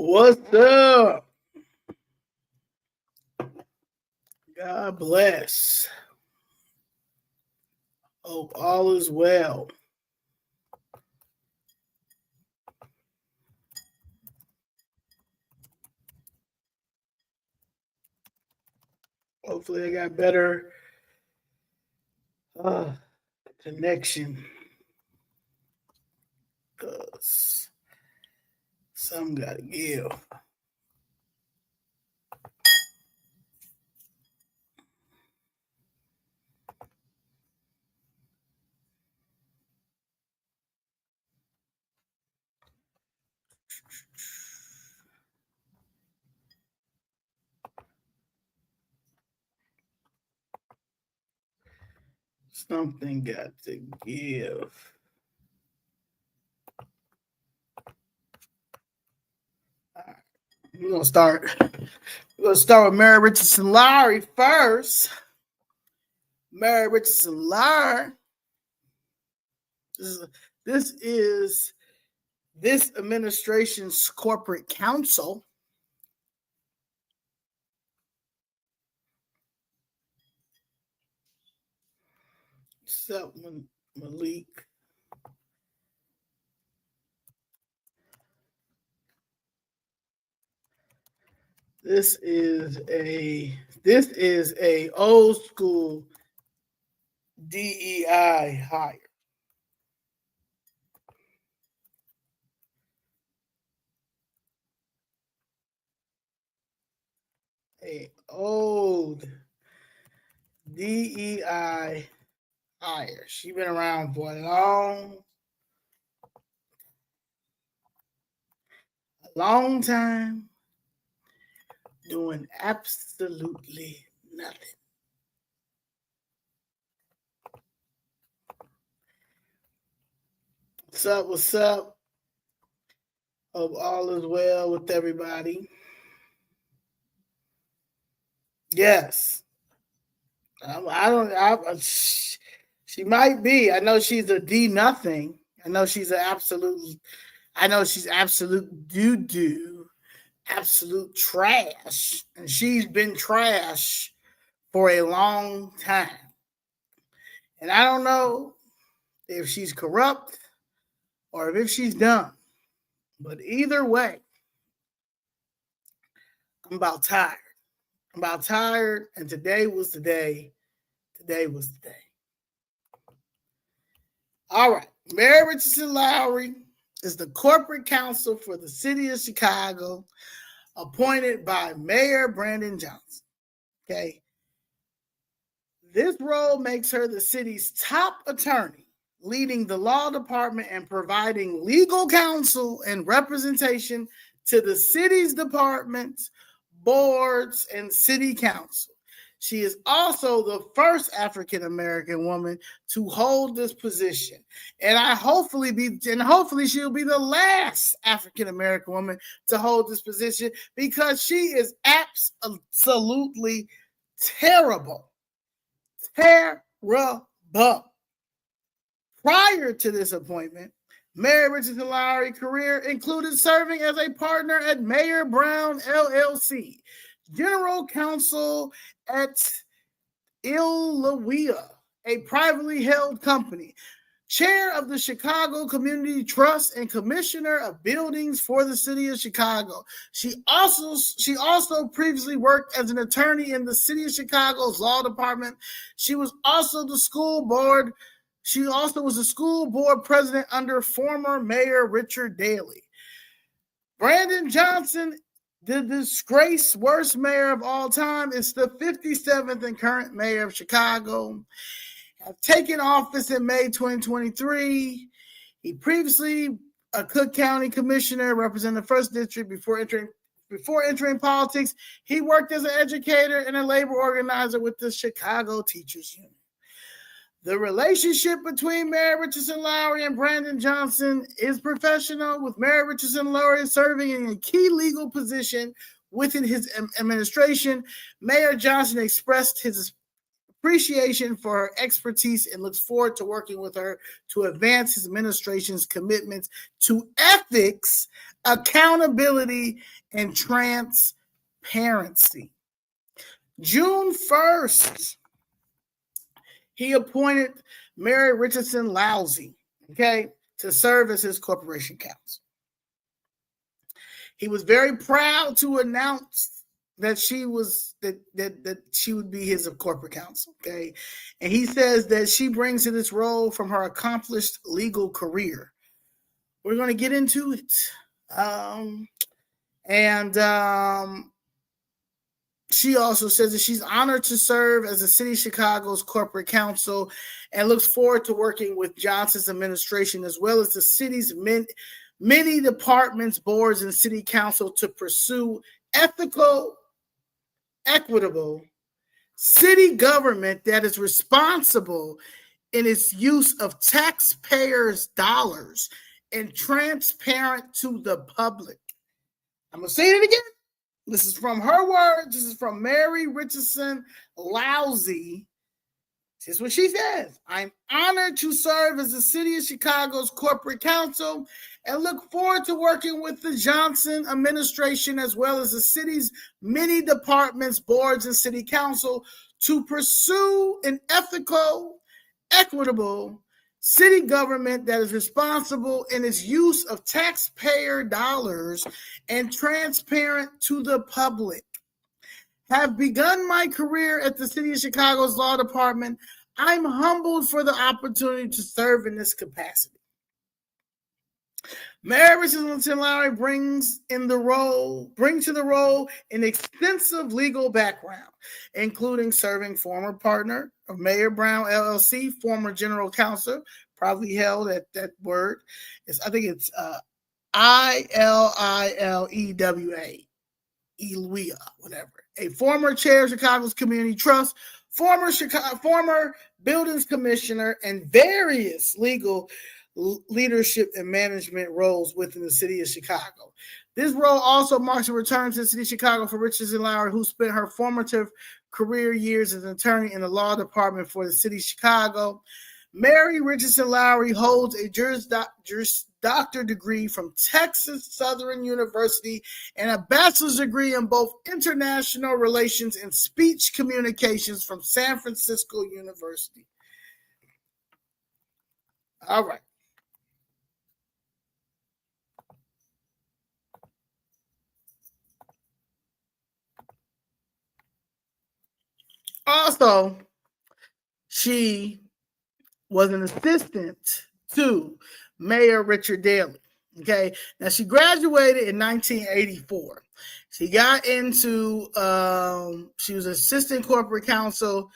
What's up? God bless. Hope all is well. Hopefully, I got better connection. Because some got to give. Something got to give. All right. We're gonna start. We're gonna start with Mary Richardson Lowry first. Mary Richardson Lowry. This is this administration's corporate counsel. What's up, Malik? This is a old school DEI hire. A old DEI hire. She been around for a long time, doing absolutely nothing. What's up? What's up? Hope all is well with everybody. Yes. She might be. I know she's a D nothing. I know she's absolute doo-doo, absolute trash. And she's been trash for a long time. And I don't know if she's corrupt or if she's dumb. But either way, I'm about tired. And today was the day. All right. Mary Richardson Lowry is the corporate counsel for the city of Chicago, appointed by Mayor Brandon Johnson. Okay. This role makes her the city's top attorney, leading the law department and providing legal counsel and representation to the city's departments, boards, and city council. She is also the first African-American woman to hold this position. And hopefully she'll be the last African-American woman to hold this position, because she is absolutely terrible. Terrible. Prior to this appointment, Mary Richardson Lowry's career included serving as a partner at Mayor Brown LLC, general counsel at Illawea, a privately held company, chair of the Chicago Community Trust, and commissioner of buildings for the city of Chicago. She also previously worked as an attorney in the city of Chicago's law department. She was also the school board president under former Mayor Richard Daley. Brandon Johnson, the disgraced worst mayor of all time, is the 57th and current mayor of Chicago. Have taken office in May 2023. He previously a Cook County commissioner, representing the 1st District before entering politics. He worked as an educator and a labor organizer with the Chicago Teachers Union. The relationship between Mary Richardson Lowry and Brandon Johnson is professional, with Mary Richardson Lowry serving in a key legal position within his administration. Mayor Johnson expressed his appreciation for her expertise and looks forward to working with her to advance his administration's commitments to ethics, accountability, and transparency. June 1st, he appointed Mary Richardson Lowry, to serve as his corporation counsel. He was very proud to announce that she would be his corporate counsel, and he says that she brings to this role from her accomplished legal career. We're going to get into it, she also says that she's honored to serve as the City of Chicago's corporate counsel and looks forward to working with Johnson's administration as well as the city's many departments, boards, and city council to pursue ethical, equitable city government that is responsible in its use of taxpayers' dollars and transparent to the public. I'm going to say it again. This is from her words. This is from Mary Richardson Lowry. This is what she says. I'm honored to serve as the City of Chicago's corporate counsel and look forward to working with the Johnson administration as well as the city's many departments, boards, and city council to pursue an ethical, equitable city government that is responsible in its use of taxpayer dollars and transparent to the public. Have begun my career at the City of Chicago's Law Department. I'm humbled for the opportunity to serve in this capacity. Mary Richardson Lowry brings to the role an extensive legal background, including serving former partner of Mayer Brown LLC, former general counsel, probably held at that word. I think it's Ilewa, whatever. A former chair of Chicago's Community Trust, former buildings commissioner, and various legal leadership and management roles within the City of Chicago. This role also marks a return to the City of Chicago for Richardson Lowry, who spent her formative career years as an attorney in the law department for the City of Chicago. Mary Richardson Lowry holds a Juris Doctor degree from Texas Southern University and a bachelor's degree in both international relations and speech communications from San Francisco University. All right. Also, she was an assistant to Mayor Richard Daley. Now she graduated in 1984. She got into, she was assistant corporate counsel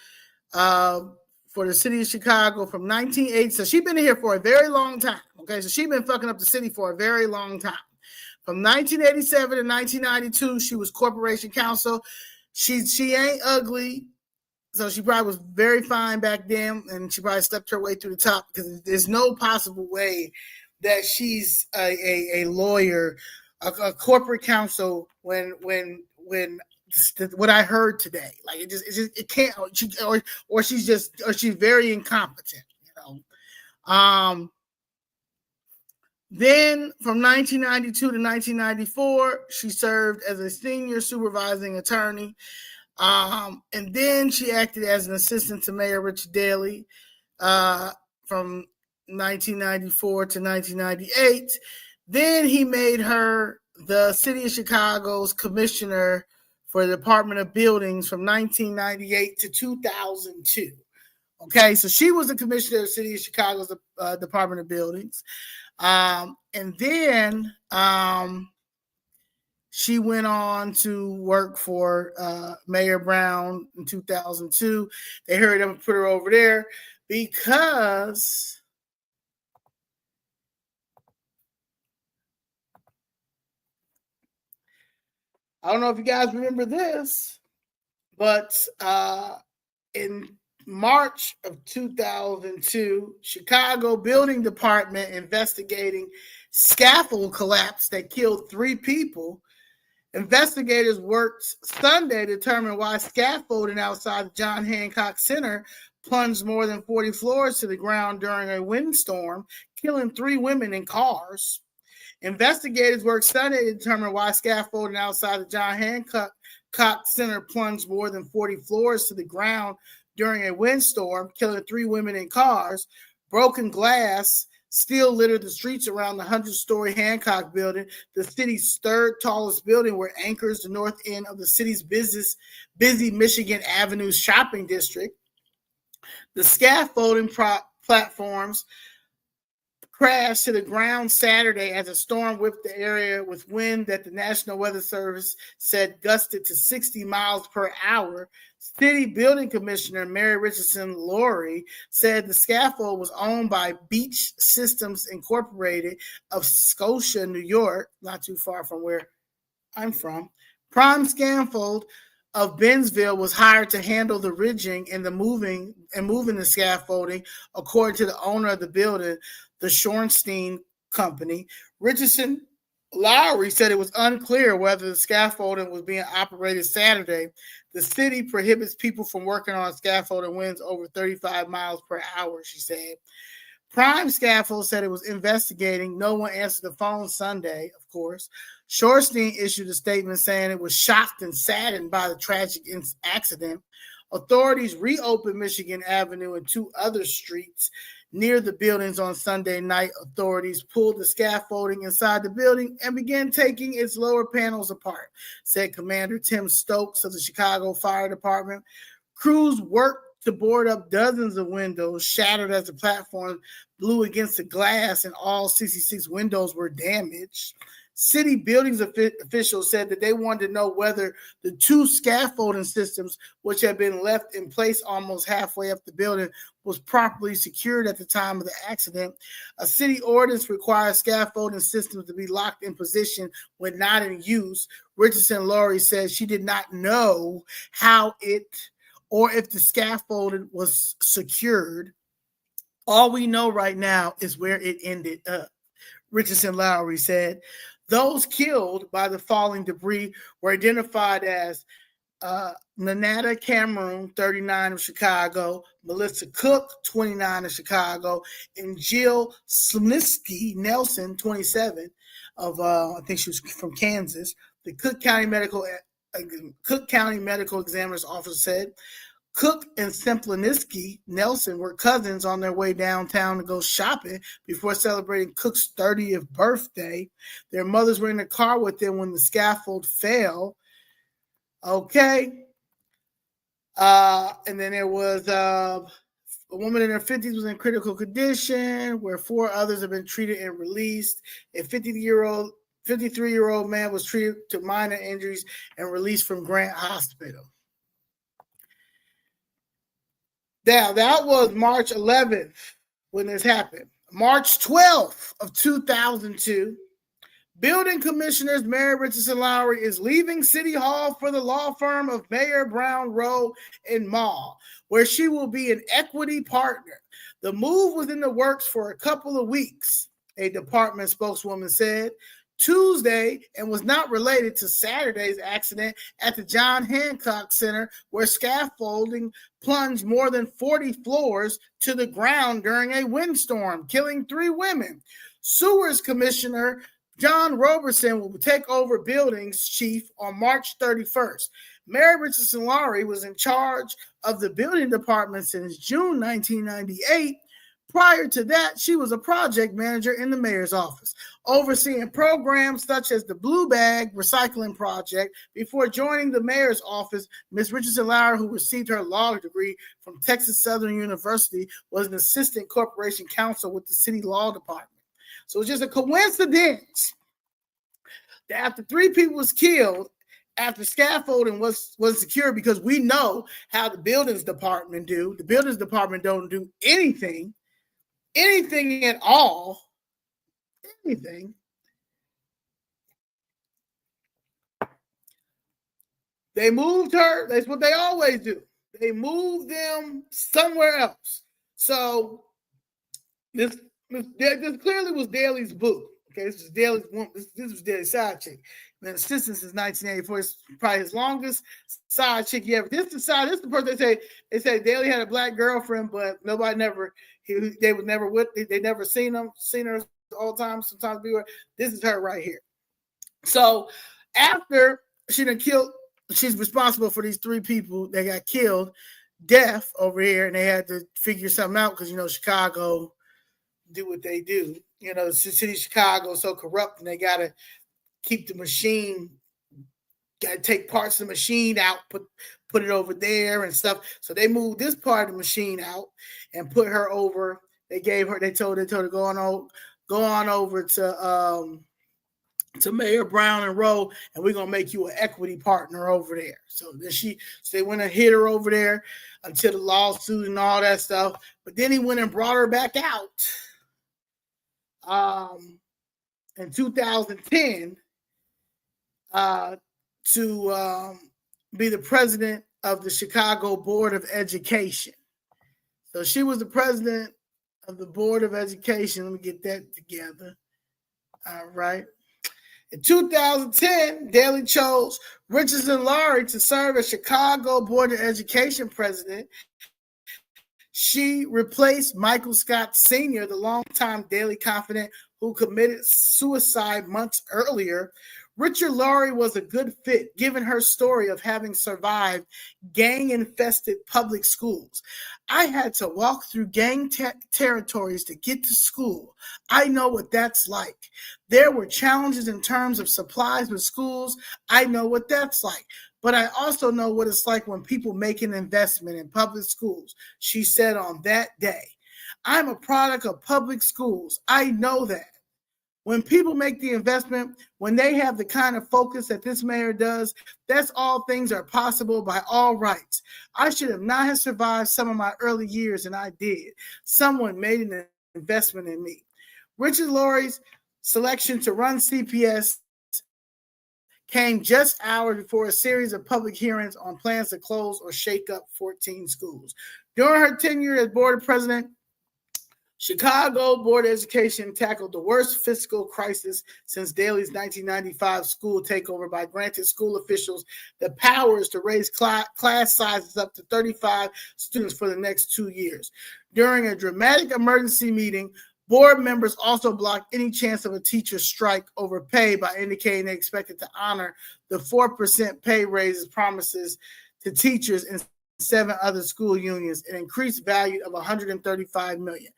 for the City of Chicago from 1980. So she's been here for a very long time. So she's been fucking up the city for a very long time. From 1987 to 1992, she was corporation counsel. She ain't ugly. So she probably was very fine back then, and she probably stepped her way through the top because there's no possible way that she's a lawyer, a corporate counsel when what I heard today, like it can't, or she's very incompetent, Then from 1992 to 1994, she served as a senior supervising attorney. And then she acted as an assistant to Mayor Richard Daley from 1994 to 1998. Then he made her the City of Chicago's commissioner for the Department of Buildings from 1998 to 2002. So she was the commissioner of the City of Chicago's Department of Buildings. And then she went on to work for Mayor Brown in 2002. They hurried up and put her over there because I don't know if you guys remember this, but in March of 2002, Chicago Building Department investigating scaffold collapse that killed 3 people Investigators worked Sunday to determine why scaffolding outside the John Hancock Center plunged more than 40 floors to the ground during a windstorm, killing 3 women in cars. Investigators worked Sunday to determine why scaffolding outside the John Hancock Center plunged more than 40 floors to the ground during a windstorm, killing 3 women in cars. Broken glass still littered the streets around the 100-story Hancock building, the city's 3rd tallest building, where anchors the north end of the city's busy Michigan Avenue shopping district. The scaffolding platforms crashed to the ground Saturday as a storm whipped the area with wind that the National Weather Service said gusted to 60 miles per hour. City Building Commissioner Mary Richardson Lowry said the scaffold was owned by Beach Systems Incorporated of Scotia, New York, not too far from where I'm from. Prime Scaffold of Bennsville was hired to handle the ridging and moving the scaffolding, according to the owner of the building, the Shorenstein Company. Richardson Lowry said it was unclear whether the scaffolding was being operated Saturday. The city prohibits people from working on scaffolding winds over 35 miles per hour, she said. Prime Scaffold said it was investigating. No one answered the phone Sunday, of course. Shorenstein issued a statement saying it was shocked and saddened by the tragic accident. Authorities reopened Michigan Avenue and 2 other streets near the buildings on Sunday night. Authorities pulled the scaffolding inside the building and began taking its lower panels apart, said Commander Tim Stokes of the Chicago Fire Department. Crews worked to board up dozens of windows, shattered as the platform blew against the glass, and all 66 windows were damaged. City buildings officials said that they wanted to know whether the 2 scaffolding systems, which had been left in place almost halfway up the building, was properly secured at the time of the accident. A city ordinance requires scaffolding systems to be locked in position when not in use. Richardson Lowry said she did not know how it or if the scaffolding was secured. All we know right now is where it ended up, Richardson Lowry said. Those killed by the falling debris were identified as Nanetta Cameron, 39 of Chicago, Melissa Cook, 29 of Chicago, and Jill Slinsky Nelson, 27 of I think she was from Kansas. The Cook County Medical Examiner's Office said Cook and Sempleniski Nelson were cousins on their way downtown to go shopping before celebrating Cook's 30th birthday. Their mothers were in the car with them when the scaffold fell. Okay. And then there was a woman in her 50s was in critical condition, where 4 others have been treated and released. A 53-year-old man was treated to minor injuries and released from Grant Hospital. Now, that was March 11th when this happened. March 12th of 2002, Building Commissioners Mary Richardson Lowry is leaving City Hall for the law firm of Mayer Brown Rowe and Mall, where she will be an equity partner. The move was in the works for a couple of weeks, a department spokeswoman said Tuesday, and was not related to Saturday's accident at the John Hancock Center, where scaffolding plunged more than 40 floors to the ground during a windstorm, killing 3 women. Sewers Commissioner John Roberson will take over buildings chief on March 31st. Mary Richardson Lowry was in charge of the building department since June 1998. Prior to that, she was a project manager in the mayor's office, overseeing programs such as the Blue Bag Recycling Project. Before joining the mayor's office, Ms. Richardson Lowry, who received her law degree from Texas Southern University, was an assistant corporation counsel with the city law department. So it's just a coincidence that after 3 people was killed, after scaffolding was secured, because we know how the buildings department do. The buildings department don't do anything at all, anything. They moved her. That's what they always do. They moved them somewhere else. So this clearly was Daly's boo. Okay, this was Daly's side chick. been assistant since 1984. It's probably his longest side chick you ever. This is the person they say Daley had a black girlfriend, but nobody never they was never with they never seen her all the time. Sometimes we were. This is her right here. So after she done killed, she's responsible for these 3 people that got killed, deaf over here, and they had to figure something out because Chicago do what they do. The city of Chicago is so corrupt, and they gotta keep the machine. Gotta take parts of the machine out, put it over there and stuff. So they moved this part of the machine out and put her over. They told her to go on over to Mayor Brown and Rowe, and we're gonna make you an equity partner over there. So they went and hit her over there until the lawsuit and all that stuff. But then he went and brought her back out in 2010 to be the president of the Chicago Board of Education. So she was the president of the Board of Education. Let me get that together. All right. In 2010, Daley chose Richardson Lowry to serve as Chicago Board of Education president. She replaced Michael Scott Sr., the longtime Daley confidant who committed suicide months earlier. Richard Lowry was a good fit, given her story of having survived gang-infested public schools. I had to walk through gang territories to get to school. I know what that's like. There were challenges in terms of supplies with schools. I know what that's like. But I also know what it's like when people make an investment in public schools, she said on that day. I'm a product of public schools. I know that. When people make the investment, when they have the kind of focus that this mayor does, that's all things are possible by all rights. I should have not have survived some of my early years, and I did. Someone made an investment in me. Richard Lowry's selection to run CPS came just hours before a series of public hearings on plans to close or shake up 14 schools. During her tenure as board president, Chicago Board of Education tackled the worst fiscal crisis since Daley's 1995 school takeover by granting school officials the powers to raise class sizes up to 35 students for the next 2 years. During a dramatic emergency meeting, board members also blocked any chance of a teacher strike over pay by indicating they expected to honor the 4% pay raises promises to teachers in 7 other school unions, an increased value of $135 million.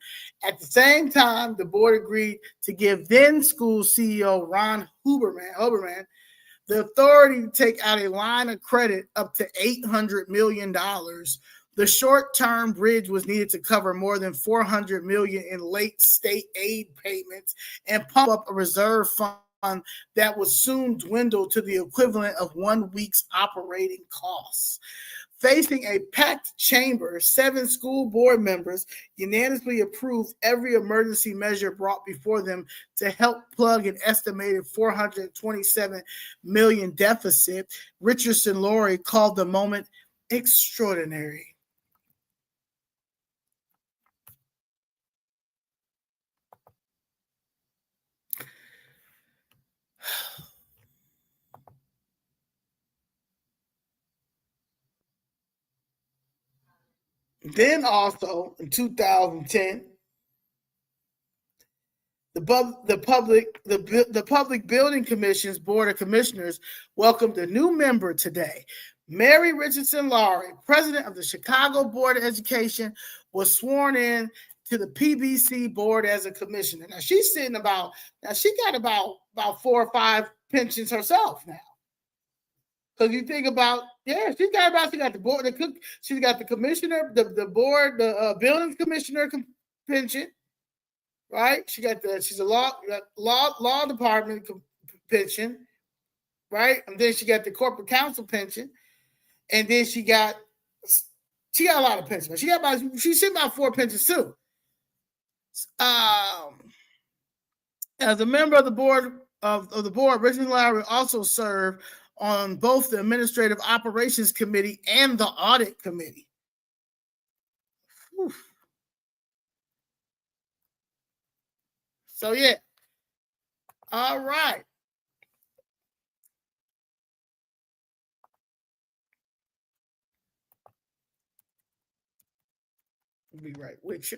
At the same time, the board agreed to give then school CEO Ron Huberman the authority to take out a line of credit up to $800 million. The short-term bridge was needed to cover more than $400 million in late state aid payments and pump up a reserve fund that would soon dwindle to the equivalent of 1 week's operating costs. Facing a packed chamber, 7 school board members unanimously approved every emergency measure brought before them to help plug an estimated $427 million deficit. Richardson Lowry called the moment extraordinary. Then also in 2010, the Public Building Commission's Board of Commissioners welcomed a new member today. Mary Richardson Lowry, president of the Chicago Board of Education, was sworn in to the PBC board as a commissioner. Now she got about 4 or 5 pensions herself now. Because you think about, she got the board, she's got the commissioner, the board, the buildings commissioner pension, right? She's a law department pension, right? And then she got the corporate counsel pension, and then she got a lot of pensions. She's sitting about 4 pensions too. As a member of the board Richardson Lowry also served on both the Administrative Operations Committee and the Audit Committee. Whew. So, yeah. All right. Be right with you.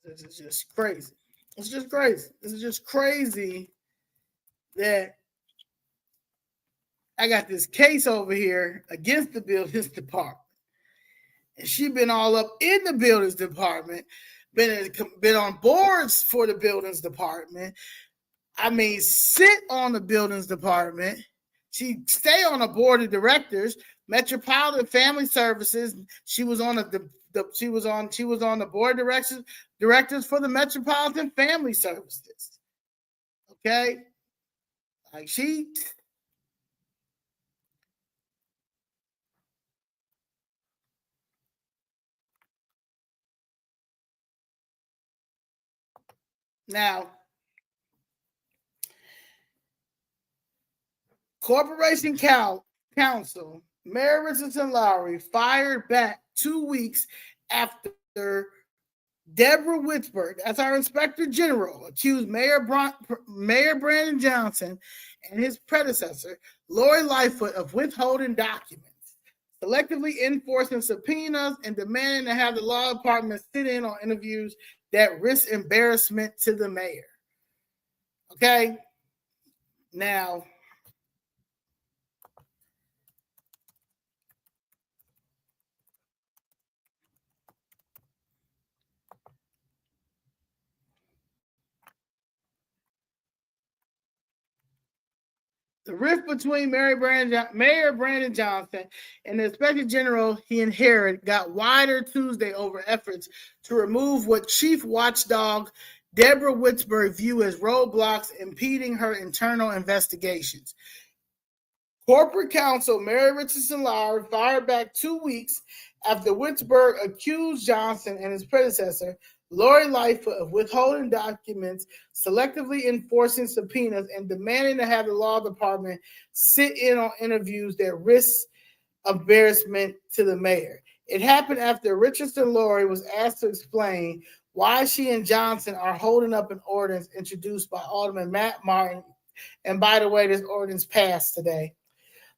This is just crazy. It's just crazy. This is just crazy that I got this case over here against the buildings department. And she been all up in the buildings department, been on boards for the buildings department. I mean, sit on the buildings department. She stay on a board of directors, Metropolitan Family Services. She was on she was on the board of directors for the Metropolitan Family Services. Okay, like she. Now, Corporation Counsel, Mayor Richardson Lowry fired back 2 weeks after Deborah Whitberg, that's our Inspector General, accused Mayor Brandon Johnson and his predecessor, Lori Lightfoot, of withholding documents, selectively enforcing subpoenas, and demanding to have the law department sit in on interviews that risk embarrassment to the mayor. Okay? Now, the rift between Mayor Brandon Johnson and the Inspector General he inherited got wider Tuesday over efforts to remove what Chief Watchdog Deborah Whitberg viewed as roadblocks impeding her internal investigations. Corporate Counsel Mary Richardson Lowry fired back 2 weeks after Whitberg accused Johnson and his predecessor, Lori Lightfoot, of withholding documents, selectively enforcing subpoenas, and demanding to have the law department sit in on interviews that risk embarrassment to the mayor. It happened after Richardson Lowry was asked to explain why she and Johnson are holding up an ordinance introduced by Alderman Matt Martin. And by the way, this ordinance passed today.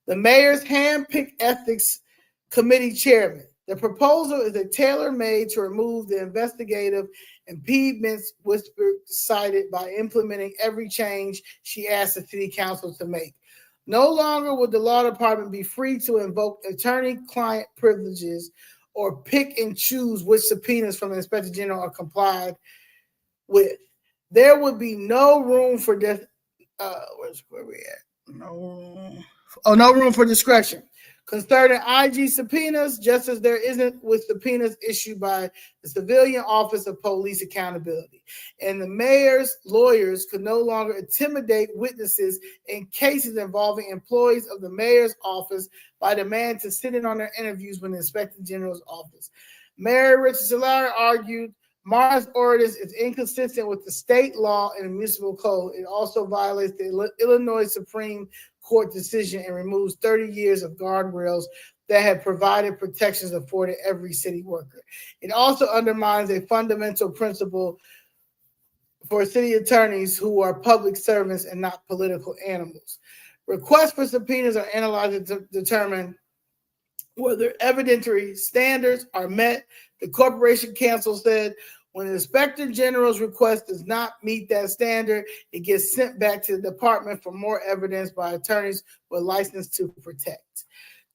The mayor's hand-picked ethics committee chairman. The proposal is a tailor-made to remove the investigative impediments Whitberg cited by implementing every change she asked the city council to make. No longer would the law department be free to invoke attorney-client privileges or pick and choose which subpoenas from the Inspector General are complied with. There would be no room for where we at? No room for discretion concerning IG subpoenas, just as there isn't with subpoenas issued by the Civilian Office of Police Accountability. And the mayor's lawyers could no longer intimidate witnesses in cases involving employees of the mayor's office by demanding to sit in on their interviews with the Inspector General's office. Mayor Richardson Lowry argued Mar's ordinance is inconsistent with the state law and the municipal code. It also violates the Illinois Supreme Court decision and removes 30 years of guardrails that have provided protections afforded every city worker. It also undermines a fundamental principle for city attorneys who are public servants and not political animals. Requests for subpoenas are analyzed to determine whether evidentiary standards are met. The Corporation Counsel said when the Inspector General's request does not meet that standard, it gets sent back to the department for more evidence by attorneys with license to protect.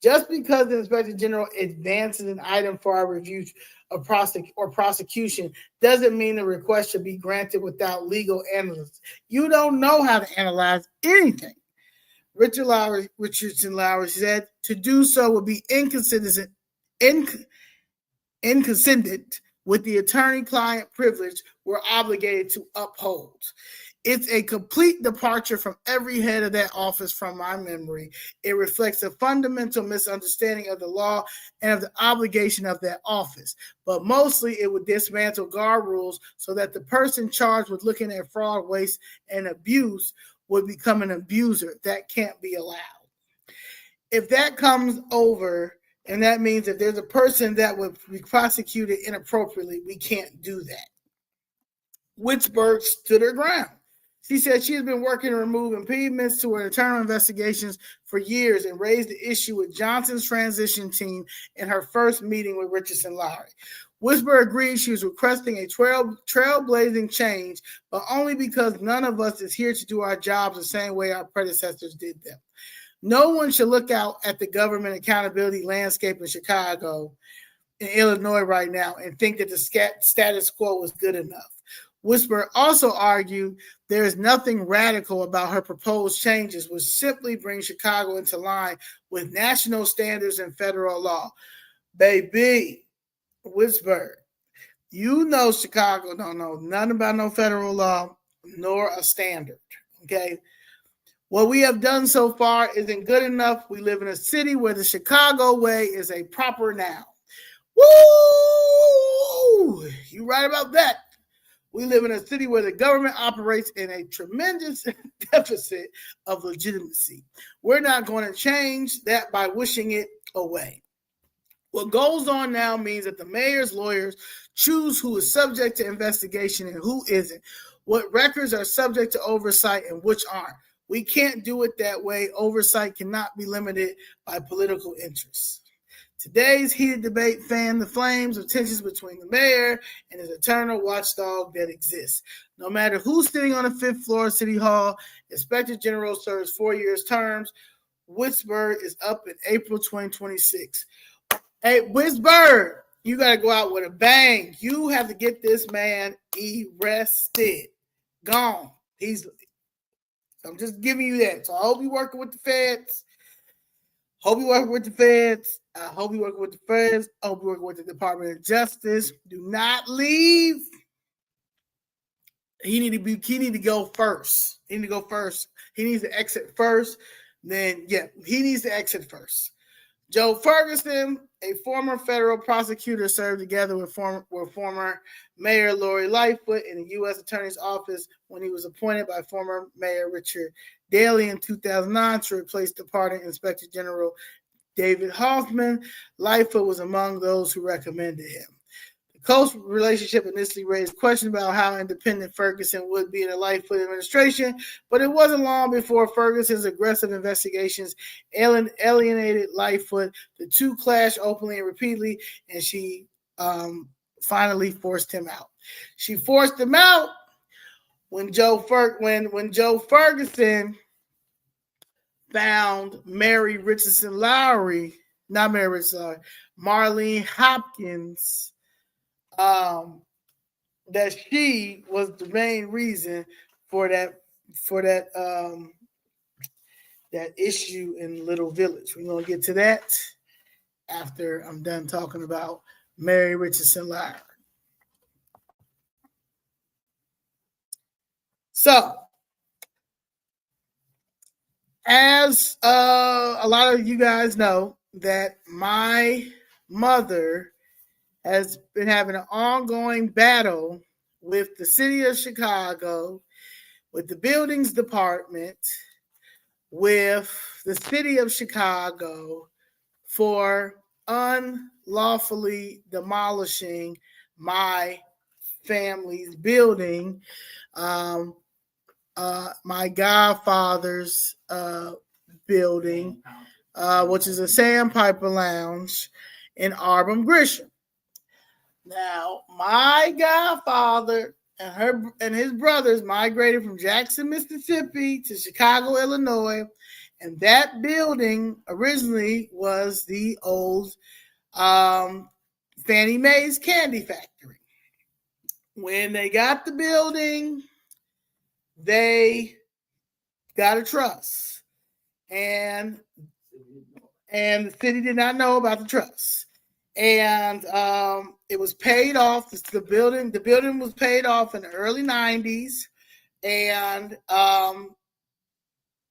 Just because the Inspector General advances an item for our review of prosecution doesn't mean the request should be granted without legal analysis. You don't know how to analyze anything. Richardson Lowry said to do so would be inconsistent with the attorney-client privilege we're obligated to uphold. It's a complete departure from every head of that office from my memory. It reflects a fundamental misunderstanding of the law and of the obligation of that office. But mostly it would dismantle guard rules so that the person charged with looking at fraud, waste, and abuse would become an abuser. That can't be allowed. If that comes over, and that means if there's a person that would be prosecuted inappropriately, we can't do that. Witzberg stood her ground. She said she has been working to remove impediments to her internal investigations for years and raised the issue with Johnson's transition team in her first meeting with Richardson Lowry. Witzberg agreed she was requesting a trailblazing change, but only because none of us is here to do our jobs the same way our predecessors did them. No one should look out at the government accountability landscape in Chicago, in Illinois right now, and think that the status quo is good enough. Witzberg also argued there is nothing radical about her proposed changes, which simply bring Chicago into line with national standards and federal law. Baby, Witzberg, you know Chicago don't know nothing about no federal law nor a standard, okay? What we have done so far isn't good enough. We live in a city where the Chicago way is a proper noun. Woo! You right about that. We live in a city where the government operates in a tremendous deficit of legitimacy. We're not going to change that by wishing it away. What goes on now means that the mayor's lawyers choose who is subject to investigation and who isn't, what records are subject to oversight and which aren't. We can't do it that way. Oversight cannot be limited by political interests. Today's heated debate fanned the flames of tensions between the mayor and his eternal watchdog that exists. No matter who's sitting on the fifth floor of City Hall, Inspector General serves 4-year terms. Witzberg is up in April 2026. Hey, Witzberg, you got to go out with a bang. You have to get this man arrested. Gone. I'm just giving you that. So I hope you're working with the feds. I hope you're working with the feds. I hope you're working with the Department of Justice. Do not leave. He need to go first. He needs to exit first. Then, he needs to exit first. Joe Ferguson, a former federal prosecutor, served together with former Mayor Lori Lightfoot in the U.S. Attorney's Office when he was appointed by former Mayor Richard Daley in 2009 to replace departing Inspector General David Hoffman. Lightfoot was among those who recommended him. The close relationship initially raised questions about how independent Ferguson would be in the Lightfoot administration, but it wasn't long before Ferguson's aggressive investigations alienated Lightfoot. The two clashed openly and repeatedly, and she finally forced him out. She forced him out when Joe Ferguson found Marlene Hopkins, that she was the main reason for that issue in Little Village. We're gonna get to that after I'm done talking about Mary Richardson Lowry. So, as a lot of you guys know, that my mother has been having an ongoing battle with the city of Chicago, with the buildings department, with the city of Chicago for unlawfully demolishing my family's building, my godfather's building, which is a sandpiper lounge in Arbor Grisham. Now, my godfather and his brothers migrated from Jackson, Mississippi to Chicago, Illinois, and that building originally was the old Fannie Mae's candy factory. When they got the building, they got a trust, and the city did not know about the trust. And it was paid off. The building was paid off in the early 90s, and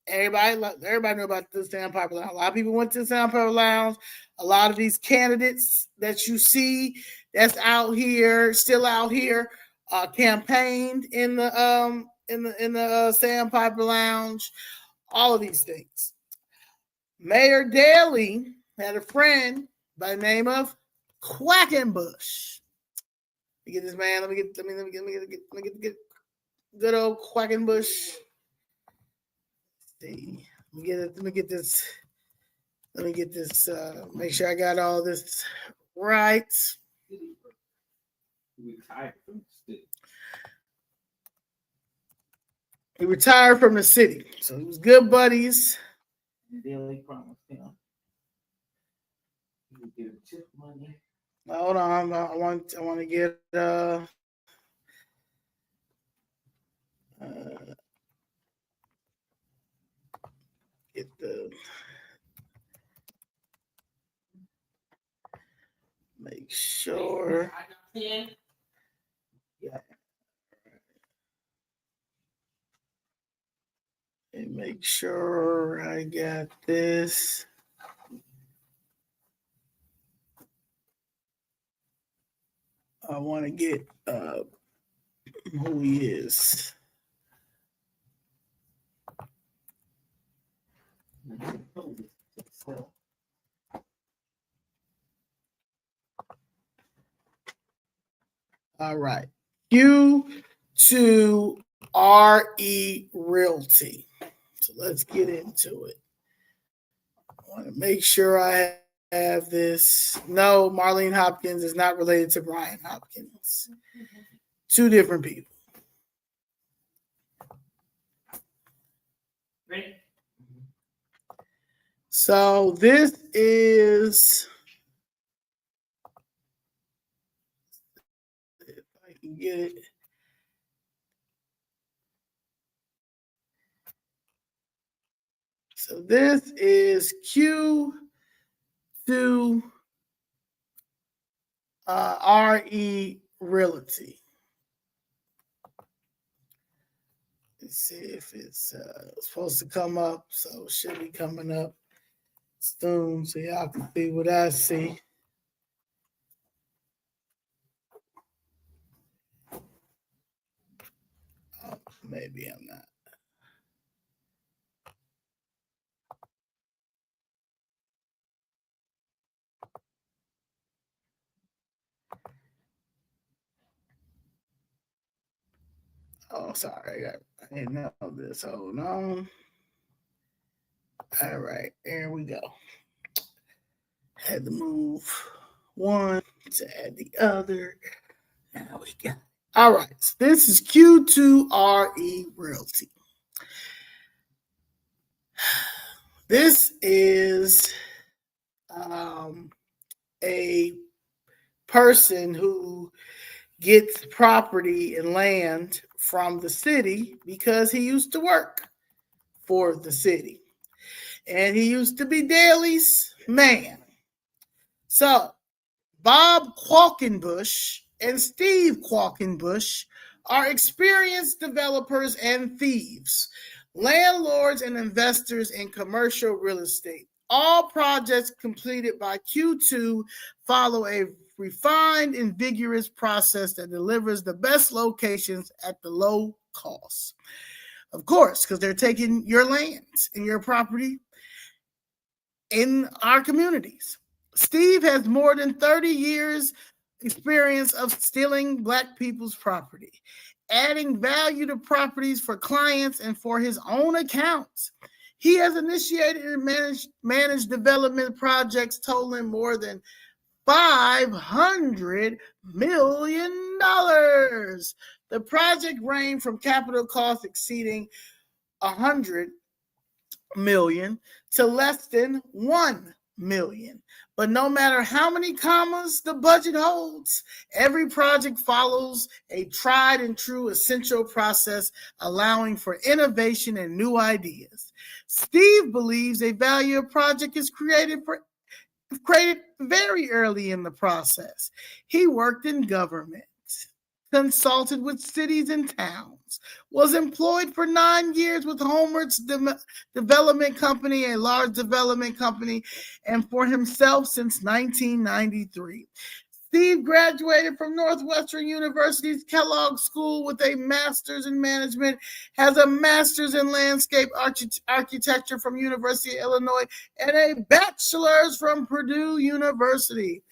everybody knew about the Sandpiper Lounge. A lot of people went to the Sandpiper Lounge. A lot of these candidates that you see that's out here, still out here, campaigned in the Sandpiper Lounge. All of these things. Mayor Daley had a friend by the name of Quackenbush. me get this man. Let me get good old Quackenbush. See, let me get this. Make sure I got all this right. He retired from the city, so he was good buddies. Daily promised him he would give him tip money. Hold on, I want to get the make sure. Yeah. And make sure I got this. I want to get who he is. All right. Q2RE Realty. So let's get into it. I want to make sure I have this. No, Marlene Hopkins is not related to Brian Hopkins. Two different people. Ready? So this is, if I can get it. So this is Q2RE Realty. Let's see if it's supposed to come up. So it should be coming up soon so y'all can see what I see. Oh, maybe I'm not. Oh, sorry. I didn't know this. Hold on. All right. There we go. Had to move one to add the other. Now we got it. All right. So this is Q2RE Realty. This is a person who gets property and land from the city because he used to work for the city. And he used to be Daley's man. So Bob Quackenbush and Steve Quackenbush are experienced developers and thieves, landlords and investors in commercial real estate. All projects completed by Q2 follow a refined and vigorous process that delivers the best locations at the low cost. Of course, because they're taking your lands and your property in our communities. Steve has more than 30 years experience of stealing Black people's property, adding value to properties for clients and for his own accounts. He has initiated and managed development projects totaling more than $500 million. The project ranged from capital costs exceeding $100 million to less than $1 million. But no matter how many commas the budget holds, every project follows a tried and true essential process, allowing for innovation and new ideas. Steve believes a value project is created very early in the process. He worked in government, consulted with cities and towns, was employed for 9 years with Homeworks Development Company, a large development company, and for himself since 1993. Steve graduated from Northwestern University's Kellogg School with a master's in management, has a master's in landscape architecture from University of Illinois, and a bachelor's from Purdue University.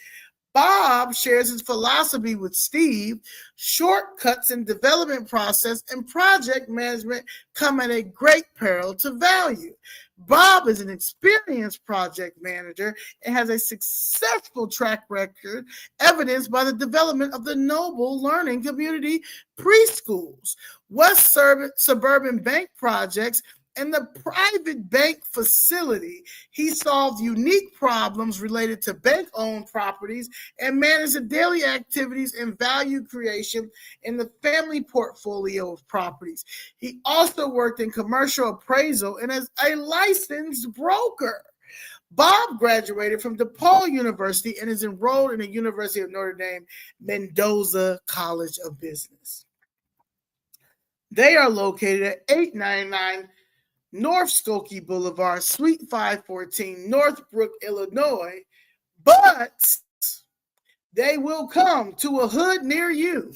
Bob shares his philosophy with Steve. Shortcuts in development process and project management come at a great peril to value. Bob is an experienced project manager and has a successful track record evidenced by the development of the Noble Learning Community preschools, West Suburban Bank projects, and the private bank facility. He solved unique problems related to bank-owned properties and managed the daily activities and value creation in the family portfolio of properties. He also worked in commercial appraisal and as a licensed broker. Bob graduated from DePaul University and is enrolled in the University of Notre Dame Mendoza College of Business. They are located at 899 North Skokie Boulevard, Suite 514, Northbrook, Illinois, but they will come to a hood near you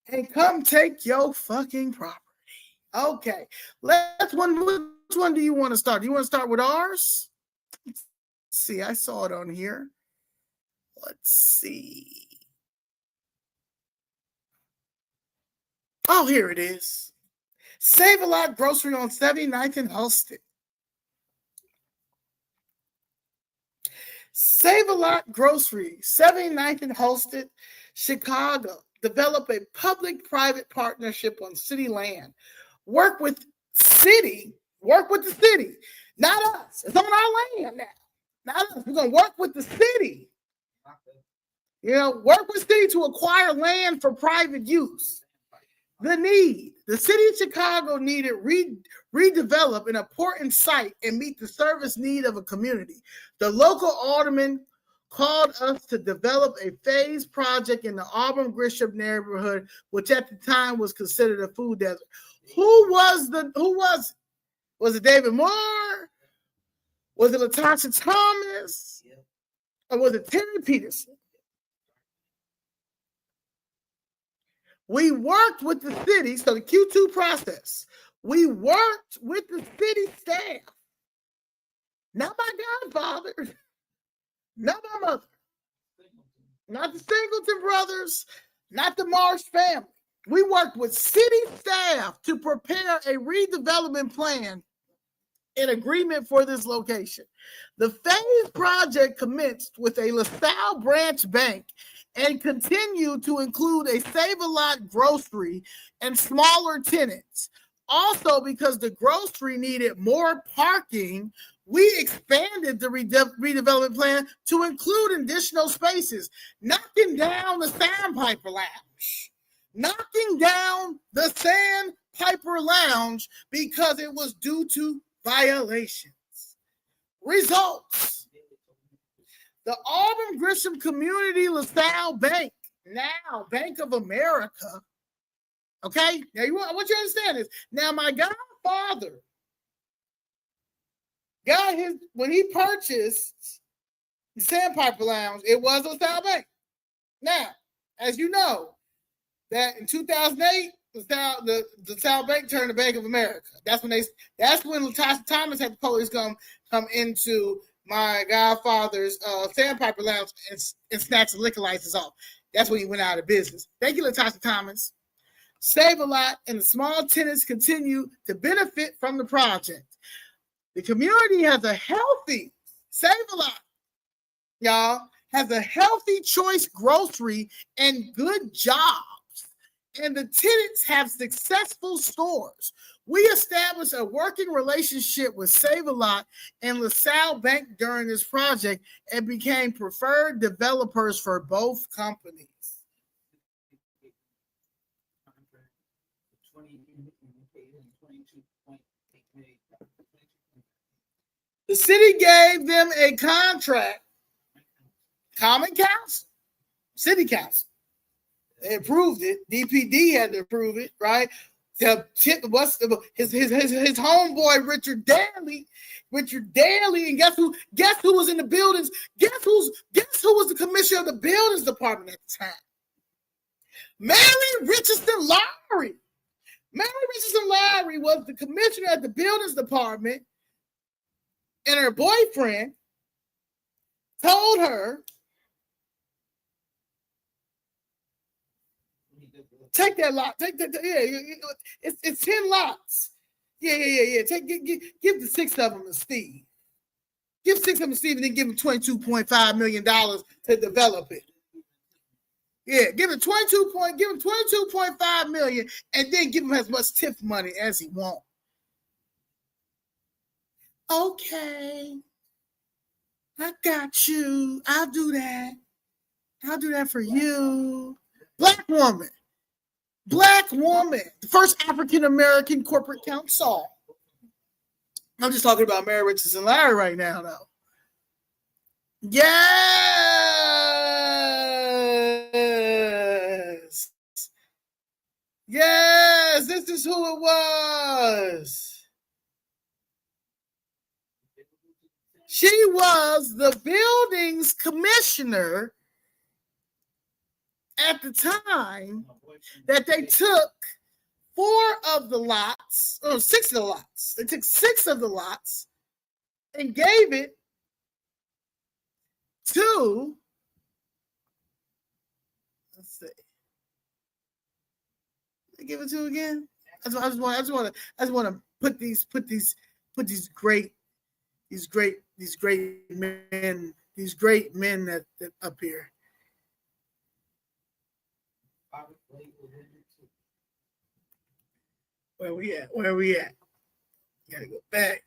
and come take your fucking property. Okay, which one do you want to start? Do you want to start with ours? Let's see, I saw it on here. Let's see. Oh, here it is. Save-A-Lot Grocery on 79th and Halsted. Save-A-Lot Grocery, 79th and Halsted, Chicago. Develop a public-private partnership on city land. Work with the city, not us. It's on our land now. Not us. We're going to work with the city. Work with the city to acquire land for private use. The city of Chicago needed redevelop an important site and meet the service need of a community. The local alderman called us to develop a phased project in the Auburn Grisham neighborhood, which at the time was considered a food desert. Who was it? Was it David Moore? Was it Latasha Thomas? Or was it Terry Peterson? We worked with the city, so the Q2 process. We worked with the city staff. Not my godfather, not my mother, not the Singleton brothers, not the Marsh family. We worked with city staff to prepare a redevelopment plan in agreement for this location. The phase project commenced with a LaSalle branch bank and continued to include a Save-A-Lot grocery and smaller tenants. Also, because the grocery needed more parking, we expanded the redevelopment plan to include additional spaces, knocking down the Sandpiper Lounge. Because it was due to violations. Results. The Auburn Grisham Community LaSalle Bank, now Bank of America. Okay? Now, what you understand is, now my godfather got when he purchased the Sandpiper Lounge, it was LaSalle Bank. Now, as you know, that in 2008, the LaSalle Bank turned to Bank of America. That's when Latasha Thomas had the police come into my godfather's Sandpiper Lounge and snatch the liquor license off. That's when he went out of business. Thank you, Latasha Thomas. Save-A-Lot and the small tenants continue to benefit from the project. The community has a healthy Save-A-Lot, y'all, has a healthy choice grocery and good jobs. And the tenants have successful stores. We established a working relationship with Save-A-Lot and LaSalle Bank during this project and became preferred developers for both companies. The city gave them a contract. Common Counsel, City Council. They approved it. DPD had to approve it, right? His homeboy Richard Daly, and guess who was in the buildings? Guess who was the commissioner of the buildings department at the time? Marlene Richardson Lowry. Marlene Richardson Lowry was the commissioner at the buildings department, and her boyfriend told her Take that lot. Take that. Yeah, it's 10 lots. Yeah. Give the 6 of them to Steve. Give 6 of them to Steve, and then give him $22.5 million to develop it. Yeah, give him 22.5 million, and then give him as much TIF money as he wants. Okay, I got you. I'll do that. I'll do that for you. Black woman, the first African American corporate counsel. I'm just talking about Mary Richardson Lowry right now, though. Yes, this is who it was. She was the buildings commissioner at the time that they took 6 of the lots. They took 6 of the lots and gave it to, let's see, they give it to again. I just want to put these great men that up here. Where we at? Gotta go back.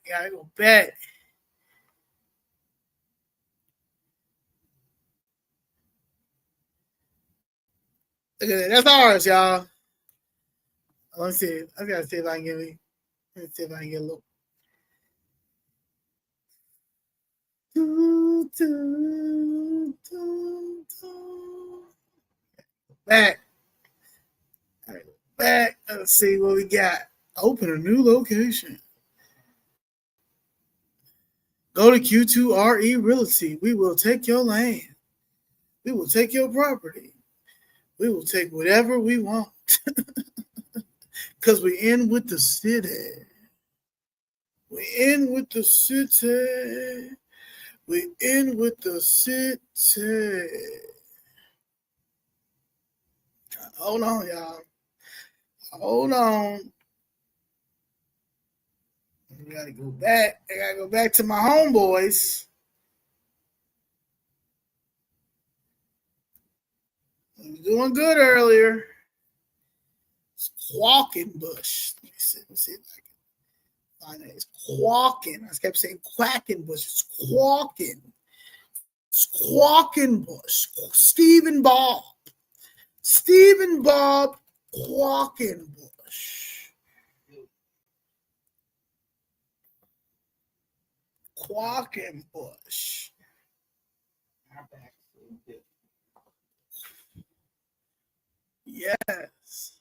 Look at that. That's ours, y'all. Let me see. I gotta see if I can get a little. Back. All right, back. Let's see what we got. Open a new location. Go to Q2RE Realty. We will take your land. We will take your property. We will take whatever we want. Because we in with the city. We in with the city. Hold on, y'all. Hold on. I gotta go back. I gotta go back to my homeboys. We were doing good earlier. It's Quackenbush. Let me see if I can find it. It's Quacken. I kept saying Quackenbush. It's Quacken. It's Quackenbush. Stephen Bob Quackenbush. Quackenbush. Yes.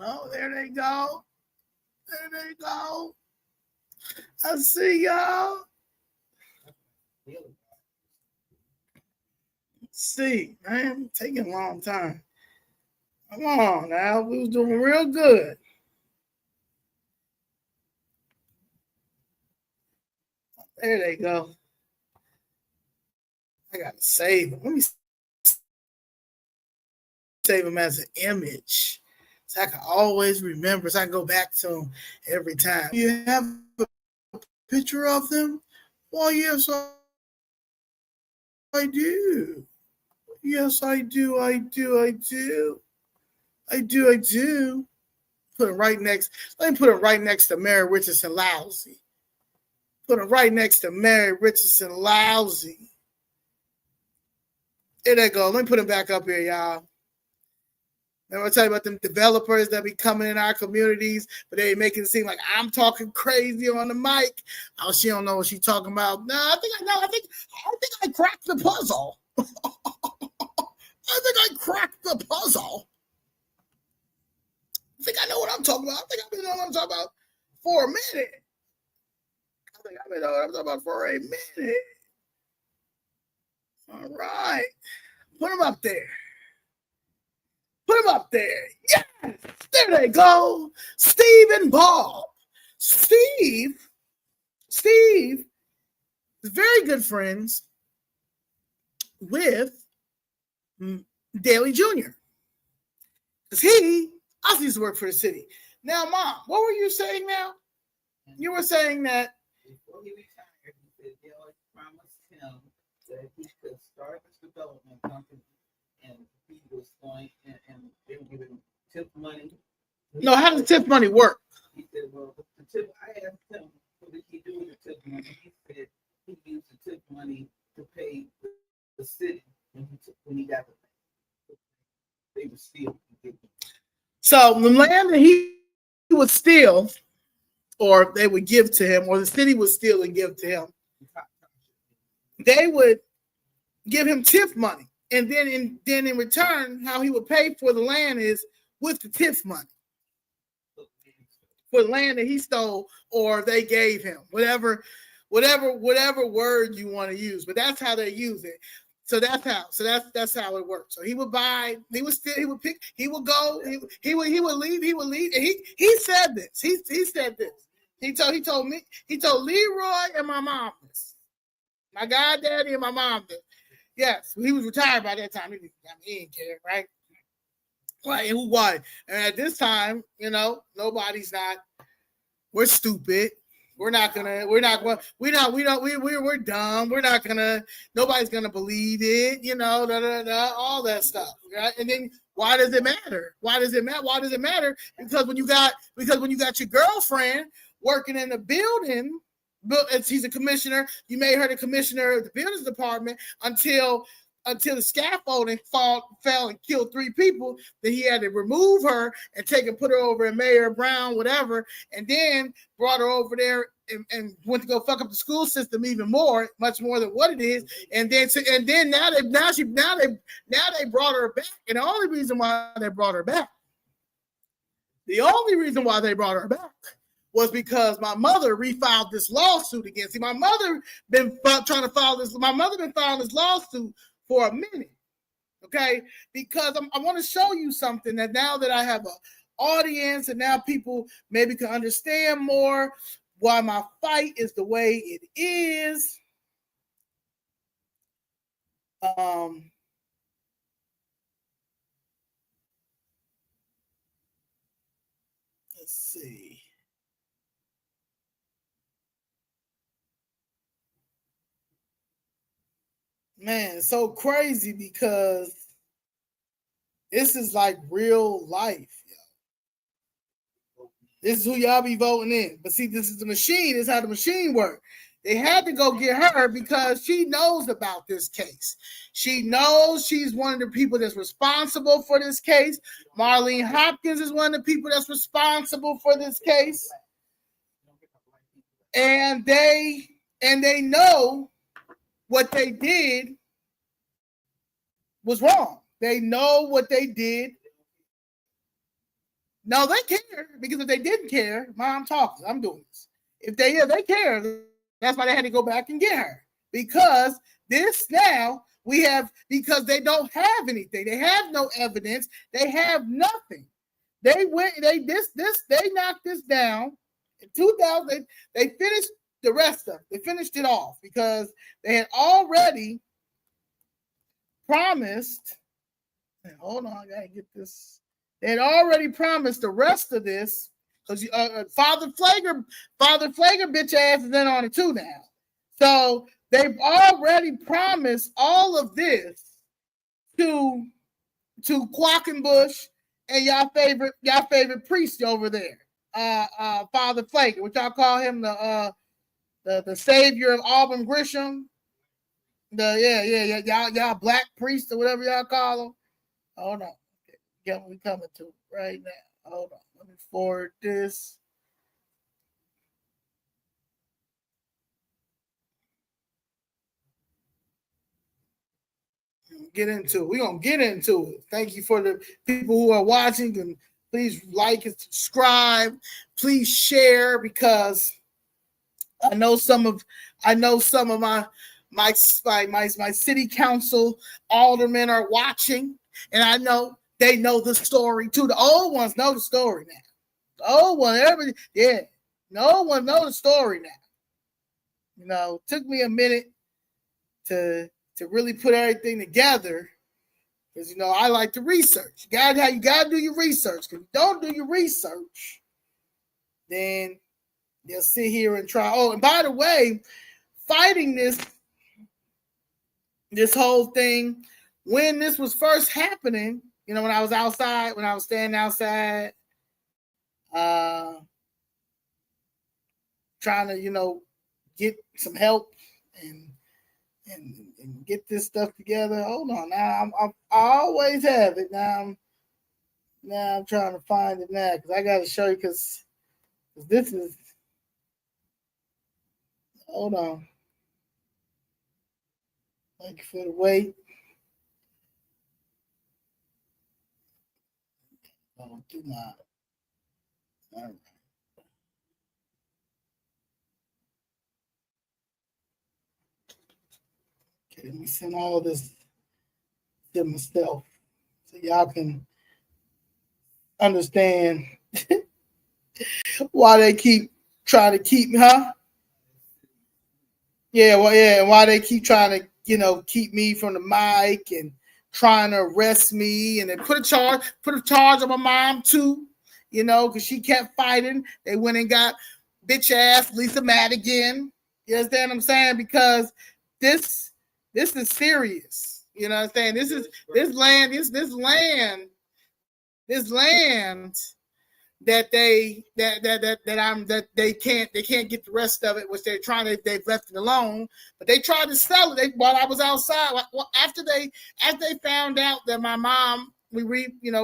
Oh, there they go. I see y'all. See, man, taking a long time. Come on now, we was doing real good. There they go. I gotta save them. Let me save them as an image, so I can always remember. So I can go back to them every time. You have a picture of them? Well, yes, I do. Yes, I do. Put it right next. Let me put it right next to Mary Richardson Lowry. There they go. Let me put it back up here, y'all. Remember I tell you about them developers that be coming in our communities, but they making it seem like I'm talking crazy on the mic. Oh, she don't know what she's talking about. No, I think I know. I think I cracked the puzzle. I think I know what I'm talking about. I think I've been knowing what I'm talking about for a minute. All right. Put them up there. Yes. There they go. Steve and Bob. Steve is very good friends with Daley Jr. Because he also used to work for the city. Now, Mom, what were you saying now? You were saying that before he retired, he said Daley promised him that he could start this development company and he was going and they were giving tip money. No, how does tip money work? He said, well, the tip, I asked him, what did he do with the tip money? He said he used the tip money to pay the city when he got the thing. They were stealing. So the land that he would steal, or they would give to him, or the city would steal and give to him, they would give him tip money. And then in return, how he would pay for the land is with the tip money. For the land that he stole or they gave him. Whatever word you want to use. But that's how they use it. So that's how it works. So he would buy, he would leave, and he said this. He said this. He told Leroy and my mom this. My goddaddy and my mom this. Yes, he was retired by that time. He didn't care, right? Right, and who won? And at this time, nobody's not. We're stupid. We're dumb. We're not gonna. Nobody's gonna believe it. All that stuff. Right? And then why does it matter? Why does it matter? Because when you got your girlfriend working in the building, she's a commissioner. You made her the commissioner of the buildings department until the scaffolding fell and killed 3 people. Then he had to remove her and put her over in Mayor Brown, whatever, and then brought her over there and went to go fuck up the school system even more, much more than what it is. And then now they brought her back. And the only reason why they brought her back was because my mother refiled this lawsuit against him. My mother been trying to file this. My mother been filing this lawsuit for a minute, okay? Because I want to show you something that now that I have an audience and now people maybe can understand more why my fight is the way it is. Let's see. Man, it's so crazy because this is like real life. This is who y'all be voting in. But see, this is the machine. This is how the machine works. They had to go get her because she knows about this case. She knows she's one of the people that's responsible for this case. Marlene Hopkins is one of the people that's responsible for this case. And they know what they did was wrong. They know what they did. No, they care, because if they didn't care, Mom talking, I'm doing this. If they care, that's why they had to go back and get her. Because this now because they don't have anything. They have no evidence. They have nothing. They knocked this down in 2000. They finished the rest of it. They finished it off because they had already promised. Hold on, I gotta get this. They had already promised the rest of this because Father Flager bitch ass is in on it too now. So they've already promised all of this to Quackenbush and y'all favorite priest over there, Father Flager, which y'all call him the savior of Auburn Grisham. Y'all black priest or whatever y'all call him. Hold on. Yeah, we coming to right now. Hold on. Let me forward this. Get into it. We're going to get into it. Thank you for the people who are watching, and please like and subscribe. Please share, because I know some of my city council aldermen are watching, and I know they know the story too. The old ones know the story now. The old one, no one knows the story now. It took me a minute to really put everything together. Because, you know, I like to research. You gotta do your research. If you don't do your research, then they'll sit here and try. Oh, and by the way, fighting this whole thing, when this was first happening, you know, when I was outside, when I was standing outside, trying to, you know, get some help and get this stuff together. Hold on, now I always have it. Now I'm trying to find it now because I got to show you because this is. Hold on. Thank you for the wait. Oh, do not. All right. Okay, let me send all this to myself so y'all can understand why they keep trying to keep me, huh? Yeah, well, yeah, and why they keep trying to, you know, keep me from the mic and trying to arrest me, and they put a charge on my mom too, you know, because she kept fighting. They went and got bitch ass Lisa Madigan. You understand what I'm saying? Because this is serious. You know what I'm saying? This land that they can't get the rest of it, which they've left it alone, but they tried to sell it while I was outside. After they found out that my mom, refiled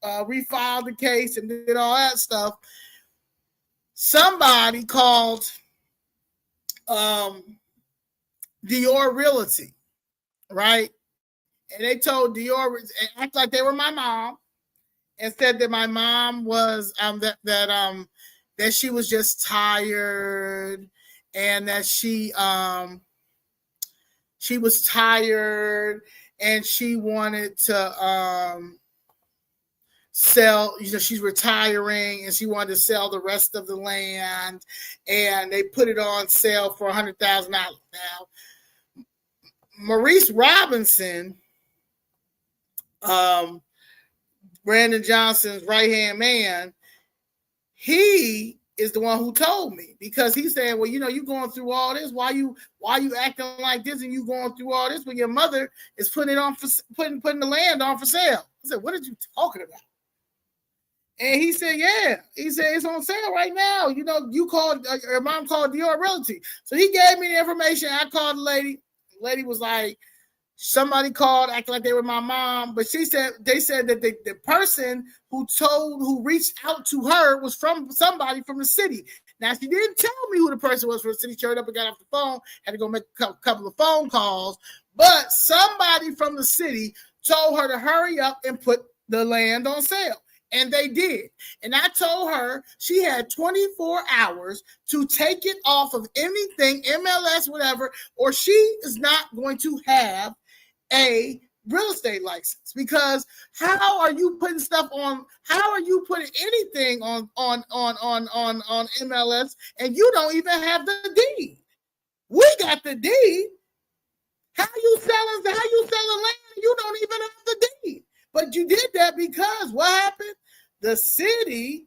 the case and did all that stuff, somebody called Dior Realty, right? And they told Dior, act like they were my mom, and said that my mom was that she was just tired, and that she was tired, and she wanted to sell. You know, she's retiring, and she wanted to sell the rest of the land, and they put it on sale for $100,000. Now, Maurice Robinson, Brandon Johnson's right-hand man, he is the one who told me, because he said, well, you know, you going through all this. Why you acting like this, and you going through all this when your mother is putting the land on for sale? I said, what are you talking about? And he said, yeah. He said, it's on sale right now. You know, you called, your mom called Dior Realty. So he gave me the information. I called the lady. The lady was like, somebody called acting like they were my mom, but they said that the person who reached out to her was from somebody from the city. Now, she didn't tell me who the person was from the city. She hurried up and got off the phone, had to go make a couple of phone calls, but somebody from the city told her to hurry up and put the land on sale. And they did. And I told her she had 24 hours to take it off of anything, MLS, whatever, or she is not going to have a real estate license. Because how are you putting anything on MLS and you don't even have the deed? We got the deed. How you selling land and you don't even have the deed? But you did that because what happened? The city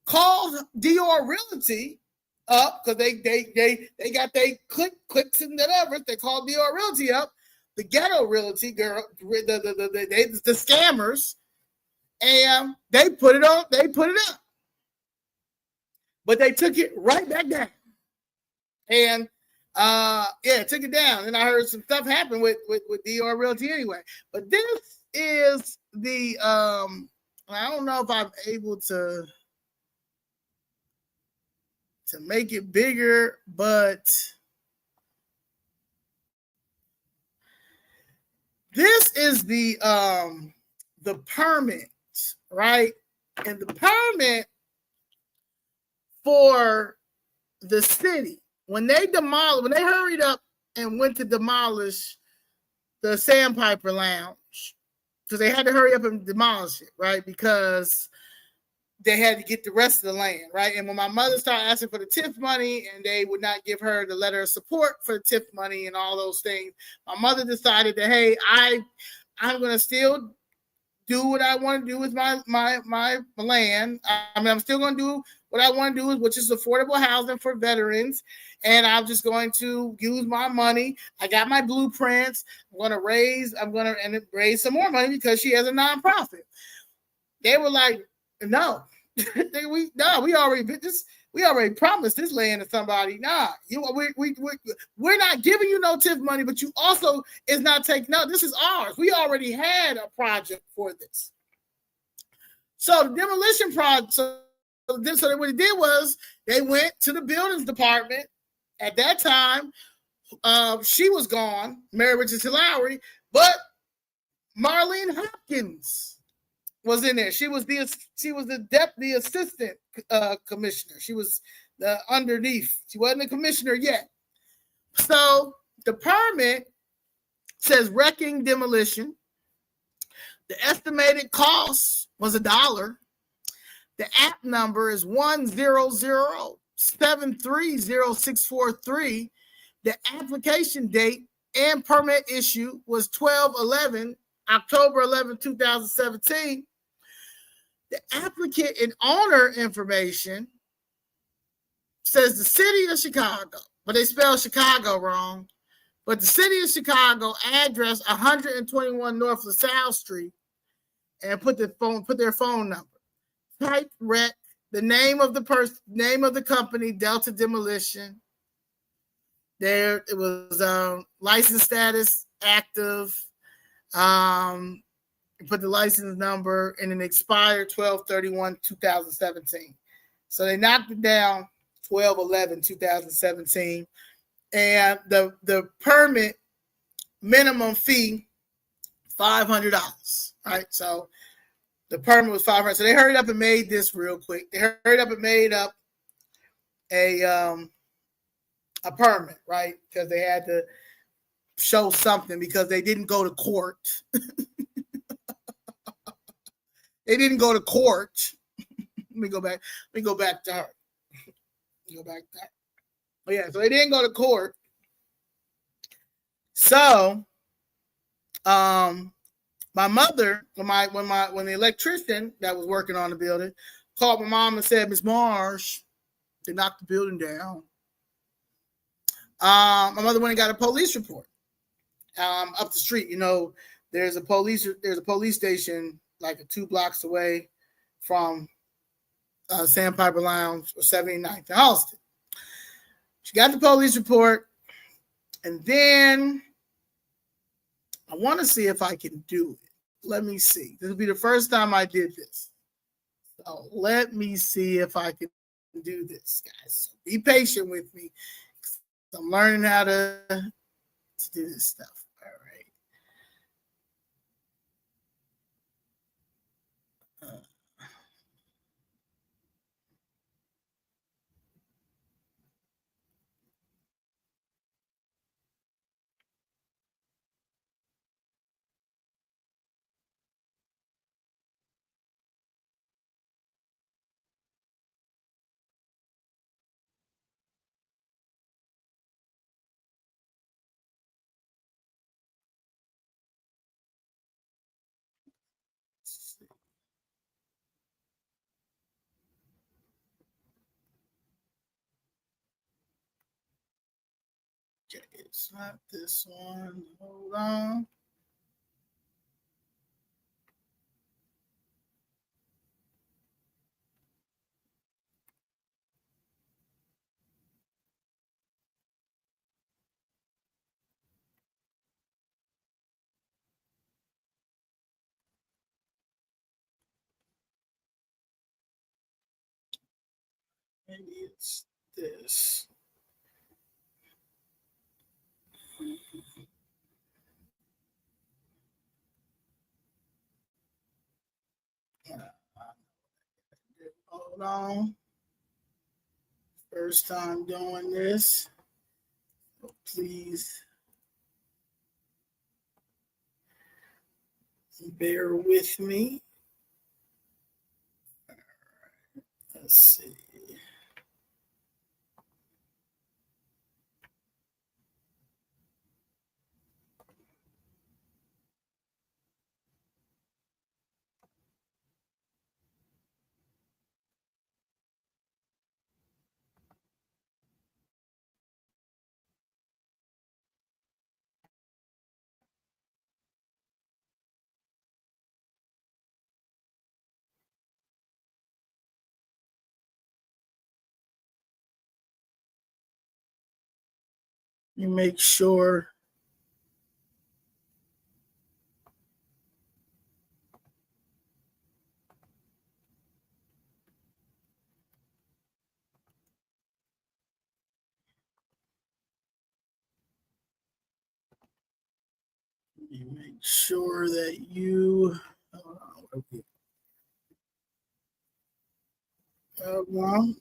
called Dior Realty up because they got their clicks and whatever. They called Dior Realty up, the ghetto realty girl, the scammers, and they put it up, but they took it right back down, and took it down. And I heard some stuff happen with Dior Realty anyway. But this is the I don't know if I'm able to make it bigger, but this is the permit, right? And the permit for the city, when they hurried up and went to demolish the Sandpiper Lounge, because they had to hurry up and demolish it, right? Because they had to get the rest of the land, right? And when my mother started asking for the TIF money and they would not give her the letter of support for the TIF money and all those things, my mother decided that, hey, I'm going to still do what I want to do with my land. I mean, I'm still going to do what I want to do, which is affordable housing for veterans. And I'm just going to use my money. I got my blueprints. I'm going to raise some more money because she has a nonprofit. They were like, no, we already promised this land to somebody. Nah, we're not giving you no TIF money, but you also is not taking. No, this is ours. We already had a project for this. So the demolition project. So what it did was they went to the buildings department. At that time, she was gone, Mary Richardson Lowry, but Marlene Hopkins was in there. She was the deputy assistant commissioner. She was the underneath. She wasn't a commissioner yet. So the permit says wrecking demolition. The estimated cost was $1. The app number is 100730643. The application date and permit issue was October 11, 2017. The applicant and owner information says the city of Chicago, but they spelled Chicago wrong. But the city of Chicago address 121 North LaSalle Street and put their phone number. Type rec, the name of the company, Delta Demolition. There it was license status active. Put the license number and it expired 12/31/2017. So they knocked it down 12/11/2017. And the permit minimum fee $500. Right. So the permit was $500. So they hurried up and made this real quick. They hurried up and made up a permit, right? Because they had to show something because they didn't go to court. They didn't go to court. Let me go back to her. Oh yeah, so they didn't go to court. So, my mother, when the electrician that was working on the building called my mom and said, Miss Marsh, they knocked the building down. My mother went and got a police report. Up the street, there's a police station like 2 blocks away from Sandpiper Lounge or 79th and Halsted. She got the police report, and then I want to see if I can do it. Let me see. This will be the first time I did this. So let me see if I can do this, guys. So be patient with me. I'm learning how to do this stuff. All right. Okay, it's not this one. Hold on. Maybe it's this. Hold on. First time doing this. So please bear with me. Let's see. You make sure that you one.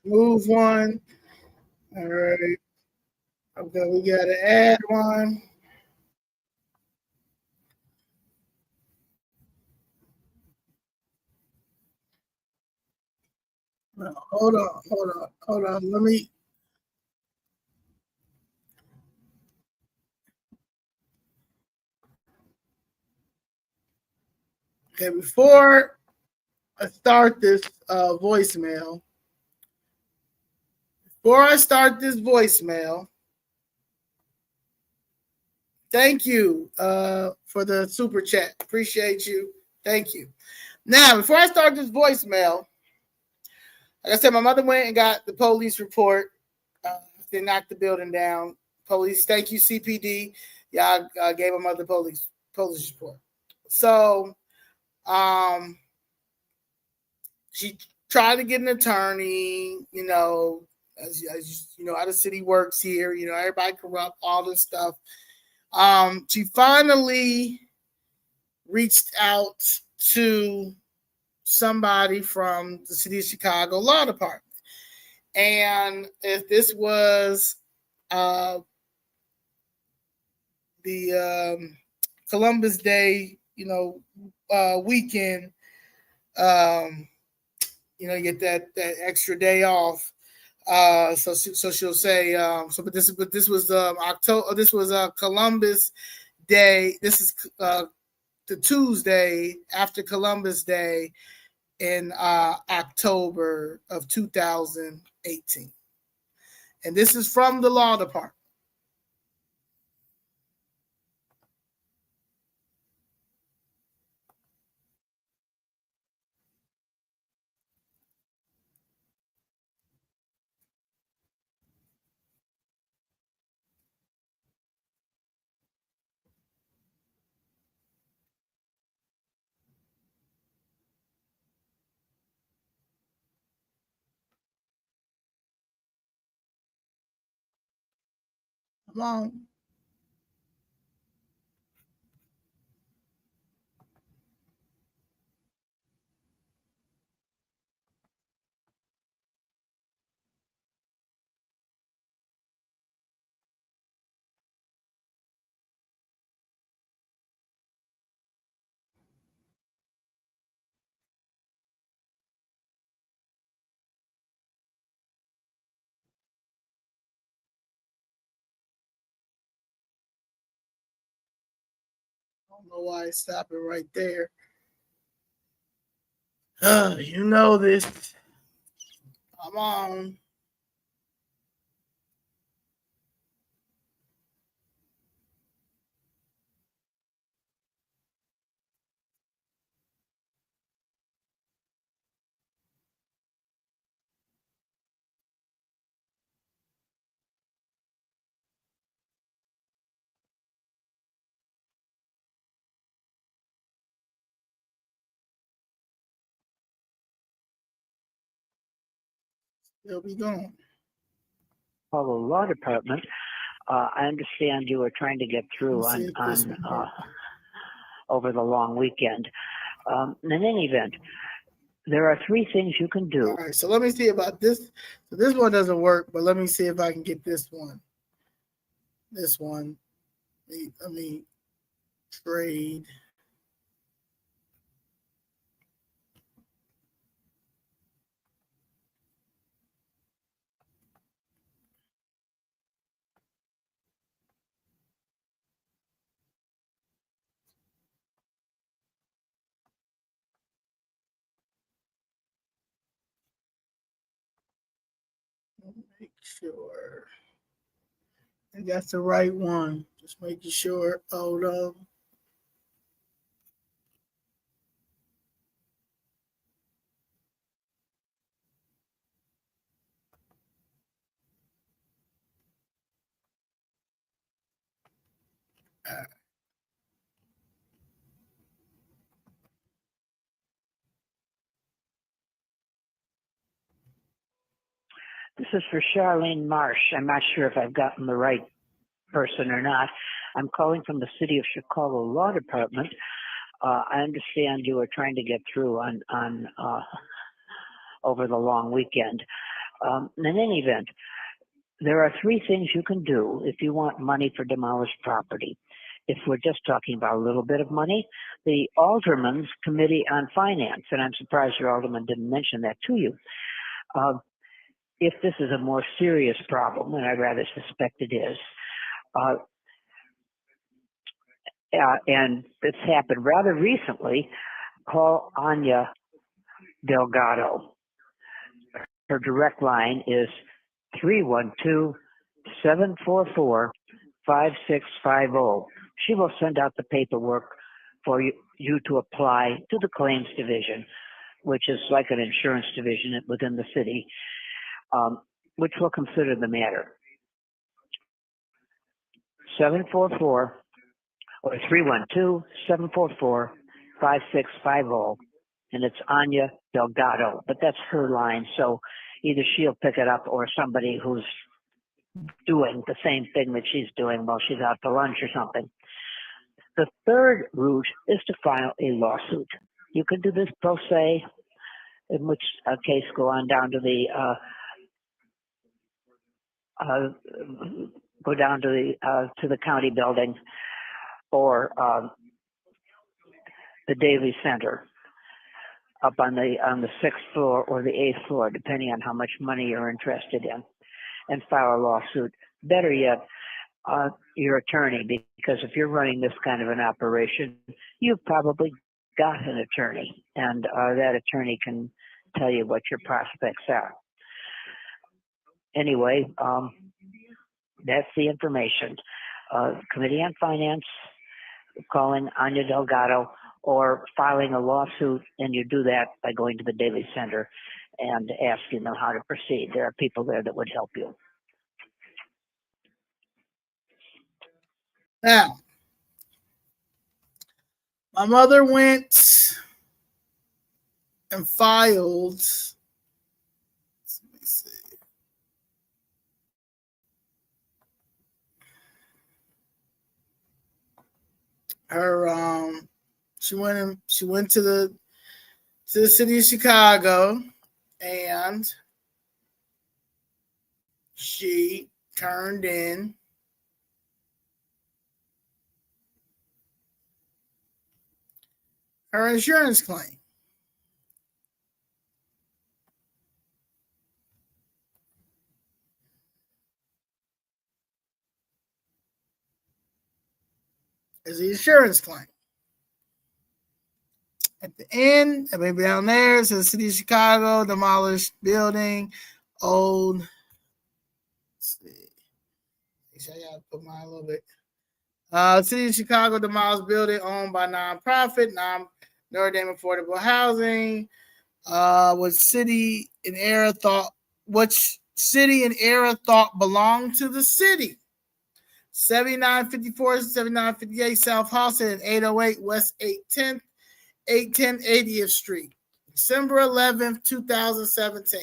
Move one. All right. Okay, we got to add one. No, hold on. Let me. Okay, before I start this voicemail, thank you for the super chat. Appreciate you. Thank you. Now, before I start this voicemail, like I said, my mother went and got the police report. They knocked the building down. Police, thank you, CPD. Y'all gave my mother police report. So, she tried to get an attorney. You know, as you know how the city works here. You know, everybody corrupt, all this stuff. She finally reached out to somebody from the city of Chicago law department. And if this was the Columbus Day, weekend, you get that extra day off. So she'll say, but this was October. This was Columbus Day. This is the Tuesday after Columbus Day in October of 2018. And this is from the law department. Come on. I don't know why it's stopping right there. You know this. Come on. They'll be gone. Follow law department. I understand you were trying to get through on over the long weekend. In any event, there are three things you can do. All right, so let me see about this. So this one doesn't work, but let me see if I can get this one. This one. trade. Make sure I got the right one. Just making sure. Hold on. This is for Charlene Marsh. I'm not sure if I've gotten the right person or not. I'm calling from the City of Chicago Law Department. I understand you were trying to get through on over the long weekend. In any event, there are three things you can do if you want money for demolished property. If we're just talking about a little bit of money, the Alderman's Committee on Finance, and I'm surprised your Alderman didn't mention that to you. If this is a more serious problem, and I rather suspect it is, and it's happened rather recently, call Anya Delgado. Her direct line is 312-744-5650. She will send out the paperwork for you to apply to the claims division, which is like an insurance division within the city, which will consider the matter. 744 or 312-744-5650, and it's Anya Delgado, but that's her line, so either she'll pick it up or somebody who's doing the same thing that she's doing while she's out to lunch or something. The third route is to file a lawsuit. You can do this pro se, in which case go on down to the to the county building or the Daly Center up on the 6th floor or the 8th floor, depending on how much money you're interested in, and file a lawsuit. Better yet, your attorney, because if you're running this kind of an operation, you've probably got an attorney, and that attorney can tell you what your prospects are. Anyway, that's the information. Committee on Finance, calling Anya Delgado, or filing a lawsuit, and you do that by going to the Daly Center and asking them how to proceed. There are people there that would help you. Now, my mother went and filed. Let me see. Her she went to the city of Chicago, and she turned in her insurance claim. It's the insurance claim. At the end, maybe down there, it says City of Chicago, demolished building, old. Let's see. I gotta put mine a little bit. City of Chicago, demolished building owned by nonprofit, Notre Dame Affordable Housing. Which city and era thought belonged to the city? 7954, 7958 South Halsted, and 808 West 810th 80th Street, December 11th, 2017.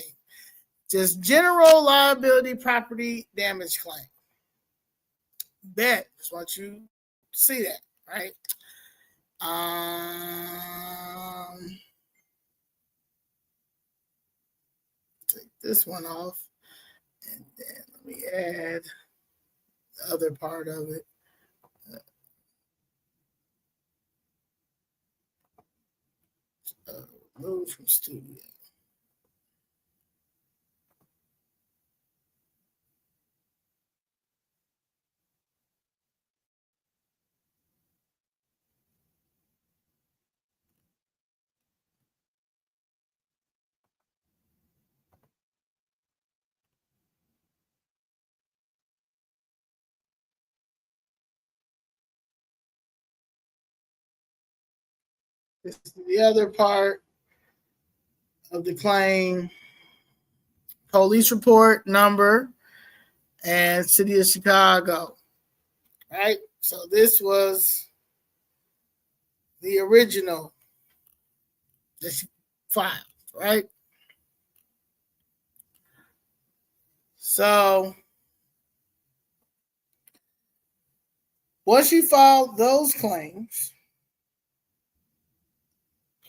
Just general liability property damage claim. Bet. Just want you to see that, right? Take this one off, and then let me add the other part of it. Move from studio. This is the other part of the claim. Police report number and City of Chicago. Right? So this was the original that she filed, right? So once she filed those claims,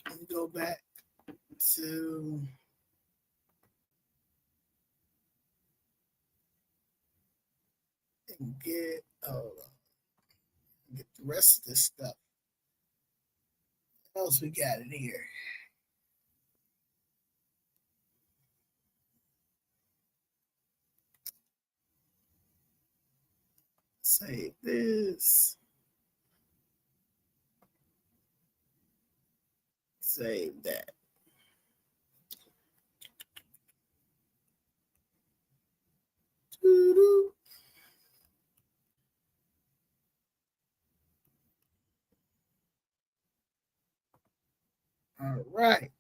let me go back to and get the rest of this stuff. What else we got in here? Save this. Save that. Doo-doo. All right.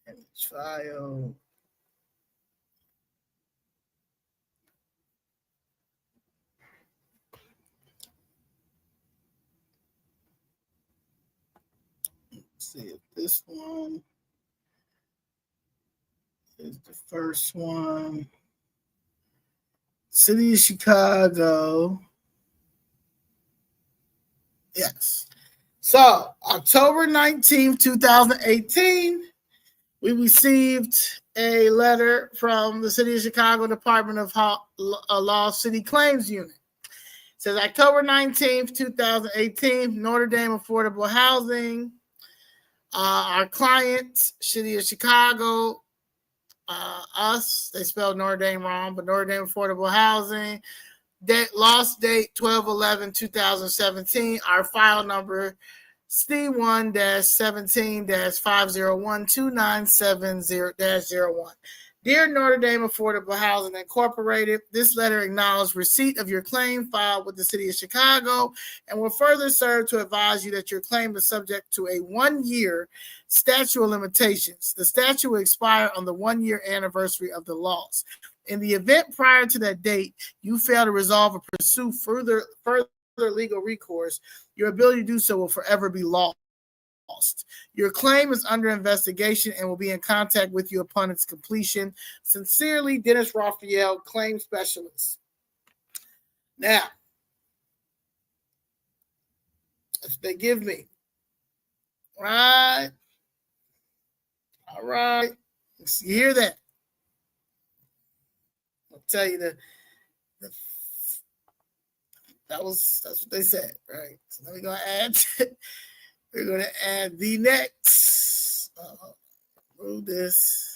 Image file. Let's see if this one is the first one. City of Chicago. Yes. So, October 19th, 2018, we received a letter from the City of Chicago Department of Law City Claims Unit. It says October 19th, 2018, Notre Dame Affordable Housing. Our client, City of Chicago, us, they spelled Notre Dame wrong, but Notre Dame Affordable Housing. Lost date 12/11/2017. Our file number C1-17-501-2970-01. Dear Notre Dame Affordable Housing Incorporated, this letter acknowledges receipt of your claim filed with the City of Chicago and will further serve to advise you that your claim is subject to a 1-year statute of limitations. The statute will expire on the 1-year anniversary of the loss. In the event prior to that date, you fail to resolve or pursue further legal recourse, your ability to do so will forever be lost. Your claim is under investigation and will be in contact with you upon its completion. Sincerely, Dennis Raphael, claim specialist. Now, if they give me, right? All right. You hear that? I'll tell you that's what they said, right? So then we're gonna add the next. Move this.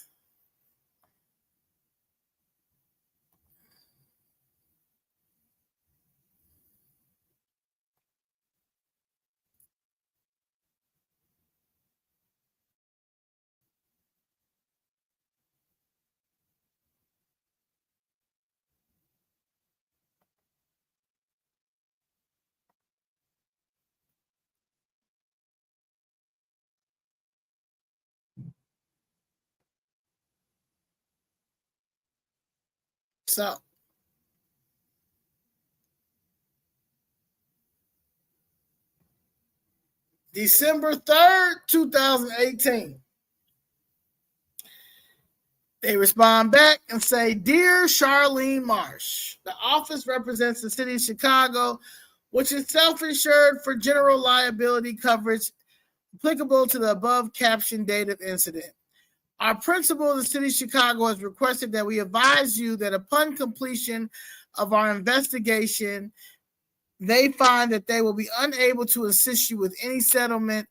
So, December 3rd, 2018. They respond back and say, Dear Charlene Marsh, the office represents the City of Chicago, which is self-insured for general liability coverage applicable to the above captioned date of incident. Our principal of the City of Chicago has requested that we advise you that upon completion of our investigation, they find that they will be unable to assist you with any settlement,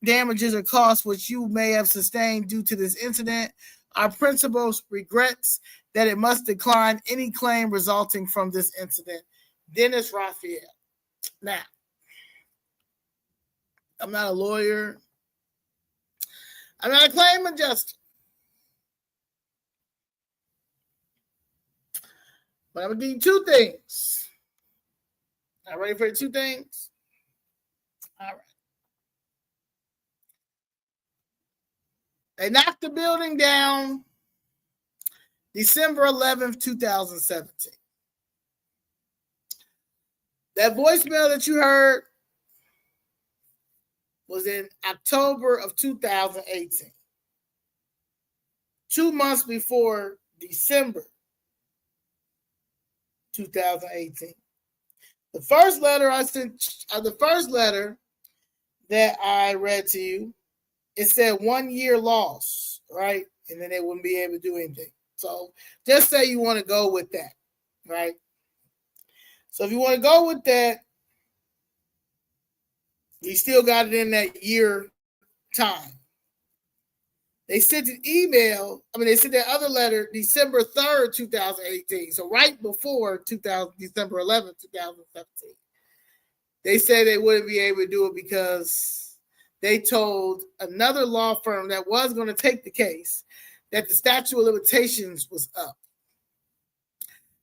damages, or costs which you may have sustained due to this incident. Our principal regrets that it must decline any claim resulting from this incident. Dennis Raphael. Now, I'm not a lawyer. I'm not a claim adjuster. But I'm going to give you two things. Are you ready for the two things? All right. They knocked the building down December 11th, 2017. That voicemail that you heard was in October of 2018. 2 months before December 2018. The first letter I sent, the first letter that I read to you, it said 1 year loss, right? And then they wouldn't be able to do anything. So just say you want to go with that, right? So if you want to go with that, you still got it in that year time. They sent an email, they sent that other letter December 3rd, 2018. So right before December 11th, 2017. They said they wouldn't be able to do it because they told another law firm that was going to take the case that the statute of limitations was up.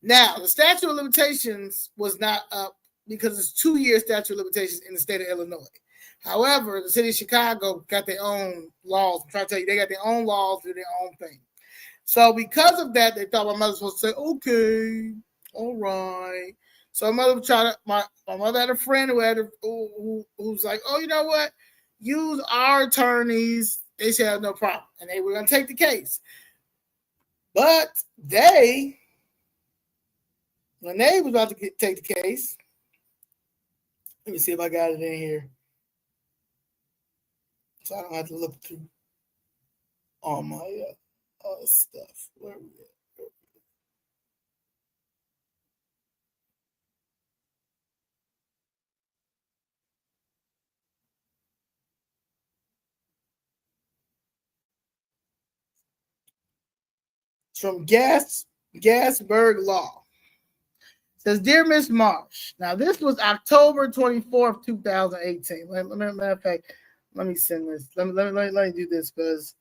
Now, the statute of limitations was not up because it's 2 year statute of limitations in the state of Illinois. However, the city of Chicago got their own laws. I'm trying to tell you, they got their own laws, do their own thing. So because of that, they thought my mother was supposed to say, okay, all right. So my mother had a friend who was like, oh, you know what? Use our attorneys. They should have no problem. And they were going to take the case. But when they was about to take the case, let me see if I got it in here. So I don't have to look through all my stuff. Where are we at? It's from Gasberg Law. It says, Dear Miss Marsh. Now, this was October 24th, 2018. Matter of fact, let me send this. Let me do this because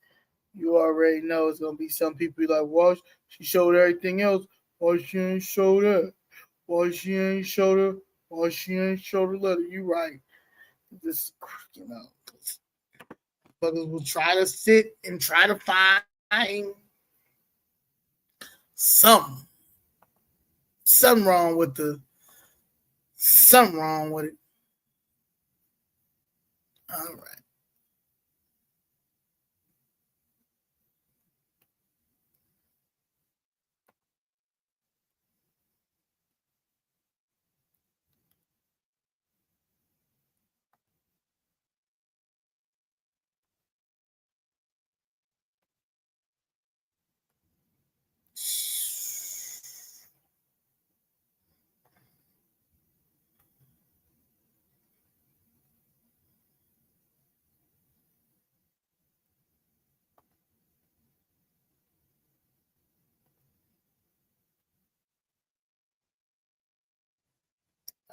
you already know it's gonna be some people like, well, she showed everything else. Why she ain't show that? Why she ain't show the letter? You right. This, fuckers will try to sit and try to find something wrong with it. All right.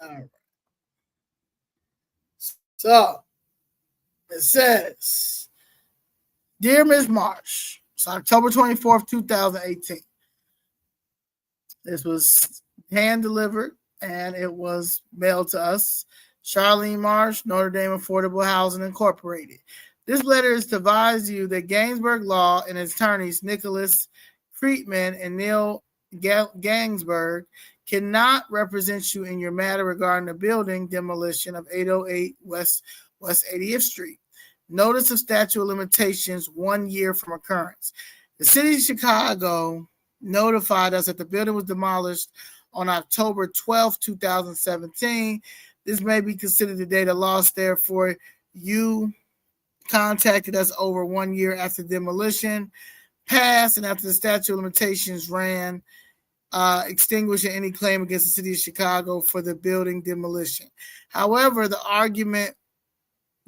All right. So it says, Dear Ms. Marsh, it's October 24th, 2018. This was hand delivered and it was mailed to us. Charlene Marsh, Notre Dame Affordable Housing Incorporated. This letter is to advise you that Gainsburg Law and its attorneys, Nicholas Freedmen and Neil Gainsburg, cannot represent you in your matter regarding the building demolition of 808 West 80th Street. Notice of statute of limitations 1 year from occurrence. The city of Chicago notified us that the building was demolished on October 12, 2017. This may be considered the date of loss. Therefore, you contacted us over 1 year after demolition passed and after the statute of limitations ran extinguishing any claim against the city of Chicago for the building demolition. However, the argument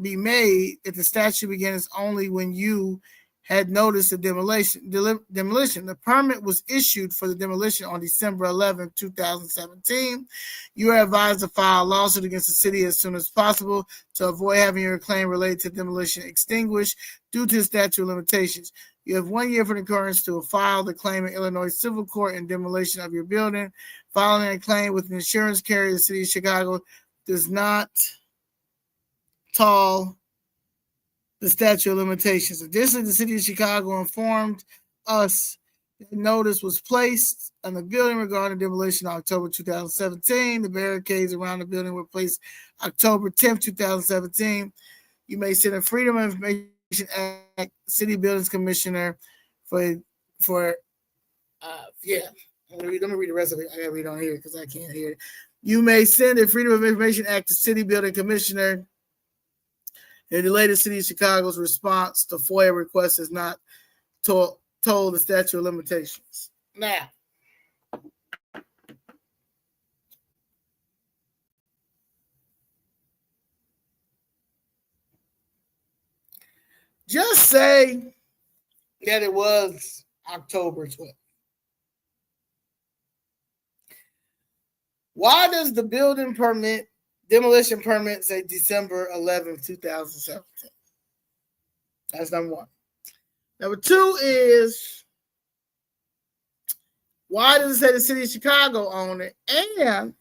be made if the statute begins only when you had noticed the demolition. The permit was issued for the demolition on December 11, 2017. You are advised to file a lawsuit against the city as soon as possible to avoid having your claim related to demolition extinguished due to the statute of limitations. You have 1 year for the occurrence to file the claim in Illinois Civil Court in demolition of your building. Filing a claim with an insurance carrier, the city of Chicago, does not toll the statute of limitations. Additionally, the city of Chicago informed us that notice was placed on the building regarding demolition in October 2017. The barricades around the building were placed October 10th, 2017. You may send a Freedom of Information Act City Buildings Commissioner for Let me read the rest of it. I gotta read on here because I can't hear it. You may send a Freedom of Information Act to City Building Commissioner. And the latest city of Chicago's response to FOIA requests is not told the statute of limitations. Now, just say that it was October 12th. Why does the demolition permit say December 11th, 2017? That's number one. Number two is, why does it say the city of Chicago owned it? And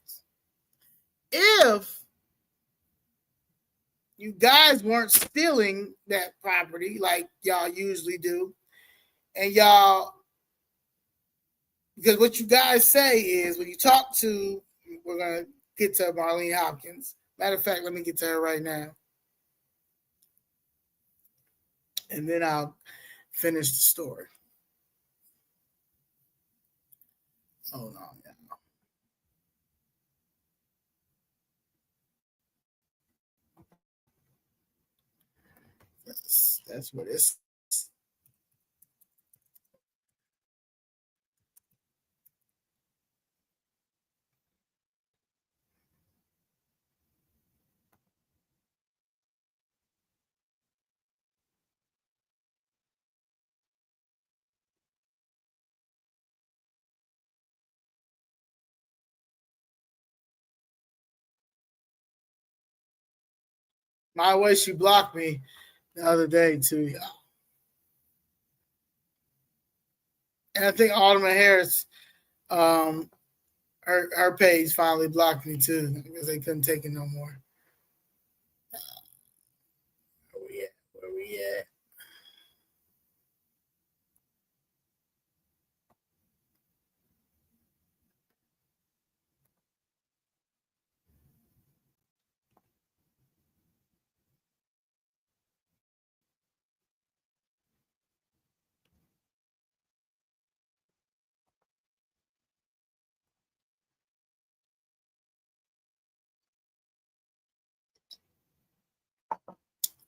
if you guys weren't stealing that property like y'all usually do, and y'all, because what you guys say is when you talk to, we're going to get to Marlene Hopkins. Matter of fact, let me get to her right now. And then I'll finish the story. Hold on. That's what it's. My way, she blocked me the other day too, y'all. And I think Alderman Harris, her page finally blocked me too because they couldn't take it no more. Where we at?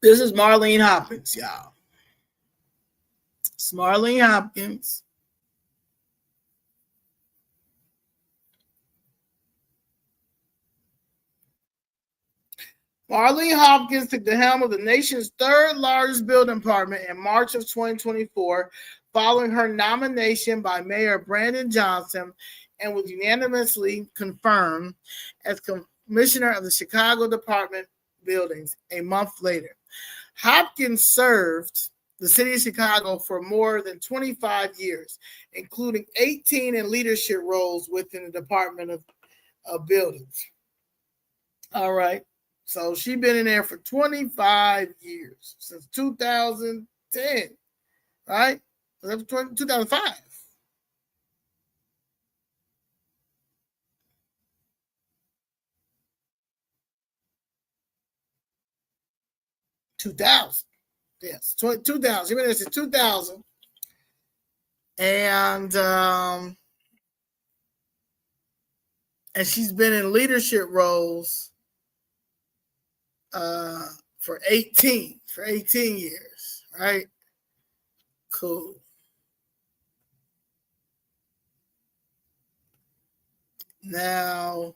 This is Marlene Hopkins, y'all. It's Marlene Hopkins. Marlene Hopkins took the helm of the nation's third largest building department in March of 2024, following her nomination by Mayor Brandon Johnson, and was unanimously confirmed as commissioner of the Chicago Department Buildings a month later. Hopkins served the city of Chicago for more than 25 years, including 18 in leadership roles within the Department of Buildings. All right. So she's been in there for 25 years, since 2010, right? 2005. Yes, 2000. She's been there since 2000. And she's been in leadership roles for 18 years, right? Cool. Now,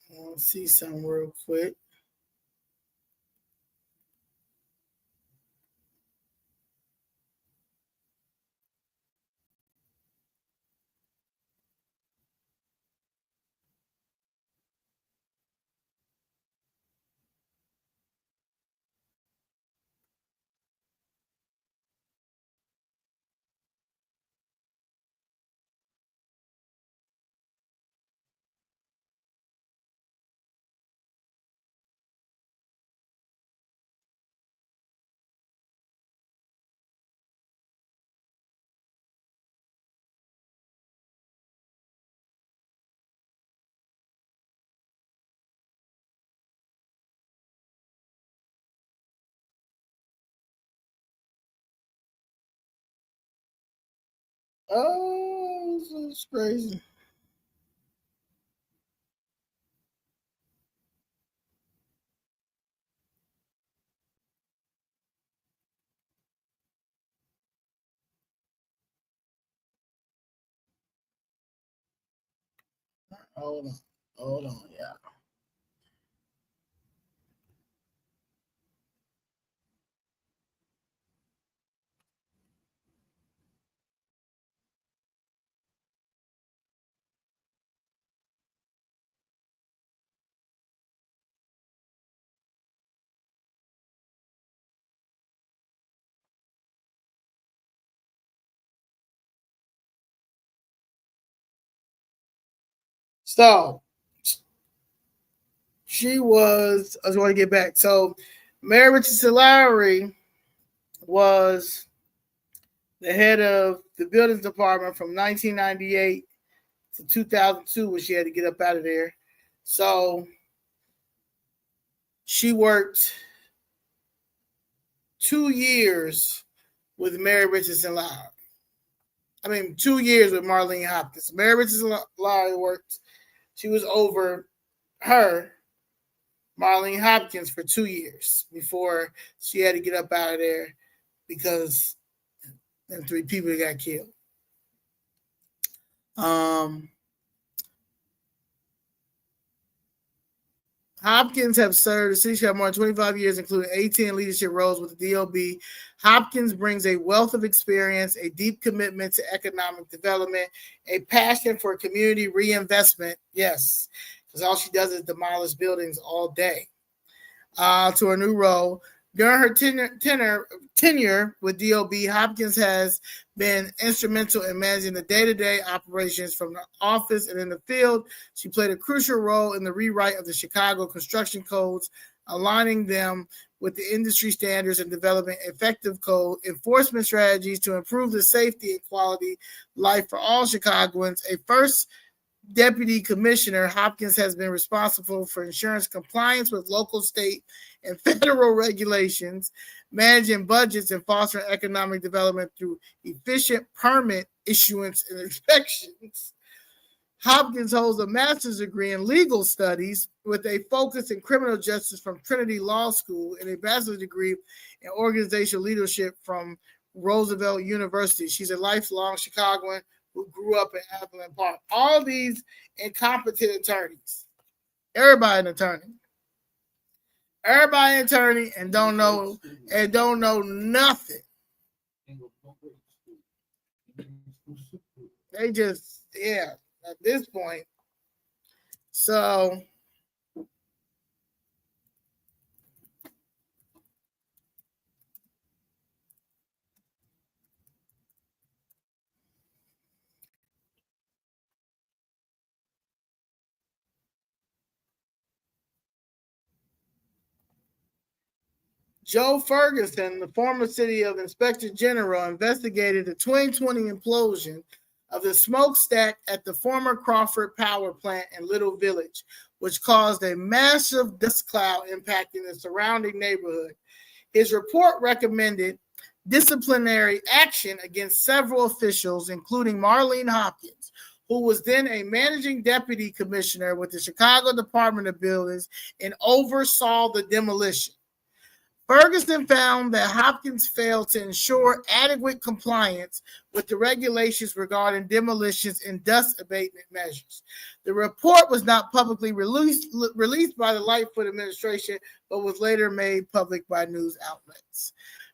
let's see something real quick. Oh, this is crazy. Hold on, yeah. So she was. I just want to get back. So Mayor Richardson Lowry was the head of the buildings department from 1998 to 2002 when she had to get up out of there. So she worked 2 years with Mary Richardson Lowry. 2 years with Marlene Hopkins. Mary Richardson Lowry worked. She was over her, Marlene Hopkins, for 2 years before she had to get up out of there because them 3 people got killed. Hopkins have served the city for more than 25 years, including 18 leadership roles with the DOB. Hopkins brings a wealth of experience, a deep commitment to economic development, a passion for community reinvestment. Yes, because all she does is demolish buildings all day. To her new role. During her tenure with DOB, Hopkins has been instrumental in managing the day-to-day operations from the office and in the field. She played a crucial role in the rewrite of the Chicago construction codes, aligning them with the industry standards and developing effective code enforcement strategies to improve the safety and quality life for all Chicagoans. A first Deputy Commissioner, Hopkins has been responsible for insurance compliance with local, state, and federal regulations, managing budgets, and fostering economic development through efficient permit issuance and inspections. Hopkins holds a master's degree in legal studies with a focus in criminal justice from Trinity Law School and a bachelor's degree in organizational leadership from Roosevelt University. She's a lifelong Chicagoan who grew up in Avalon Park. All these incompetent attorneys. Everybody an attorney. Everybody an attorney and don't know nothing. They just, at this point. So Joe Ferguson, the former city of Inspector General, investigated the 2020 implosion of the smokestack at the former Crawford Power Plant in Little Village, which caused a massive dust cloud impacting the surrounding neighborhood. His report recommended disciplinary action against several officials, including Marlene Hopkins, who was then a managing deputy commissioner with the Chicago Department of Buildings and oversaw the demolition. Ferguson found that Hopkins failed to ensure adequate compliance with the regulations regarding demolitions and dust abatement measures. The report was not publicly released by the Lightfoot administration, but was later made public by news outlets.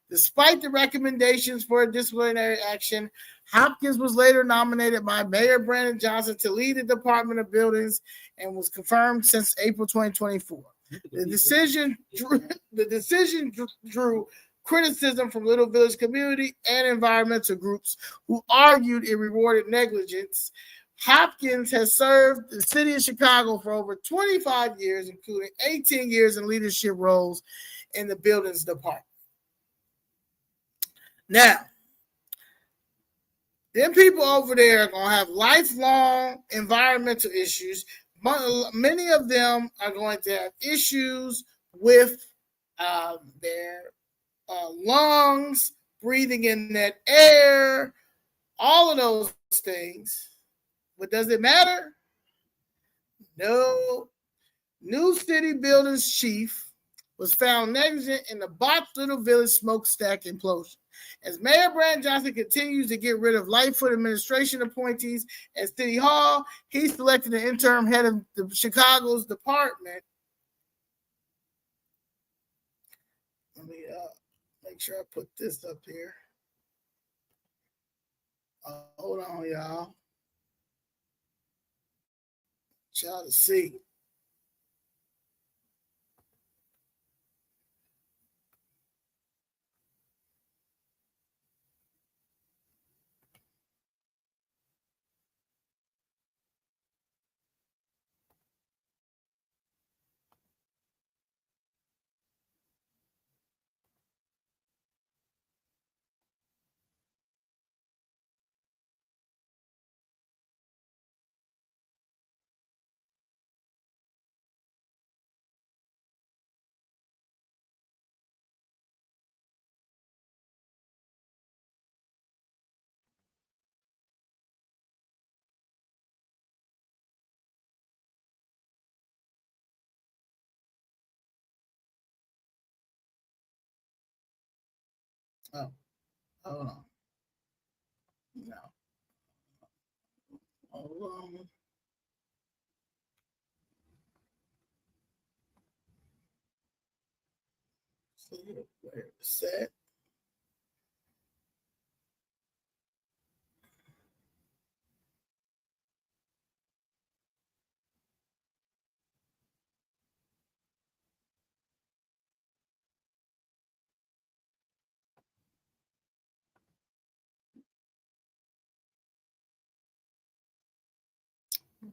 Despite the recommendations for disciplinary action, Hopkins was later nominated by Mayor Brandon Johnson to lead the Department of Buildings and was confirmed since April 2024. The decision drew criticism from Little Village community and environmental groups who argued it rewarded negligence. Hopkins has served the city of Chicago for over 25 years, including 18 years in leadership roles in the buildings department. Now, them people over there are going to have lifelong environmental issues. Many of them are going to have issues with their lungs, breathing in that air, all of those things. But does it matter? No. New city buildings chief was found negligent in the botched Little Village smokestack implosion. As Mayor Brandon Johnson continues to get rid of Lightfoot administration appointees at City Hall, he selected the interim head of the Chicago's department. Let me make sure I put this up here. Hold on, y'all. Y'all to see. Oh, hold on. No. Hold on. See where it's at.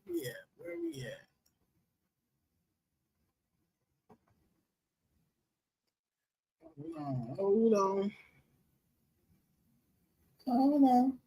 Yeah, where we at? Hold on. Hold on.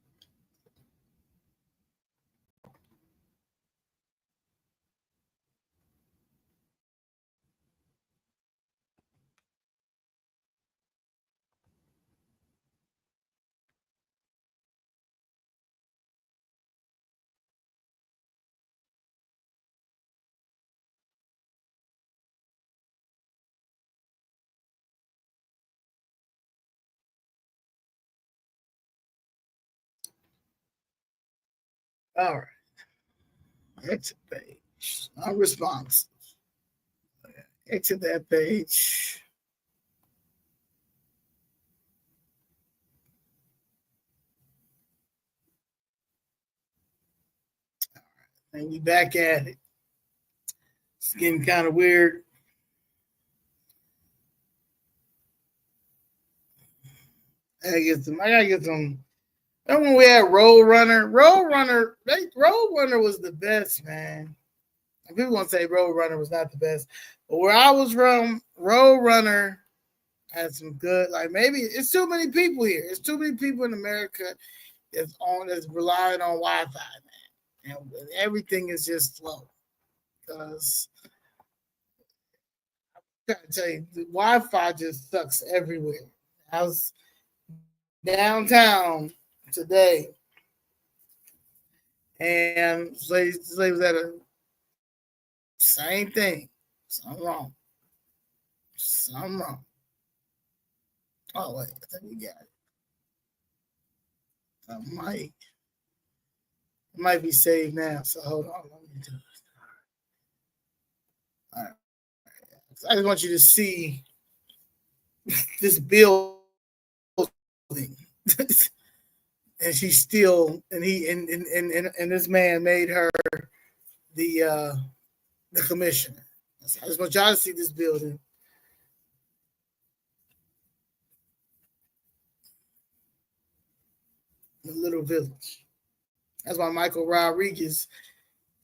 All right. Exit page. Unresponsive. Exit that page. All right. And we back at it. It's getting kind of weird. I gotta get some. Remember when we had Roadrunner? Roadrunner was the best, man. And people gonna say Roadrunner was not the best, but where I was from, Roadrunner had some good. Like maybe it's too many people here. It's too many people in America that's relying on Wi-Fi, man, and everything is just slow. Because I gotta tell you, the Wi-Fi just sucks everywhere. I was downtown today, and slaves was at a same thing. Something wrong. Something wrong. Oh wait, I think we got it. It might be saved now. So hold on, let me do it. All right. I just want you to see this building. And she's still, and this man made her the commissioner. I just want y'all to see this building. The little village. That's why Michael Rodriguez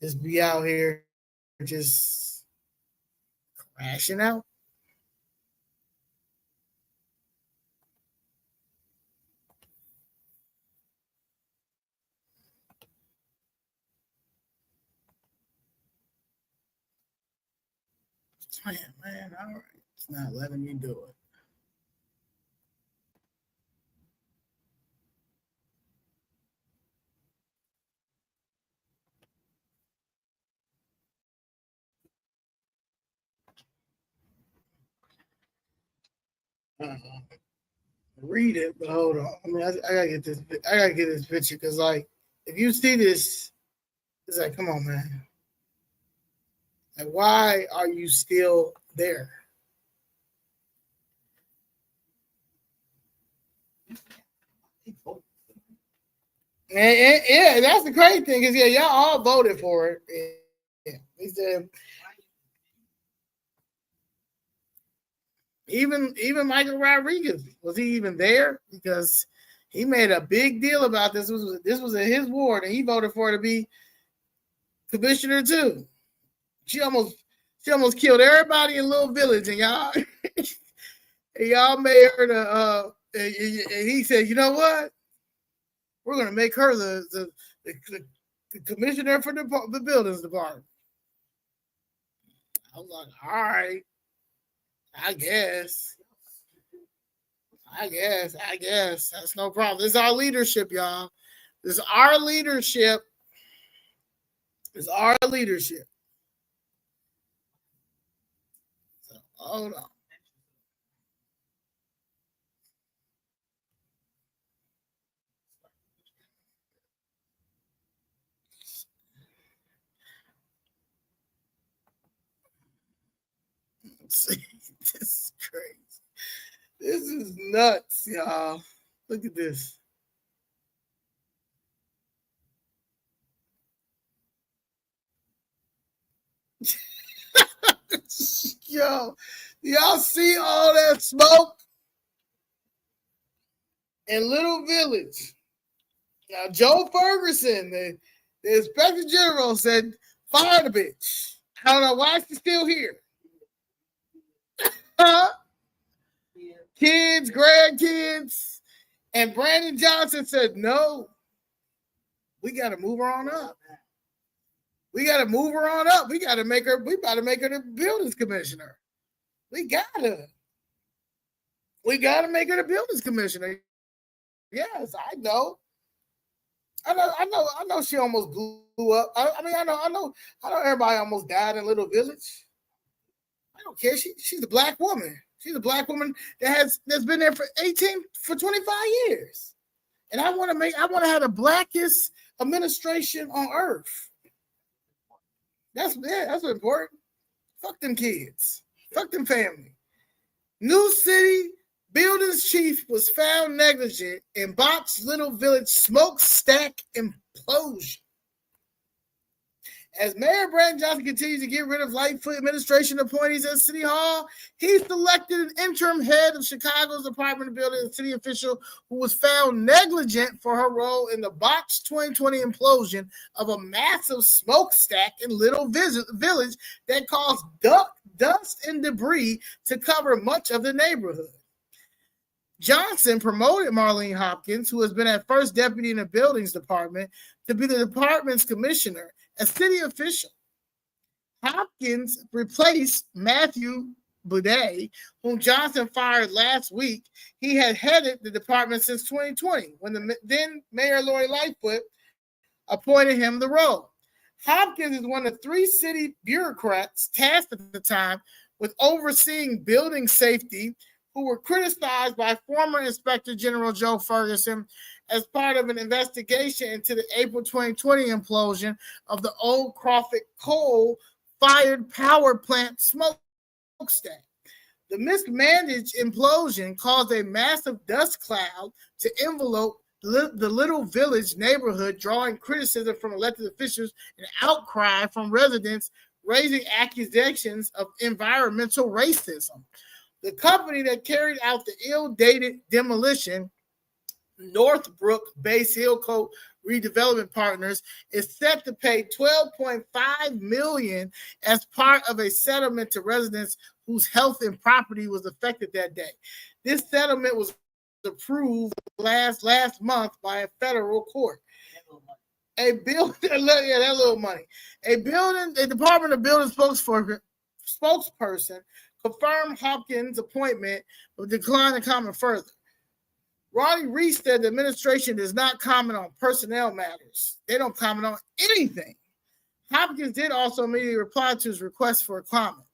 just be out here just crashing out. Man, all right. It's not letting me do it. Read it, but hold on. I mean, I gotta get this. I gotta get this picture because, like, if you see this, it's like, come on, man. Like, why are you still there? And yeah, that's the crazy thing is, yeah, y'all all voted for it. Yeah, he said. Even Michael Rodriguez, was he even there? Because he made a big deal about this. This was in his ward, and he voted for her to be commissioner too. She almost killed everybody in Little Village, and y'all made her the. And he said, you know what? We're gonna make her the commissioner for the buildings department. I was like, all right. I guess. That's no problem. This is our leadership, y'all. This is our leadership. So, hold on. See, this is crazy. This is nuts, y'all. Look at this. Yo, y'all see all that smoke in Little Village? Now, Joe Ferguson, the inspector general, said, fire the bitch. I don't know why she's still here. Kids, grandkids. And Brandon Johnson said, no, we got to move her on up. We got to make her the buildings commissioner. We got to make her the buildings commissioner. Yes, I know she almost blew up. I know everybody almost died in Little Village. I don't care. She's a black woman. She's a black woman that's been there for 25 years. And I want to have the blackest administration on earth. That's important. Fuck them kids. Fuck them family. New City buildings chief was found negligent in botched Little Village smokestack implosion. As Mayor Brandon Johnson continues to get rid of Lightfoot administration appointees at City Hall, he selected an interim head of Chicago's Department of Building, a city official who was found negligent for her role in the botched 2020 implosion of a massive smokestack in Little Village that caused dust and debris to cover much of the neighborhood. Johnson promoted Marlene Hopkins, who has been at first deputy in the buildings department, to be the department's commissioner, a city official. Hopkins replaced Matthew Boudet, whom Johnson fired last week. He had headed the department since 2020, when the then Mayor Lori Lightfoot appointed him the role. Hopkins is one of 3 city bureaucrats tasked at the time with overseeing building safety, who were criticized by former Inspector General Joe Ferguson as part of an investigation into the April 2020 implosion of the Old Crawford coal-fired power plant smokestack. The mismanaged implosion caused a massive dust cloud to envelope the Little Village neighborhood, drawing criticism from elected officials and outcry from residents, raising accusations of environmental racism. The company that carried out the ill-dated demolition, Northbrook-based Hillcoat Redevelopment Partners, is set to pay $12.5 million as part of a settlement to residents whose health and property was affected that day. This settlement was approved last month by a federal court. A building, yeah, that little money. A Department of Building spokesperson confirmed Hopkins' appointment, but declined to comment further. Ronnie Reese said the administration does not comment on personnel matters. They don't comment on anything. Hopkins did also immediately reply to his request for a comment.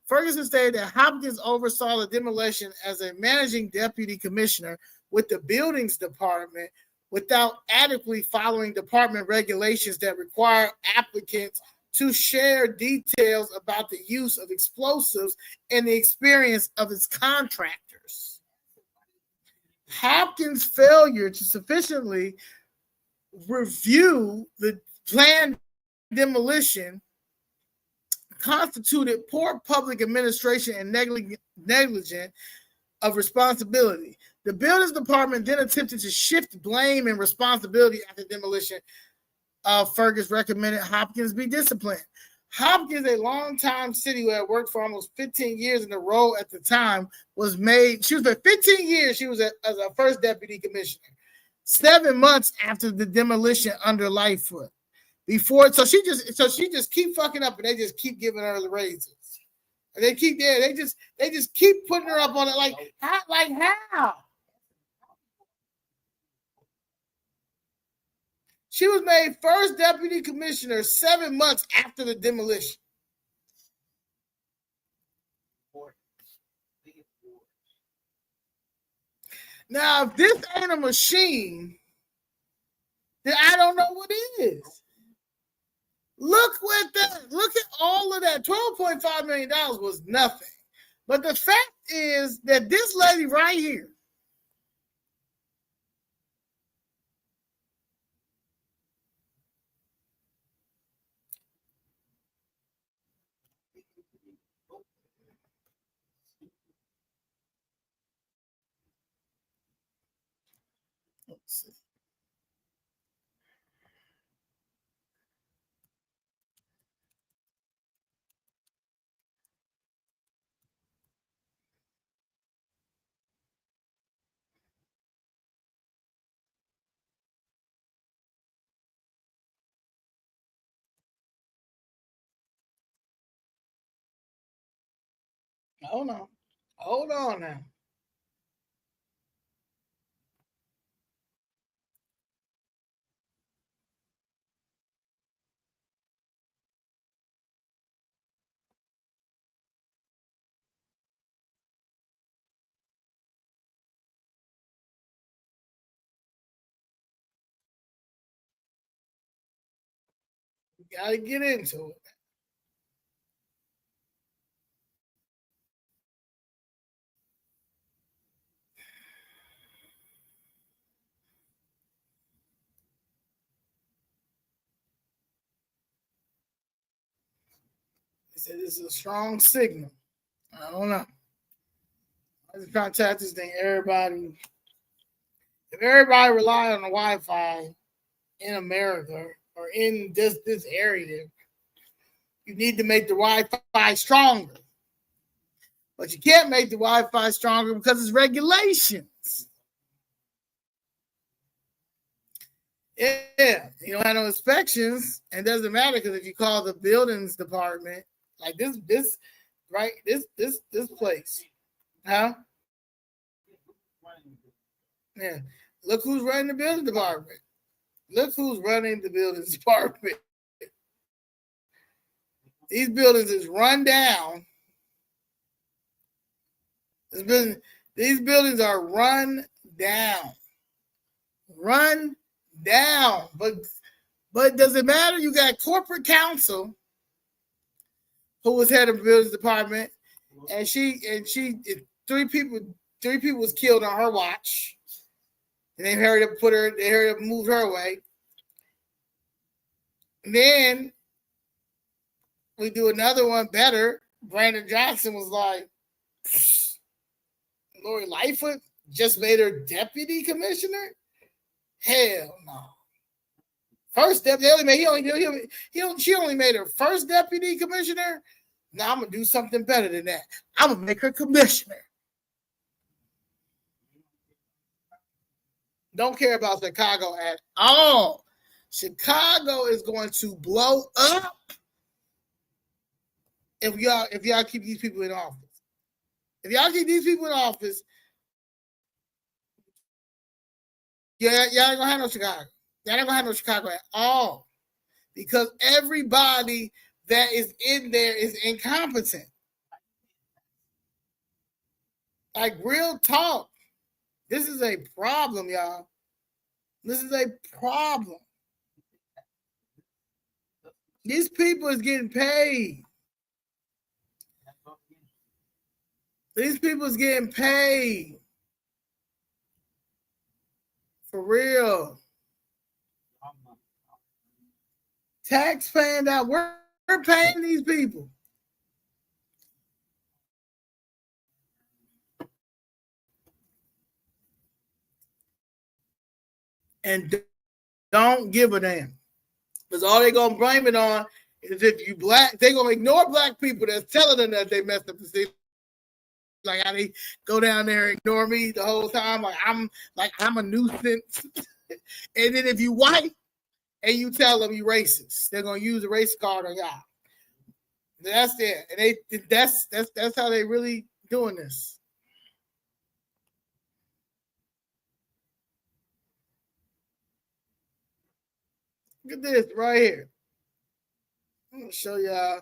Ferguson stated that Hopkins oversaw the demolition as a managing deputy commissioner with the buildings department without adequately following department regulations that require applicants to share details about the use of explosives and the experience of its contractors. Hopkins' failure to sufficiently review the planned demolition constituted poor public administration and negligence of responsibility. The buildings department then attempted to shift blame and responsibility after demolition. Fergus recommended Hopkins be disciplined. Hopkins, a longtime city who had worked for almost 15 years in the role at the time, she was for 15 years, she was as a first deputy commissioner. 7 months after the demolition under Lightfoot. So she just keep fucking up, and they just keep giving her the raises. And they just keep putting her up on it like how? She was made first deputy commissioner 7 months after the demolition. Now, if this ain't a machine, then I don't know what is. Look at all of that. $12.5 million was nothing. But the fact is that this lady right here, let's see. Hold on now. You gotta get into it. They said this is a strong signal. I don't know. I just contact this thing. If everybody rely on the Wi-Fi in America or in this area, you need to make the Wi-Fi stronger. But you can't make the Wi-Fi stronger because it's regulations. Yeah, you don't have no inspections, and it doesn't matter because if you call the buildings department, like this place, huh? Yeah, look who's running the building department. Look who's running the buildings department. These buildings is run down. This These buildings are run down. Run down. But does it matter? You got corporate counsel who was head of the buildings department, and three people was killed on her watch. And they hurried up moved her away. And then we do another one better. Brandon Johnson was like, Lori Lightfoot just made her deputy commissioner? Hell no. First deputy, she only made her first deputy commissioner. Now I'm gonna do something better than that. I'm gonna make her commissioner. Don't care about Chicago at all. Chicago is going to blow up if y'all keep these people in office. If y'all keep these people in office, y'all ain't gonna have no Chicago. Y'all ain't gonna have no Chicago at all. Because everybody that is in there is incompetent. Like, real talk. This is a problem, y'all. This is a problem. These people is getting paid. These people is getting paid. For real. Taxpaying that we're paying these people. And don't give a damn. Because all they're going to blame it on is if you black, they're going to ignore black people that's telling them that they messed up the city. Like, how they go down there and ignore me the whole time. Like I'm a nuisance. And then if you white and you tell them you racist, they're going to use a race card on y'all. That's it. And that's how they really doing this. Look at this right here. I'm going to show y'all.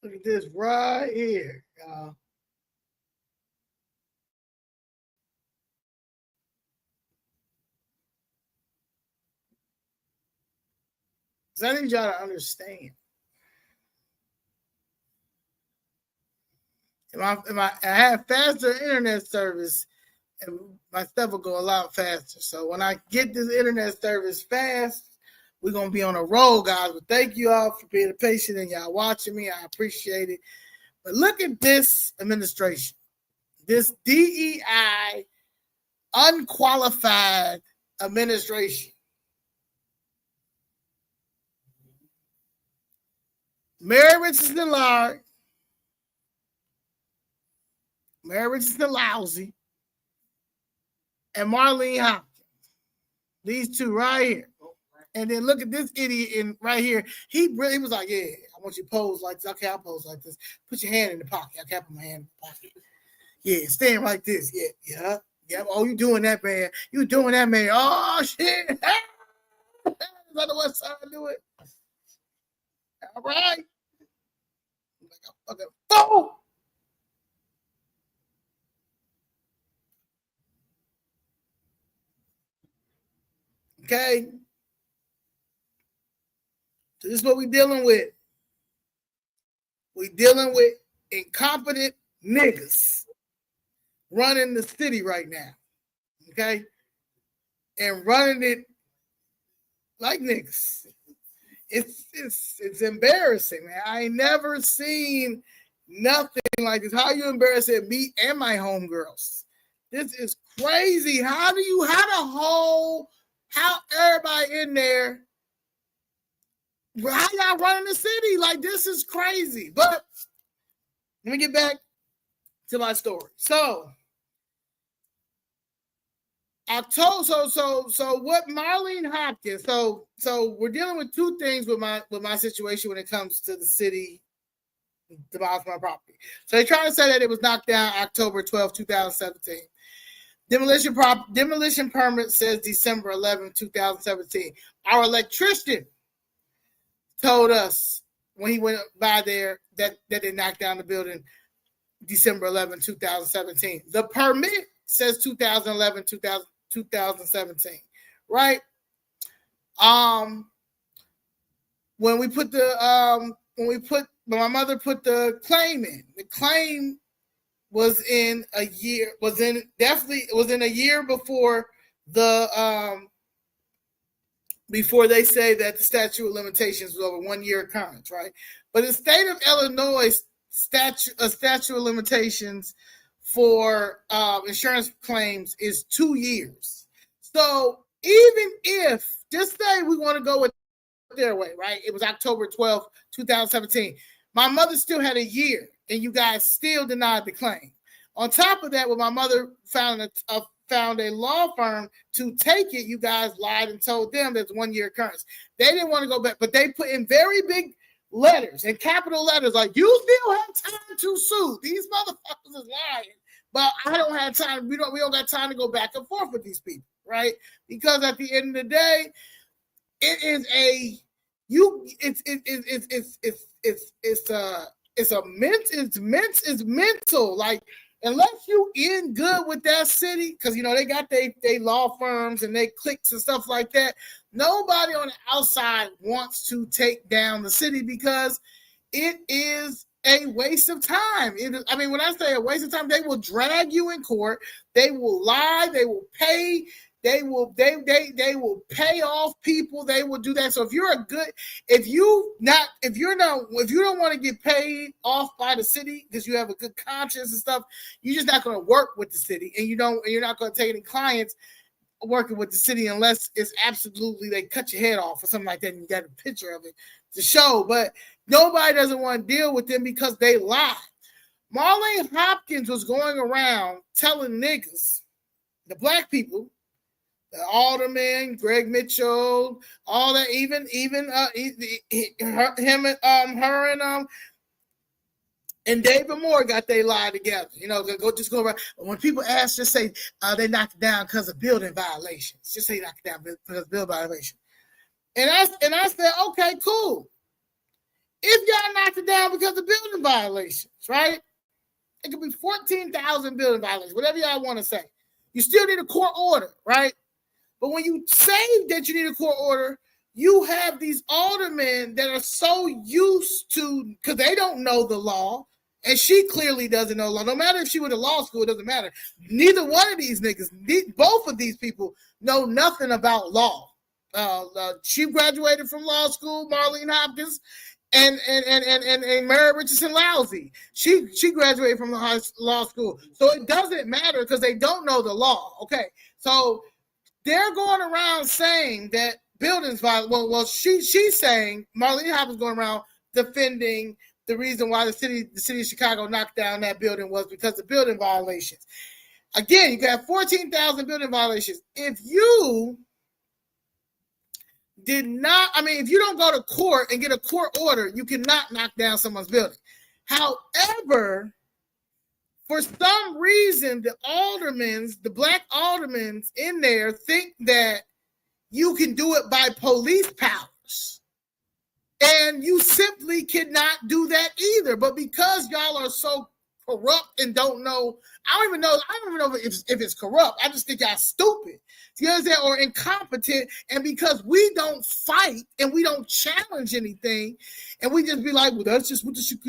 Look at this right here, y'all. Because I need y'all to understand. If I have faster internet service, and my stuff will go a lot faster. So when I get this internet service fast, we're going to be on a roll, guys. But thank you all for being patient and y'all watching me. I appreciate it. But look at this administration. This DEI unqualified administration. Mayor Richardson Lowry, Mayor Richardson Lowry, and Marlene Hopkins. These two right here. And then look at this idiot in right here. He was like, yeah, I want you to pose like this. Okay, I'll pose like this. Put your hand in the pocket. Okay, I put my hand in the pocket. Yeah, stand like this. Yeah. Oh, you doing that, man. You doing that, man. Oh, shit. Is that the West Side do it? All right. Like a fucking fool. Okay. So this is what we're dealing with. We're dealing with incompetent niggas running the city right now. Okay? And running it like niggas. It's embarrassing, man. I ain't never seen nothing like this. How you embarrassing me and my homegirls? This is crazy. How everybody in there? How y'all running the city? Like, this is crazy. But let me get back to my story. So I told so what Marlene Hopkins. So we're dealing with two things with my situation when it comes to the city demolish my property. So they're trying to say that it was knocked down October 12, 2017. Demolition permit says December 11, 2017. Our electrician told us when he went by there that they knocked down the building December 11, 2017. The permit says 2011, 2017, right? When my mother put the claim in, the claim was in a year before before they say that the statute of limitations was over 1 year occurrence, right? But in the state of Illinois, statute of limitations for insurance claims is 2 years. So even if, just say we want to go with their way, right? It was October 12th, 2017. My mother still had a year, and you guys still denied the claim. On top of that, when my mother found a law firm to take it, you guys lied and told them there's 1 year occurrence. They didn't want to go back, but they put in very big letters and capital letters like, you still have time to sue. These motherfuckers is lying, but I don't have time. We don't got time to go back and forth with these people, right? Because at the end of the day, it's mental. Like, unless you in good with that city, because they got they law firms and they cliques and stuff like that. Nobody on the outside wants to take down the city because it is a waste of time. When I say a waste of time, they will drag you in court. They will lie. They will pay. They will pay off people. They will do that. So if you don't want to get paid off by the city because you have a good conscience and stuff, you're just not going to work with the city, and you're not going to take any clients working with the city unless it's absolutely they cut your head off or something like that, and you got a picture of it to show. But nobody doesn't want to deal with them because they lie. Marlene Hopkins was going around telling niggas, the black people, the alderman, Greg Mitchell, all that, even and David Moore got they lie together. Go around. When people ask, just say they knocked it down because of building violations. Just say knocked it down because of building violations. And I said, okay, cool. If y'all knocked it down because of building violations, right? It could be 14,000 building violations, whatever y'all want to say. You still need a court order, right? But when you say that you need a court order, you have these aldermen that are so used to, because they don't know the law, and she clearly doesn't know law. No matter if she went to law school, it doesn't matter. Neither one of these niggas, both of these people know nothing about law. She graduated from law school, Marlene Hopkins, and Mary Richardson Lowry. She graduated from the law school. So it doesn't matter because they don't know the law. Okay, so they're going around saying that buildings violate. Well, she's saying Marlene Hopkins going around defending the reason why the city of Chicago knocked down that building was because of building violations. Again, you got 14,000 building violations. If you if you don't go to court and get a court order, you cannot knock down someone's building. However, for some reason, the black aldermen in there think that you can do it by police powers. And you simply cannot do that either. But because y'all are so corrupt and don't know, I don't even know if it's corrupt. I just think y'all stupid. You understand? Or incompetent. And because we don't fight and we don't challenge anything, and we just be like, well, that's just what the city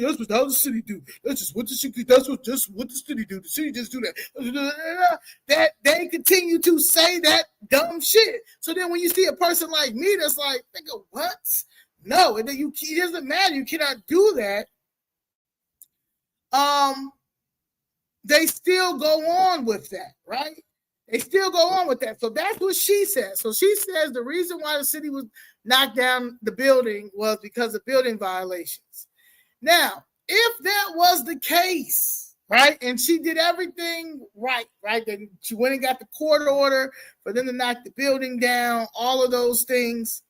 do. That's just what the city do. The city just do that. That they continue to say that dumb shit. So then when you see a person like me that's like, nigga, what? No, and then it doesn't matter. You cannot do that. They still go on with that, right? They still go on with that. So that's what she says. So she says the reason why the city was knocked down the building was because of building violations. Now, if that was the case, right, and she did everything right, then she went and got the court order for them to knock the building down, all of those things,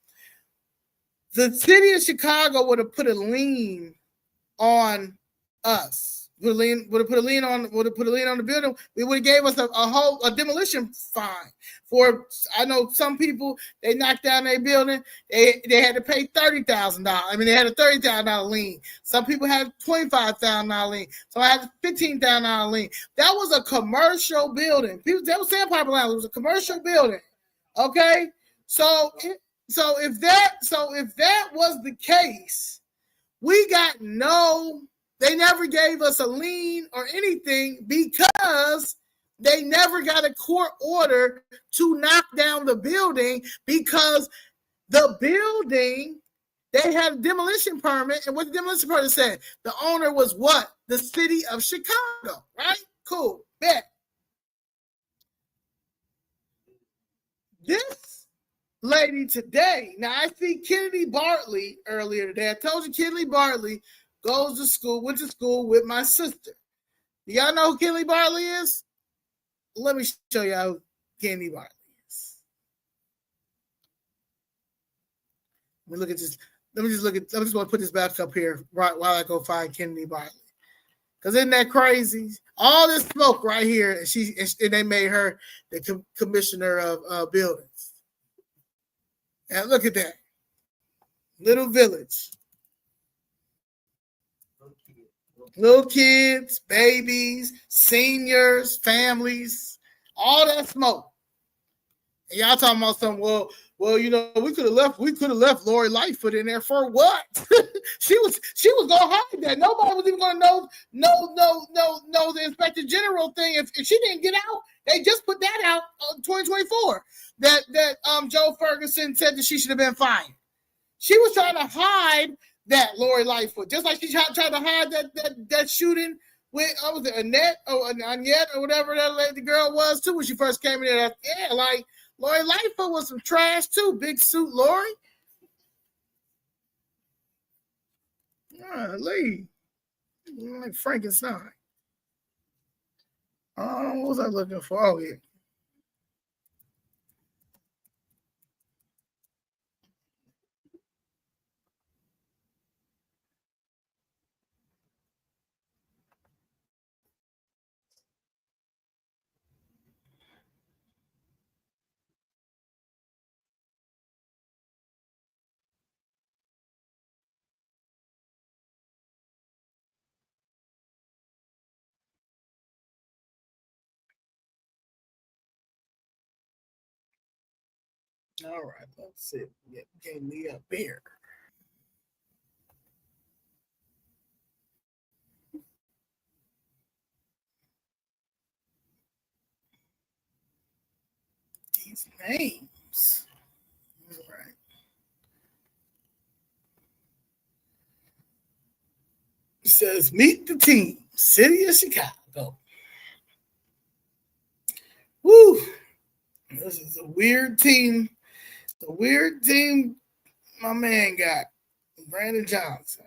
the city of Chicago would have put a lien on us. Would have put a lien on the building. It would have gave us a demolition fine. For I know some people, they knocked down their building, they had to pay $30,000. I mean, they had a $30,000 lien. Some people had $25,000 lien. So I had $15,000 lien. That was a commercial building. People, that was Sandpiper Lounge. It was a commercial building. Okay, so if that was the case, we got no. They never gave us a lien or anything because they never got a court order to knock down the building, because the building, they had a demolition permit. And what the demolition permit said, the owner was what? The city of Chicago, right? Cool. Bet. This lady today, now I see Kennedy Bartley earlier today. I told you Kennedy Bartley went to school with my sister. Do y'all know who Kennedy Bartley is? Let me show y'all who Kennedy Bartley is. Let me look at this. I just want to put this back up here right while I go find Kennedy Bartley. Because isn't that crazy? All this smoke right here, and they made her the commissioner of buildings. And look at that. Little village. Little kids, babies, seniors, families, all that smoke. And y'all talking about something, well, we could have left Lori Lightfoot in there for what? she was gonna hide that. Nobody was even gonna know the Inspector General thing if she didn't get out. They just put that out in 2024 that Joe Ferguson said that she should have been fired. She was trying to hide that Lori Lightfoot, just like she tried to hide that shooting with was it Annette or whatever that lady girl was too when she first came in there. Yeah, like Lori Lightfoot was some trash too. Big suit Lori. Leigh, like Frankenstein. What was I looking for? Oh yeah. All right, let's see. Yeah, get me up here. These names. All right. It says, meet the team, City of Chicago. Woo! This is a weird team. The weird team my man got, Brandon Johnson.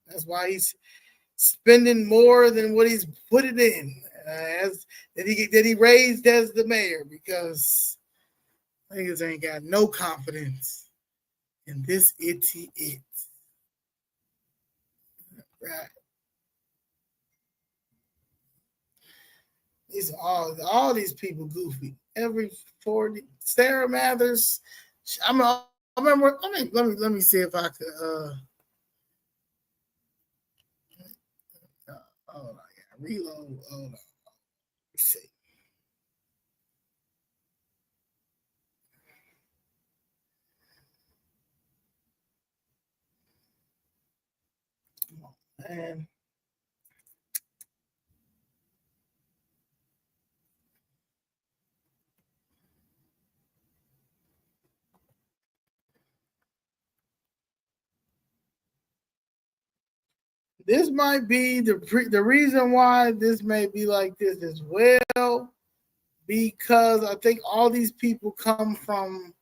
That's why he's spending more than what he's put it in. That he raised as the mayor, because niggas ain't got no confidence in this itty it. Right. These are all these people goofy. Every 40 Sarah Mathers. I remember. Let me see if I could. Hold on, reload. Hold on. Let's see. Come on, man. This might be the reason why this may be like this as well, because I think all these people come from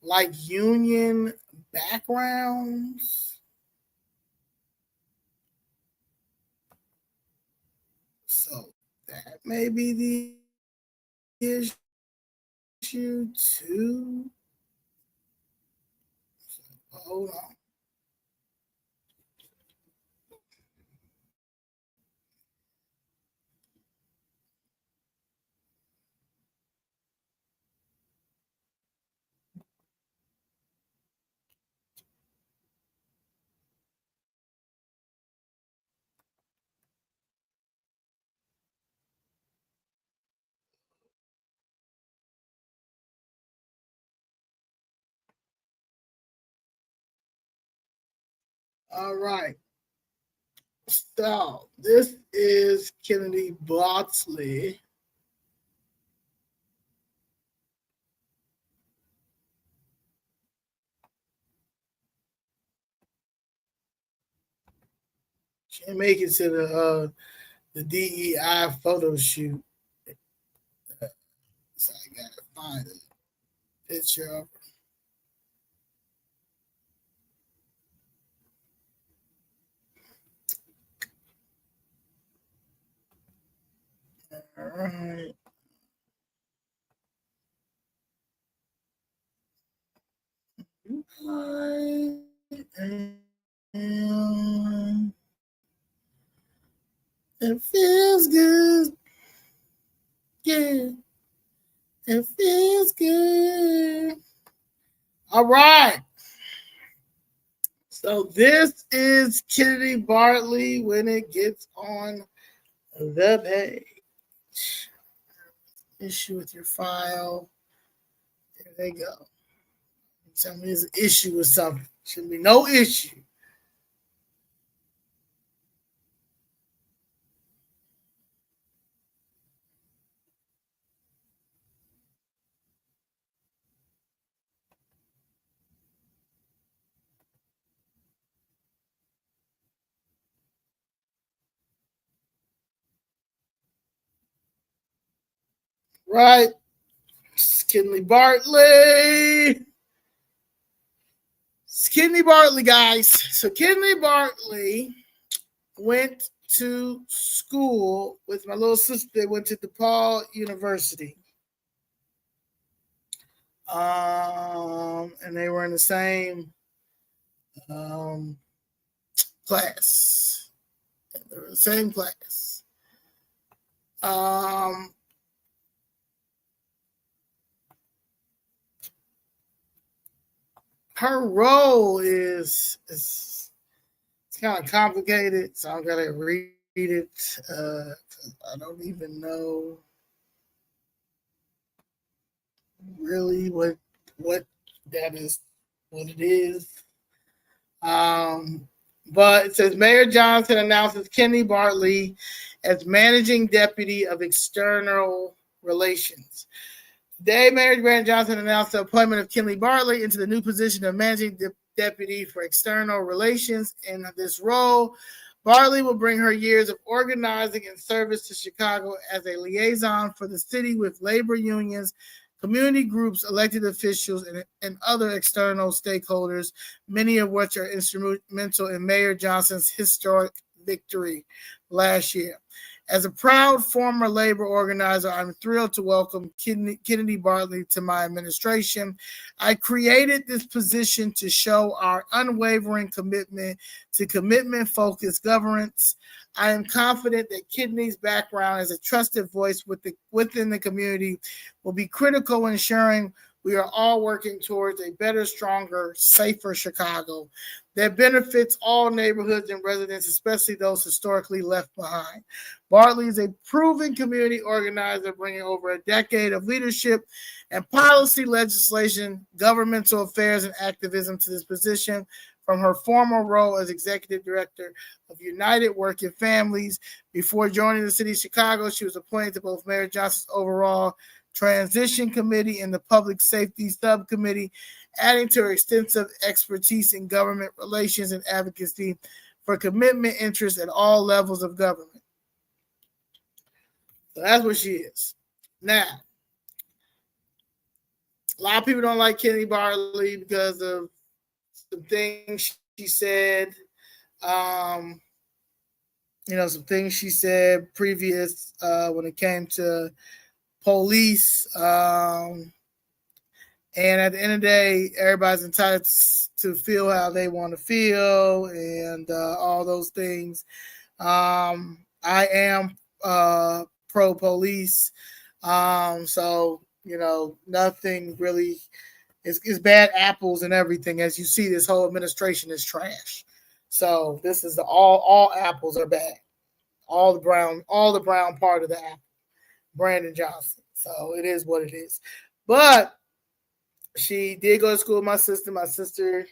like union backgrounds. So that may be the issue too. So, hold on. All right. So this is Kennedy Bartley. She didn't make it to the DEI photo shoot. So I gotta find a picture of her. All right. It feels good. Yeah. It feels good. All right. So this is Kennedy Bartley when it gets on the page. Issue with your file. There they go. Tell me there's an issue with something. Should be no issue. Right. Kennedy Bartley. It's Kennedy Bartley, guys. So Kennedy Bartley went to school with my little sister. They went to DePaul University. And they were in the same class. They were in the same class. Her role is it's kind of complicated, so I'm gonna read it. I don't even know really what that is, what it is. But it says Mayor Johnson announces Kennedy Bartley as managing deputy of external relations. Today, Mayor Brandon Johnson announced the appointment of Kennedy Bartley into the new position of managing deputy for external relations. In this role, Bartley will bring her years of organizing and service to Chicago as a liaison for the city with labor unions, community groups, elected officials, and other external stakeholders, many of which are instrumental in Mayor Johnson's historic victory last year. As a proud former labor organizer, I'm thrilled to welcome Kennedy Bartley to my administration. I created this position to show our unwavering commitment to commitment-focused governance. I am confident that Kennedy's background as a trusted voice within the community will be critical in ensuring we are all working towards a better, stronger, safer Chicago that benefits all neighborhoods and residents, especially those historically left behind. Bartley is a proven community organizer, bringing over a decade of leadership and policy legislation, governmental affairs, and activism to this position. From her former role as executive director of United Working Families, before joining the city of Chicago, she was appointed to both Mayor Johnson's overall transition committee and the public safety subcommittee, adding to her extensive expertise in government relations and advocacy for commitment interests at all levels of government. So that's what she is. Now, a lot of people don't like Kennedy Bartley because of some things she said. Some things she said previous when it came to police. And at the end of the day, everybody's entitled to feel how they want to feel and all those things. I am pro police. So, nothing really is bad apples and everything. As you see, this whole administration is trash. So this is all apples are bad. All the brown part of the apple. Brandon Johnson. So it is what it is. But she did go to school with my sister. My sister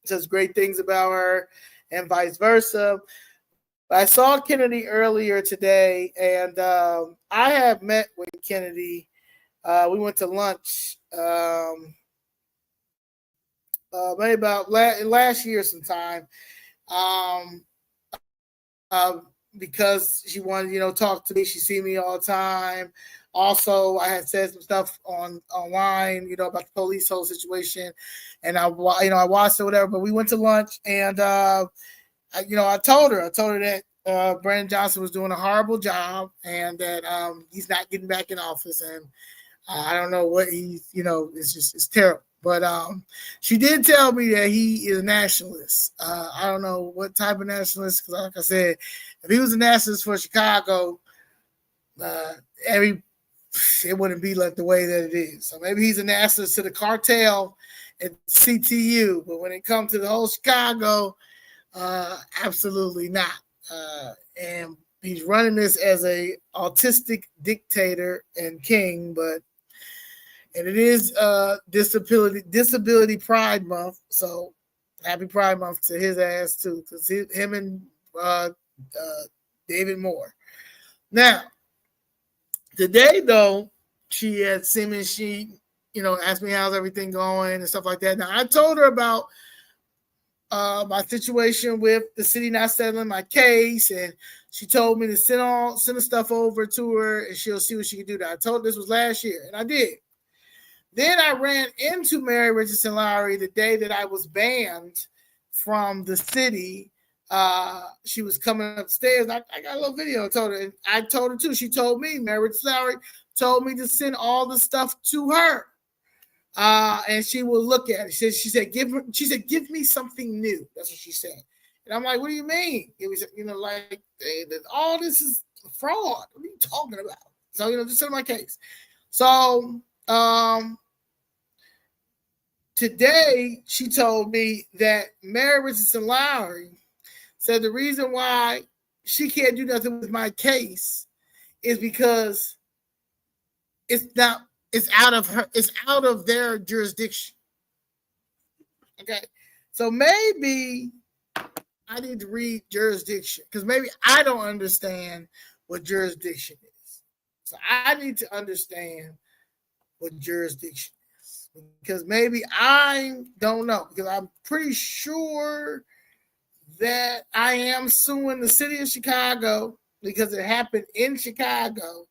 says great things about her, and vice versa. I saw Kennedy earlier today, and I have met with Kennedy. We went to lunch maybe about last year sometime, um, because she wanted, talk to me. She see me all the time. Also, I had said some stuff online, about the police whole situation, and I watched it, whatever. But we went to lunch, and I told her that Brandon Johnson was doing a horrible job, and that he's not getting back in office, and I don't know what it's terrible. But she did tell me that he is a nationalist. I don't know what type of nationalist, because like I said, if he was a nationalist for Chicago, it wouldn't be like the way that it is. So maybe he's a nationalist to the cartel and CTU, but when it comes to the whole Chicago, absolutely not. And he's running this as a autistic dictator and king, and it is disability Pride Month, so happy Pride Month to his ass too, because him and David Moore. Now, today though, she had seen me. She, asked me how's everything going and stuff like that. Now, I told her about my situation with the city not settling my case, and she told me to send the stuff over to her, and she'll see what she can do. That I told her this was last year, and I did. Then I ran into Mary Richardson Lowry the day that I was banned from the city. She was coming upstairs. I got a little video. I told her too. She told me, Mary Richardson Lowry told me to send all the stuff to her. And she will look at it. She said, give me something new. That's what she said. And I'm like, what do you mean? It was, all this is fraud. What are you talking about? So, just send my case. So, today she told me that Mary Richardson Lowry said the reason why she can't do nothing with my case is because it's out of their jurisdiction. Okay. So maybe I need to read jurisdiction, because maybe I don't understand what jurisdiction is. So I need to understand what jurisdiction is, because maybe I don't know, because I'm pretty sure that I am suing the city of Chicago because it happened in Chicago,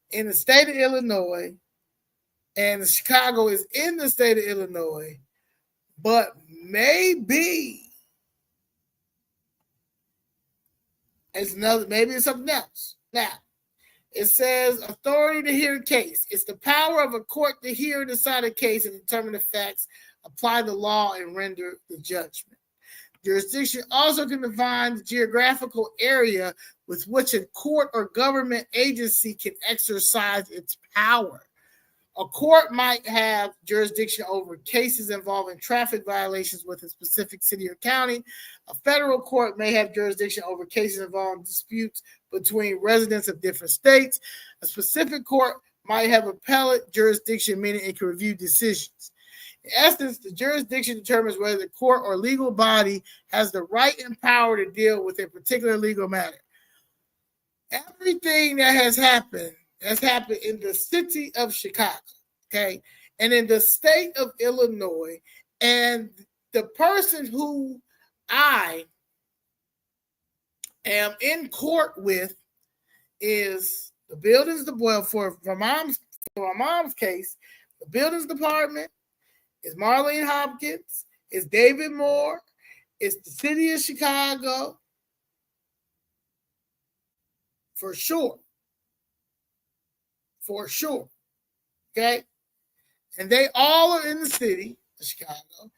in the state of Illinois, and Chicago is in the state of Illinois, but maybe it's something else. Now, it says authority to hear a case. It's the power of a court to hear and decide a case and determine the facts, apply the law, and render the judgment. Jurisdiction also can define the geographical area with which a court or government agency can exercise its power. A court might have jurisdiction over cases involving traffic violations with a specific city or county. A federal court may have jurisdiction over cases involving disputes between residents of different states. A specific court might have appellate jurisdiction, meaning it can review decisions. In essence, the jurisdiction determines whether the court or legal body has the right and power to deal with a particular legal matter. Everything that has happened in the city of Chicago, okay, and in the state of Illinois, and the person who I am in court with is the buildings, for my mom's case, the buildings department, is Marlene Hopkins, is David Moore, it's the city of Chicago, for sure. For sure. Okay? And they all are in the city of Chicago.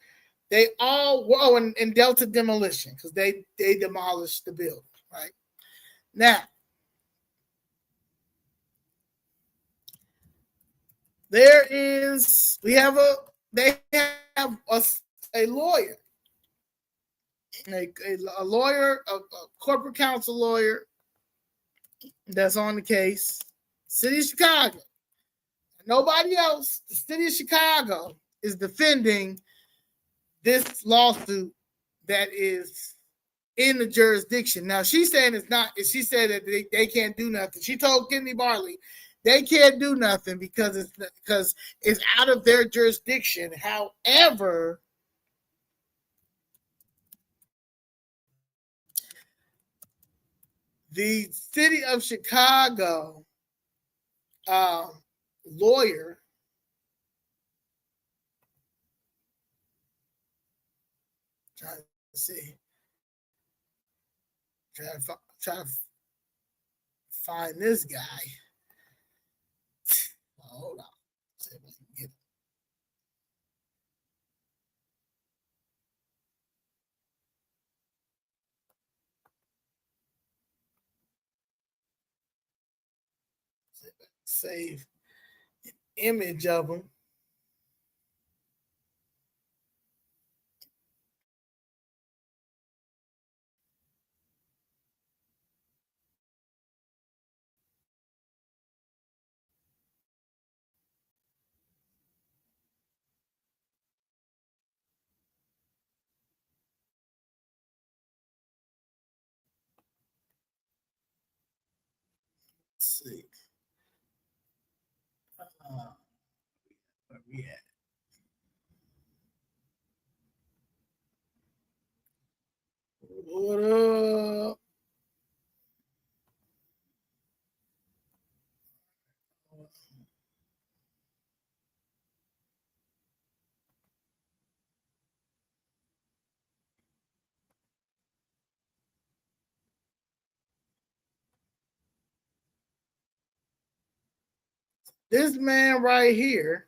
They all were in Delta Demolition, because they demolished the building, right? Now, they have a lawyer, a lawyer, a corporate counsel lawyer that's on the case. City of Chicago. Nobody else. The city of Chicago is defending this lawsuit that is in the jurisdiction. Now she's saying it's not. She said that they can't do nothing. She told Kennedy Barley they can't do nothing because it's out of their jurisdiction. However, the city of Chicago lawyer trying to see. Try to find this guy. Hold on. See if I can get it. See if I can save an image of him. Let's see. Where we at? What up? This man right here.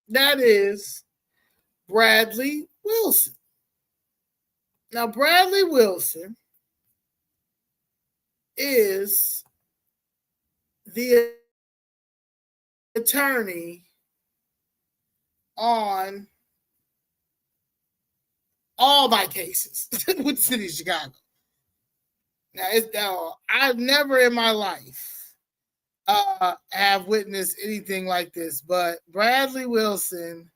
That is Bradley Wilson. Now, Bradley Wilson is the attorney on all my cases with the city of Chicago. Now, I've never in my life have witnessed anything like this, but Bradley Wilson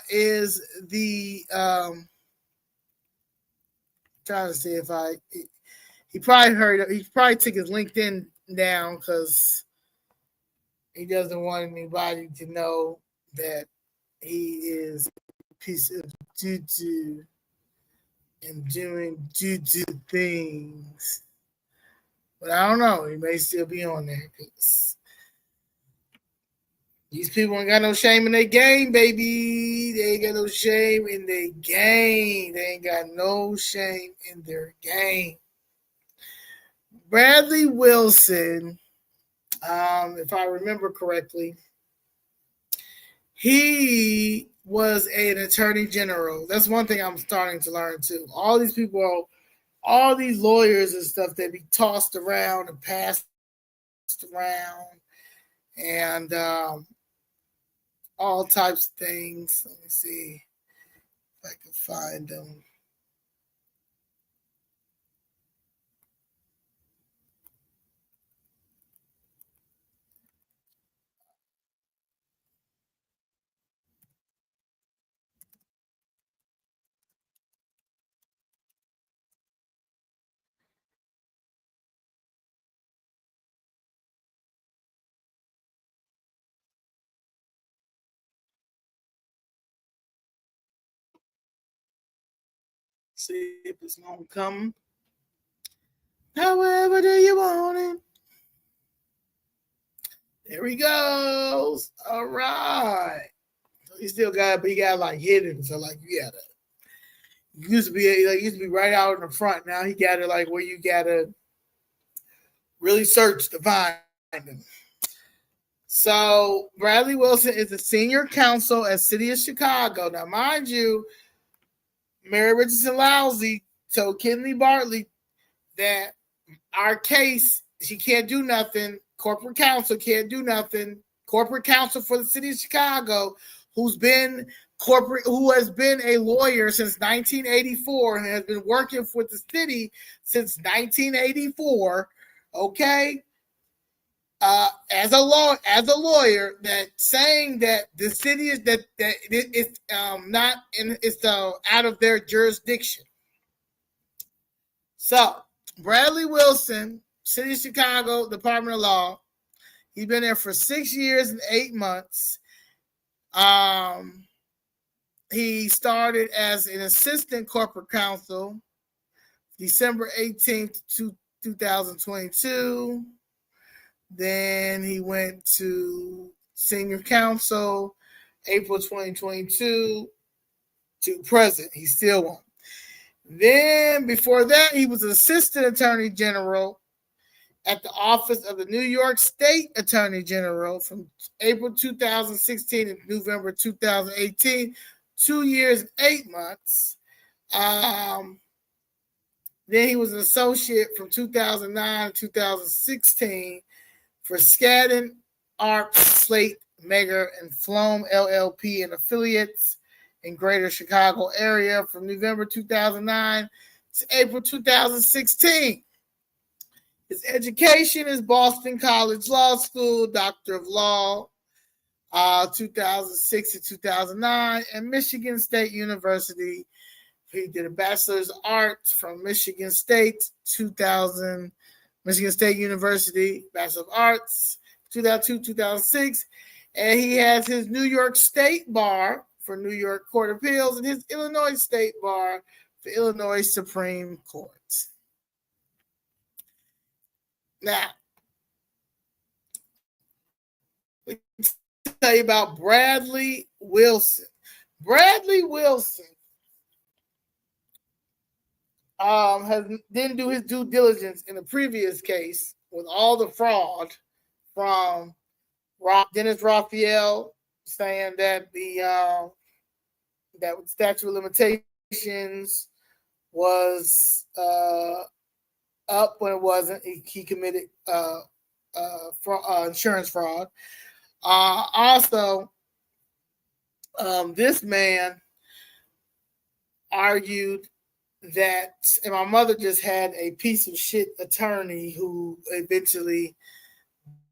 is the trying to see if he probably took his LinkedIn down because he doesn't want anybody to know that he is a piece of doo-doo and doing doo-doo things. But I don't know. He may still be on there because these people ain't got no shame in their game, baby. They ain't got no shame in their game. They ain't got no shame in their game. Bradley Wilson, if I remember correctly, he was an attorney general. That's one thing I'm starting to learn too. All these people, all these lawyers and stuff, they be tossed around and passed around and all types of things. Let me see if I can find them. See if it's gonna come. However do you want it? There he goes. All right. So he still got, but he got like hidden. So like you gotta. Used to be right out in the front. Now he got it like where you gotta really search to find him. So Bradley Wilson is a senior counsel at City of Chicago. Now, mind you, Mayor Richardson Lowry told Kinley Bartley that our case, she can't do nothing. Corporate counsel can't do nothing. Corporate counsel for the city of Chicago, who has been a lawyer since 1984 and has been working for the city since 1984. Okay, as a lawyer, that saying that the city is that it's not in, it's out of their jurisdiction. So Bradley Wilson, City of Chicago, Department of Law. He's been there for 6 years and 8 months. He started as an assistant corporate counsel December 18th, 2022. Then he went to senior counsel April 2022 to present. He's still one. Then before that, he was assistant attorney general at the office of the New York State Attorney General from April 2016 to November 2018, 2 years and 8 months. Then he was an associate from 2009 to 2016 for Skadden, Arps, Slate, Megger, and Flom LLP and affiliates in Greater Chicago area from November 2009 to April 2016. His education is Boston College Law School, Doctor of Law, 2006 to 2009, and Michigan State University. He did a Bachelor's of Arts from Michigan State, 2000, Michigan State University, Bachelor of Arts, 2002, 2006. And he has his New York State Bar for New York Court of Appeals and his Illinois State Bar for Illinois Supreme Court. Now, let me tell you about Bradley Wilson. Bradley Wilson didn't do his due diligence in the previous case with all the fraud from Dennis Raphael saying that the that statute of limitations was up when it wasn't. He committed insurance fraud. Also, this man argued that, and my mother just had a piece of shit attorney who eventually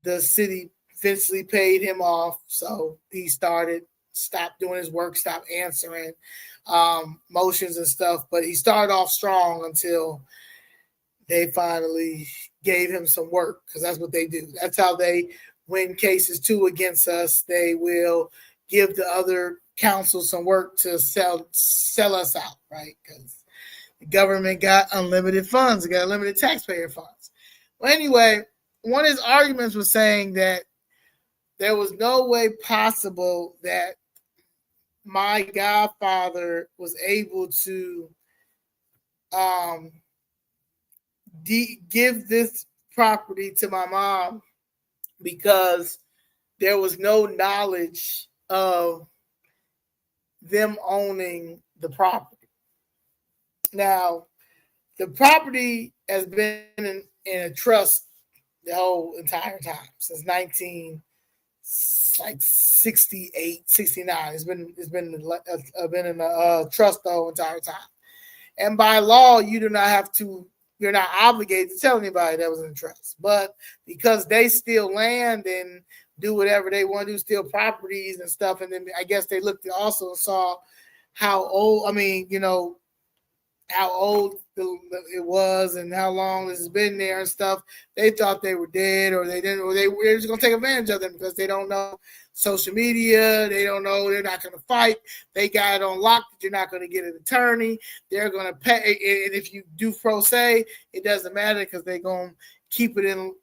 the city paid him off. So he stopped doing his work, stopped answering motions and stuff. But he started off strong until they finally gave him some work, because that's what they do. That's how they win cases too against us. They will give the other counsel some work to sell us out, right? Because the government got unlimited funds. They got unlimited taxpayer funds. Well, anyway, one of his arguments was saying that there was no way possible that my godfather was able to give this property to my mom because there was no knowledge of them owning the property. Now, the property has been in a trust the whole entire time since 1968, 69. It's been in a trust the whole entire time. And by law, you're not obligated to tell anybody that was in trust. But because they steal land and do whatever they want to do, steal properties and stuff, and then I guess they looked also and saw how old, how old it was and how long this has been there and stuff. They thought they were dead, or they didn't, or they were just going to take advantage of them because they don't know social media. They don't know, they're not going to fight. They got it on lock that you're not going to get an attorney. They're going to pay. And if you do pro se, it doesn't matter because they're going to keep it in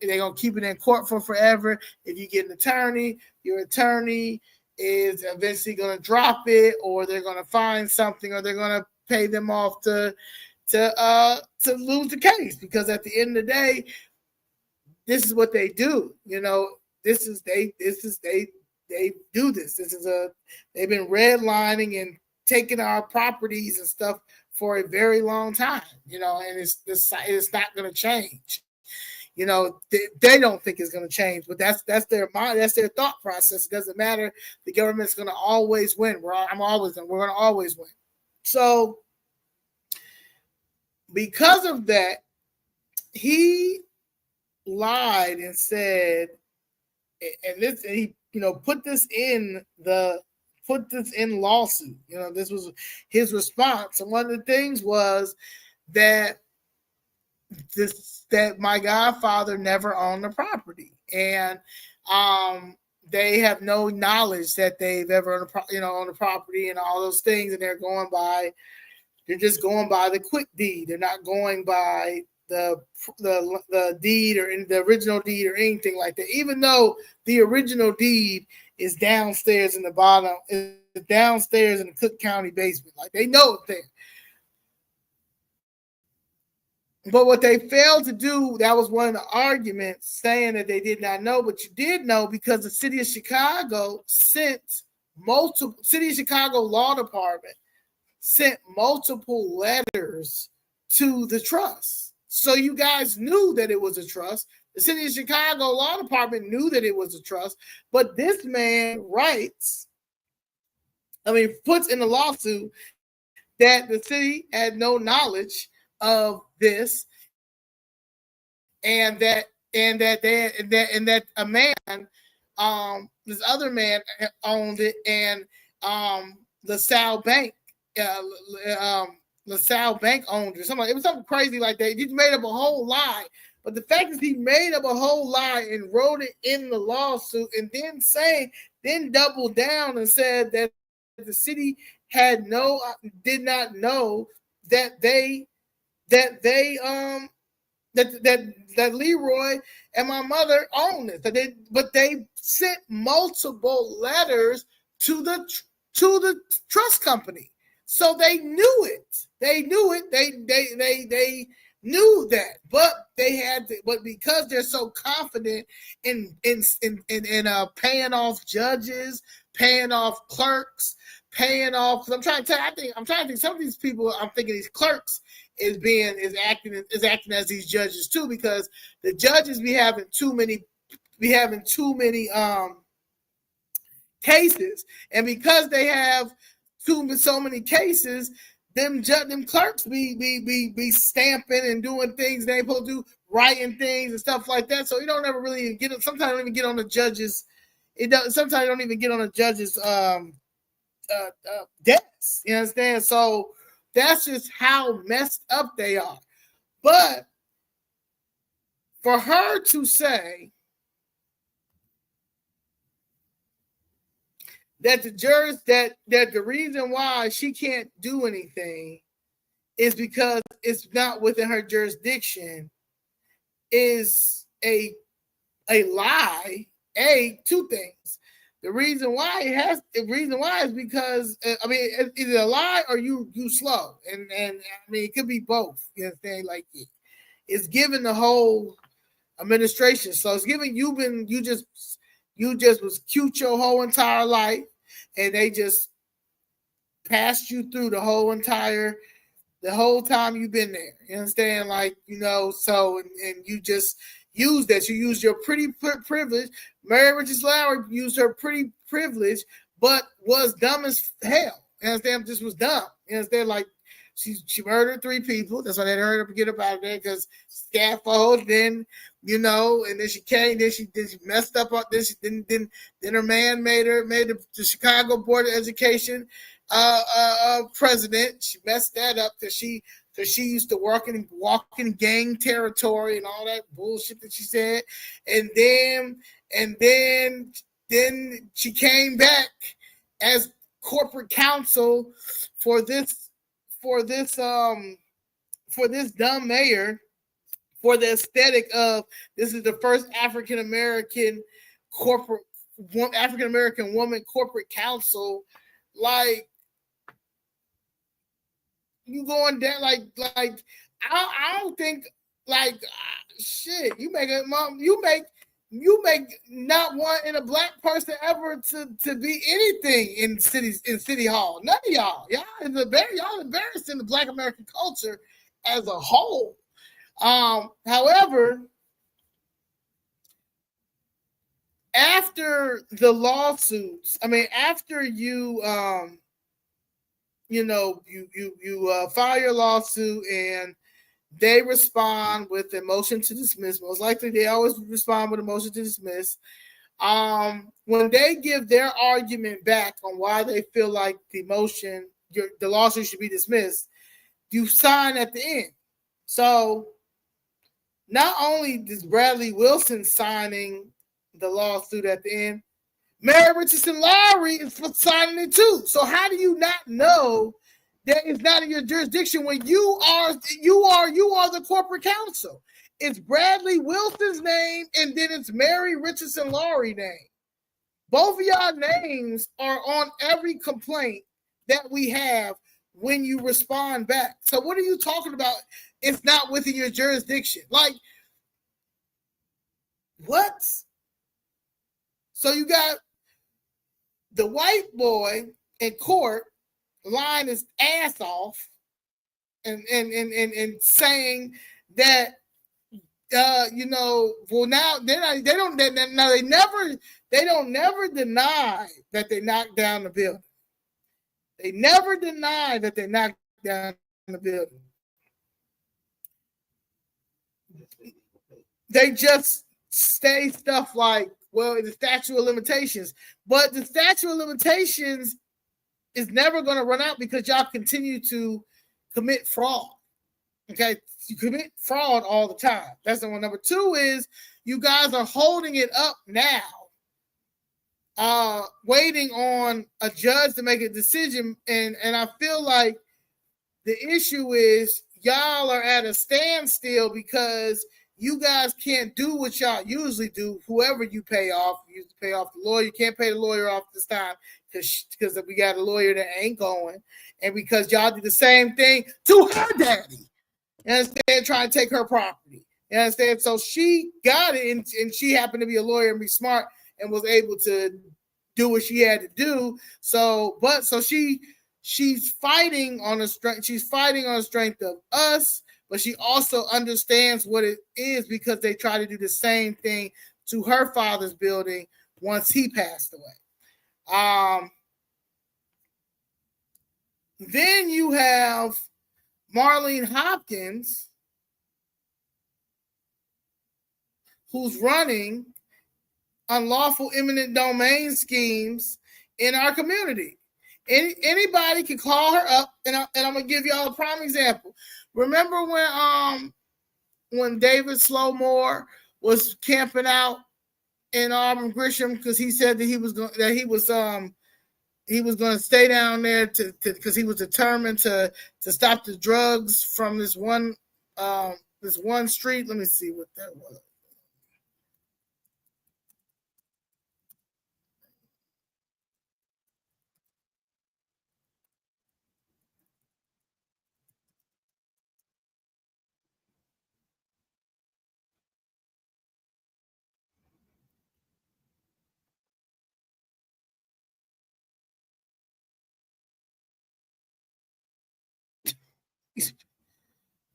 court for forever. If you get an attorney, your attorney is eventually going to drop it, or they're going to find something, or they're going to pay them off to lose the case, because at the end of the day, this is what they do. They do this. They've been redlining and taking our properties and stuff for a very long time, and it's not going to change. They don't think it's going to change, but that's their mind, that's their thought process. It doesn't matter. The government's going to always win. We're going to always win. So because of that, he lied and said, and he put this in lawsuit. This was his response, and one of the things was that my godfather never owned the property, and they have no knowledge that they've ever owned the property and all those things, and they're just going by the quick deed. They're not going by the deed or in the original deed or anything like that, even though the original deed is downstairs in the bottom, is downstairs in the Cook County basement. Like, they know it there. But what they failed to do, that was one of the arguments, saying that they did not know, but you did know, because the city of Chicago City of Chicago Law Department sent multiple letters to the trust. So you guys knew that it was a trust. The City of Chicago Law Department knew that it was a trust, but this man puts in the lawsuit that the city had no knowledge of this, and that a man, this other man owned it, and LaSalle Bank owned it. It was something crazy like that. He made up a whole lie. But the fact is, he made up a whole lie and wrote it in the lawsuit, and then doubled down and said that the city did not know that Leroy and my mother owned it. But they sent multiple letters to the trust company. So they knew it. They knew that, but but because they're so confident in paying off judges, paying off clerks, paying off. Because I'm trying to think. Some of these people, I'm thinking these clerks is acting as these judges too, because the judges be having too many cases, and because they have so many cases, them clerks be stamping and doing things they ain't supposed to do, writing things and stuff like that. So you don't ever really get it. Sometimes you don't even get on the judges. Sometimes you don't even get on the judges' desk. You understand? So that's just how messed up they are. But for her to say that that the reason why she can't do anything is because it's not within her jurisdiction is a lie. Two things. The reason why is because it's either a lie or you slow, and it could be both. You understand? Like, it's given the whole administration, so it's given you just was cute your whole entire life, and they just passed you through the whole time you've been there. You understand? Like, so and you just use that. You use your pretty privilege. Mary Richardson Lowry used her pretty privilege, but was dumb as hell. You understand? Just was dumb. You understand? Like, she murdered 3 people. That's why they heard her get up out of there, because scaffold. Then and then she came. Then she messed up. Then her man made the Chicago Board of Education president. She messed that up because she used to walk in gang territory and all that bullshit that she said. And then she came back as corporate counsel for this dumb mayor, for the aesthetic of this is the first African American woman corporate counsel. Like, you going down like I don't think, like, shit. You make you make not one in a black person ever to be anything in city hall. None of y'all y'all embarrassed in the Black American culture as a whole. However, after the lawsuits, after you file your lawsuit and they respond with a motion to dismiss. Most likely, they always respond with a motion to dismiss. When they give their argument back on why they feel like the lawsuit should be dismissed, you sign at the end. So not only is Bradley Wilson signing the lawsuit at the end, Mayor Richardson Lowry is signing it too. So how do you not know that it's not in your jurisdiction when you are the corporate counsel? It's Bradley Wilson's name, and then it's Mary Richardson Lowry name. Both of y'all names are on every complaint that we have when you respond back. So what are you talking about? It's not within your jurisdiction. Like, what? So you got the white boy in court lying his ass off and saying that well, now they don't never deny that they knocked down the building. They never deny that they knocked down the building. They just say stuff like, well, the statute of limitations. But the statute of limitations is never going to run out because y'all continue to commit fraud. Okay? You commit fraud all the time. That's number one. Number two is you guys are holding it up now, waiting on a judge to make a decision. And I feel like the issue is y'all are at a standstill because you guys can't do what y'all usually do. Whoever you pay off, you pay off the lawyer. You can't pay the lawyer off this time because we got a lawyer that ain't going, and because y'all did the same thing to her daddy. You understand? Trying to take her property. You understand? So she got it, and she happened to be a lawyer and be smart and was able to do what she had to do. So she's fighting on the strength. She's fighting on the strength of us. But she also understands what it is because they try to do the same thing to her father's building once he passed away. Then you have Marlene Hopkins, who's running unlawful eminent domain schemes in our community. Anybody can call her up, and I'm going to give y'all a prime example. Remember when David Slowmore was camping out in Auburn Grisham because he said that he was going to stay down there because he was determined to stop the drugs from this one street. Let me see what that was.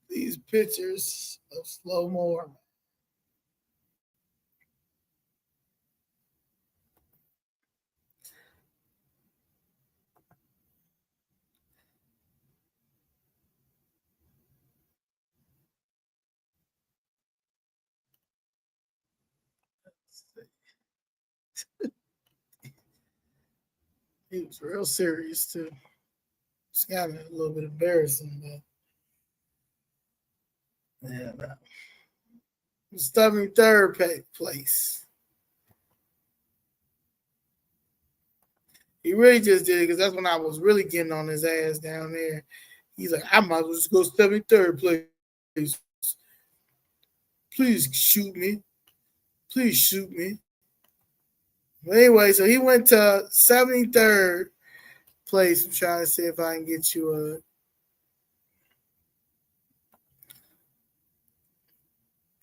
These pictures of Slowmore. He was real serious too. It's kind of a little bit embarrassing, but yeah, stubborn third place. He really just did it because that's when I was really getting on his ass down there. He's like, I might as well just go stubborn third place. Please shoot me. Please shoot me. But anyway, so he went to 73rd place. I'm trying to see if I can get you a.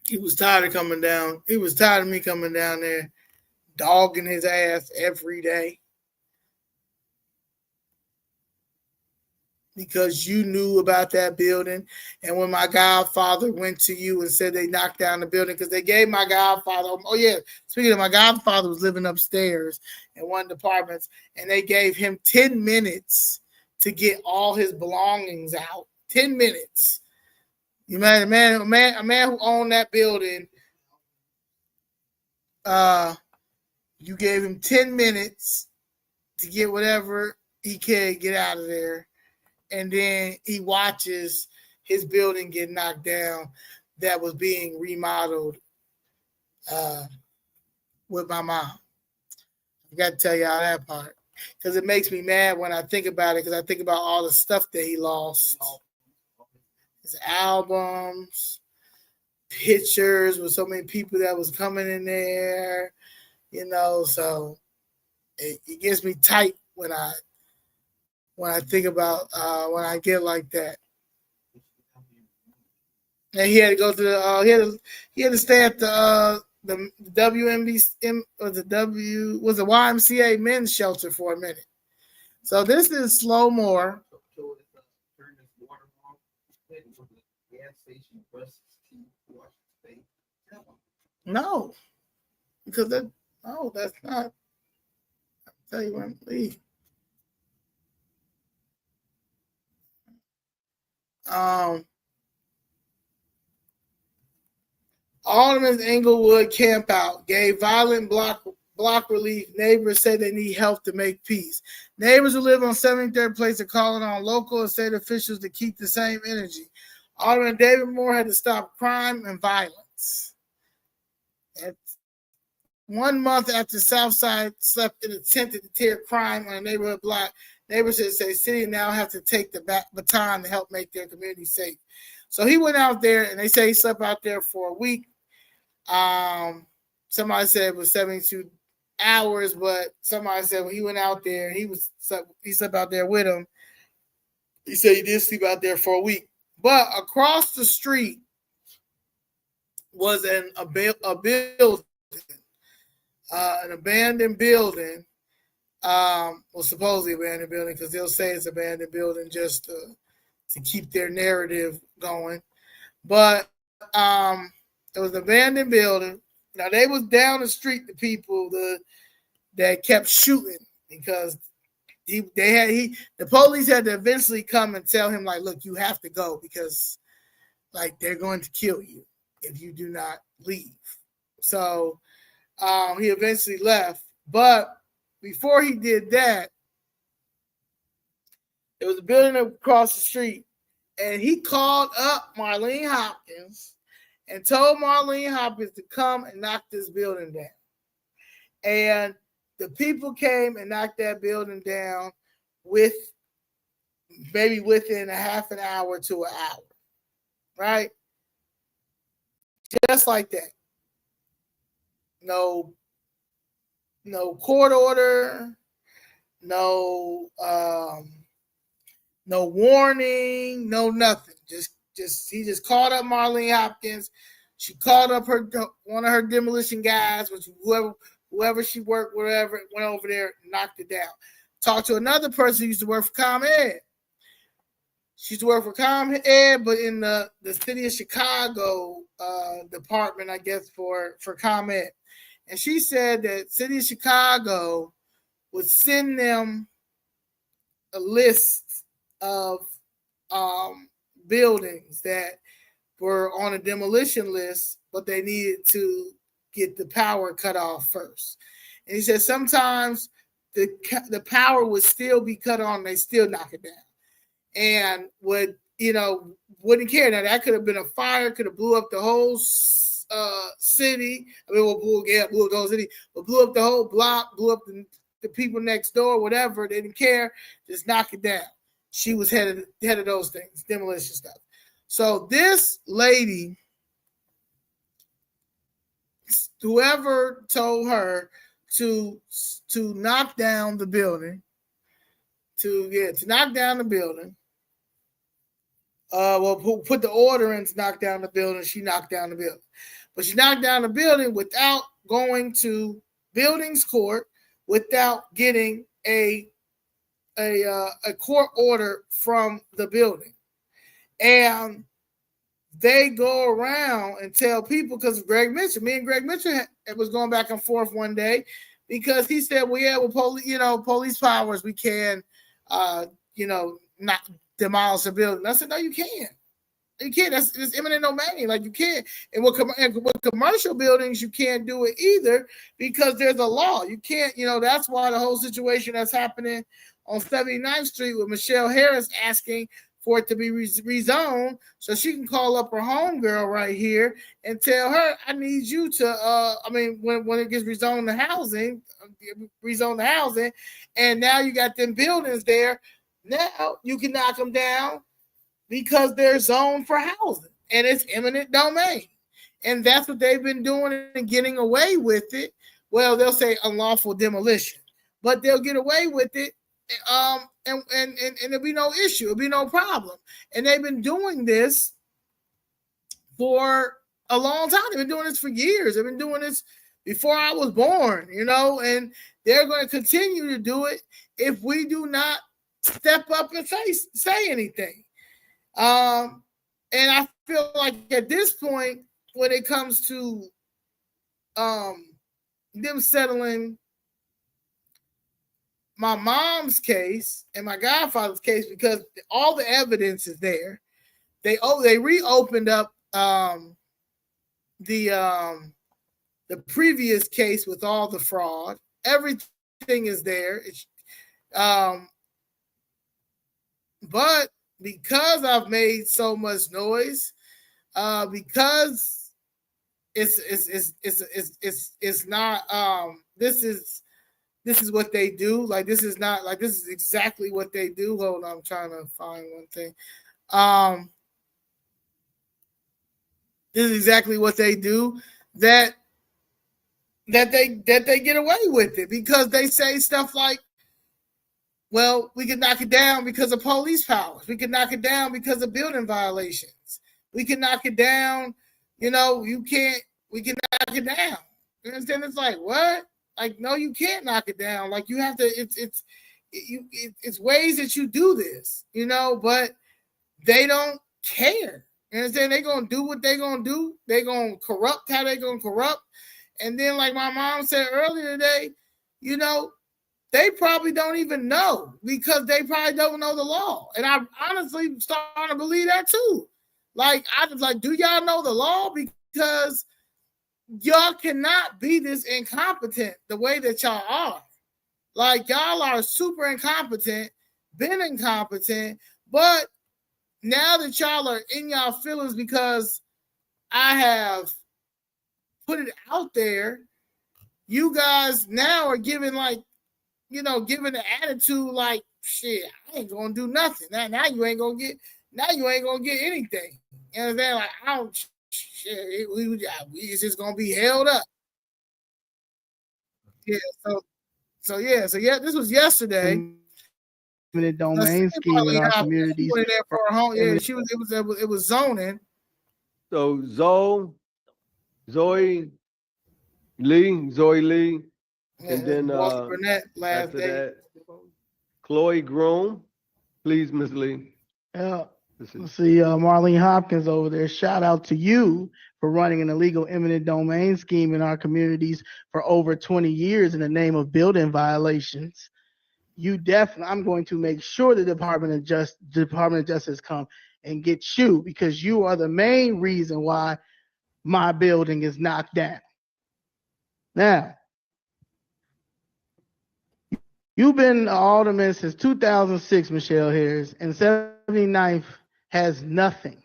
He was tired of coming down. He was tired of me coming down there, dogging his ass every day. Because you knew about that building. And when my godfather went to you and said they knocked down the building, because they gave my godfather, oh yeah, speaking of, my godfather was living upstairs in one of the apartments, and they gave him 10 minutes to get all his belongings out. 10 minutes. You imagine a man who owned that building, you gave him 10 minutes to get whatever he could get out of there. And then he watches his building get knocked down that was being remodeled with my mom. I got to tell y'all that part. Because it makes me mad when I think about it, because I think about all the stuff that he lost. His albums, pictures with so many people that was coming in there, so it gets me tight when I think about when I get like that. And he had to go to the he had to stay at the WMBC or the YMCA men's shelter for a minute. So this is Slow More. No, because that's not. I'll tell you when Leigh. Alderman's Englewood campout gave violent block relief. Neighbors say they need help to make peace. Neighbors who live on 73rd Place are calling on local and state officials to keep the same energy. Alderman David Moore had to stop crime and violence. That's 1 month after Southside slept and attempted to tear crime on a neighborhood block, neighbors say city now have to take the baton to help make their community safe. So he went out there, and they say he slept out there for a week. Somebody said it was 72 hours, but somebody said when he went out there, he slept out there with him. He said he did sleep out there for a week. But across the street was a building, an abandoned building. Well, supposedly abandoned building, because they'll say it's abandoned building just to keep their narrative going. But it was an abandoned building. Now they was down the street, the people that kept shooting, because the police had to eventually come and tell him, like, look, you have to go, because like they're going to kill you if you do not leave. So he eventually left. But before he did that, there was a building across the street, and he called up Marlene Hopkins and told Marlene Hopkins to come and knock this building down. And the people came and knocked that building down maybe within a half an hour to an hour, right? Just like that. No court order, no warning, no nothing. He just called up Marlene Hopkins. She called up one of her demolition guys, which whoever she worked, whatever, went over there, knocked it down. Talked to another person who used to work for ComEd. She used to work for ComEd, but in the city of Chicago department, I guess, for ComEd. And she said that city of Chicago would send them a list of buildings that were on a demolition list, but they needed to get the power cut off first. And he said sometimes the power would still be cut on, they still knock it down, and wouldn't care. Now that could have been a fire, could have blew up the whole city. I mean, blew up the whole city, but blew up the whole block, blew up the people next door, whatever. They didn't care, just knock it down. She was head of those things, demolition stuff. So this lady, whoever told her to knock down the building, to knock down the building, put the order in to knock down the building. She knocked down the building, but she knocked down the building without going to buildings court, without getting a court order from the building. And they go around and tell people, because me and Greg Mitchell was going back and forth one day, because he said, well, yeah, with police powers, we can, not demolish a building. I said, no, you can't. You can't. That's eminent domain. Like, you can't. And with commercial buildings, you can't do it either, because there's a law. You can't, that's why the whole situation that's happening on 79th Street with Michelle Harris asking for it to be rezoned so she can call up her homegirl right here and tell her, I need you to, when it gets rezoned the housing, and now you got them buildings there. Now you can knock them down because they're zoned for housing and it's eminent domain. And that's what they've been doing and getting away with it. Well, they'll say unlawful demolition, but they'll get away with it. And there'll be no issue, it'll be no problem. And they've been doing this for a long time. They've been doing this for years. They've been doing this before I was born, and they're going to continue to do it if we do not step up and say anything. And I feel like at this point, when it comes to them settling my mom's case and my godfather's case, because all the evidence is there. They reopened up the previous case with all the fraud. Everything is there. But because I've made so much noise, because it's not this is what they do. Like, this is not like, this is exactly what they do. Hold on, I'm trying to find one thing. This is exactly what they do, that they get away with it, because they say stuff like, well, we can knock it down because of police powers. We can knock it down because of building violations. We can knock it down. We can knock it down. You understand? It's like, what? Like, no, you can't knock it down. Like, you have to, it's ways that you do this, but they don't care. You understand? They're going to do what they're going to do. They're going to corrupt how they're going to corrupt. And then, like my mom said earlier today, they probably don't even know, because they probably don't know the law. And I'm honestly starting to believe that too. Like, I was like, do y'all know the law? Because y'all cannot be this incompetent the way that y'all are. Like, y'all are super incompetent, been incompetent, but now that y'all are in y'all feelings because I have put it out there, you guys now are giving giving the attitude like, shit, I ain't gonna do nothing. Now you ain't gonna get anything. You understand? Like, I don't. Shit, we just gonna be held up. Yeah. So yeah. This was yesterday. Eminent domain scheme in our communities. For her home. Yeah, it was zoning. So Zoe Leigh, and then Burnett last after day. that, Chloe Groom. Please, Miss Leigh. Yeah. Let's see, Marlene Hopkins over there. Shout out to you for running an illegal eminent domain scheme in our communities for over 20 years in the name of building violations. I'm going to make sure the Department of Justice come and get you, because you are the main reason why my building is knocked down. Now, you've been alderman since 2006, Michelle Harris, and 79th has nothing.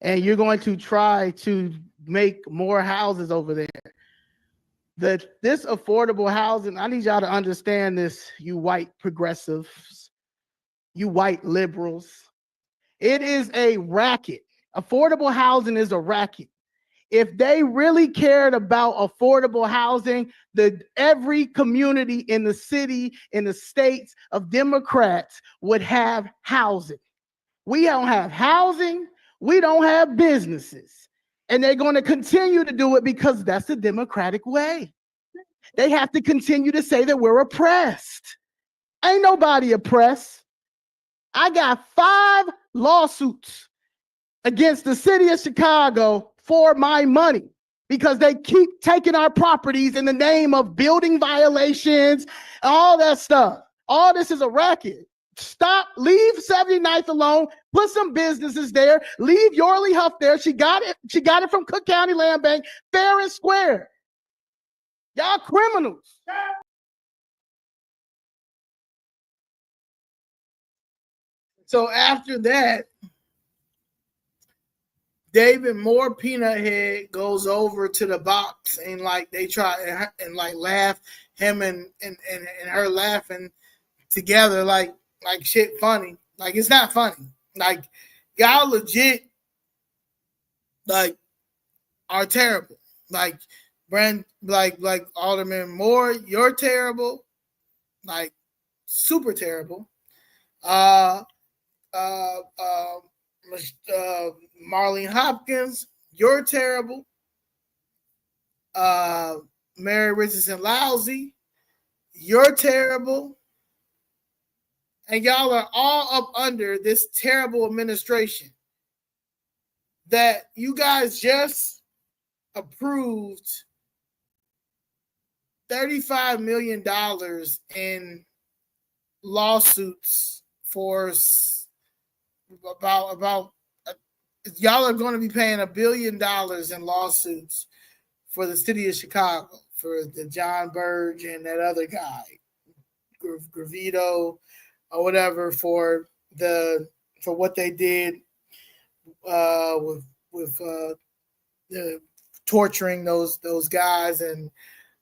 And you're going to try to make more houses over there. This affordable housing, I need y'all to understand this, you white progressives, you white liberals. It is a racket. Affordable housing is a racket. If they really cared about affordable housing, every community in the city, in the states of Democrats would have housing. We don't have housing. We don't have businesses. And they're going to continue to do it because that's the democratic way. They have to continue to say that we're oppressed. Ain't nobody oppressed. I got 5 lawsuits against the city of Chicago for my money because they keep taking our properties in the name of building violations, all that stuff. All this is a racket. Stop, leave 79th alone, put some businesses there, leave Yorley Huff there. She got it from Cook County Land Bank, fair and square. Y'all criminals. So after that, David Moore Peanut Head goes over to the box and like they try and like laugh, him and her laughing together like shit funny. Like it's not funny. Like y'all legit like are terrible. Like Brand like Alderman Moore, you're terrible. Like super terrible. Marlene Hopkins, you're terrible. Mary Richardson Lowry, you're terrible. And y'all are all up under this terrible administration that you guys just approved $35 million in lawsuits for about y'all are going to be paying $1 billion in lawsuits for the city of Chicago for the John Burge and that other guy, Gravito or whatever, for what they did with the torturing those guys and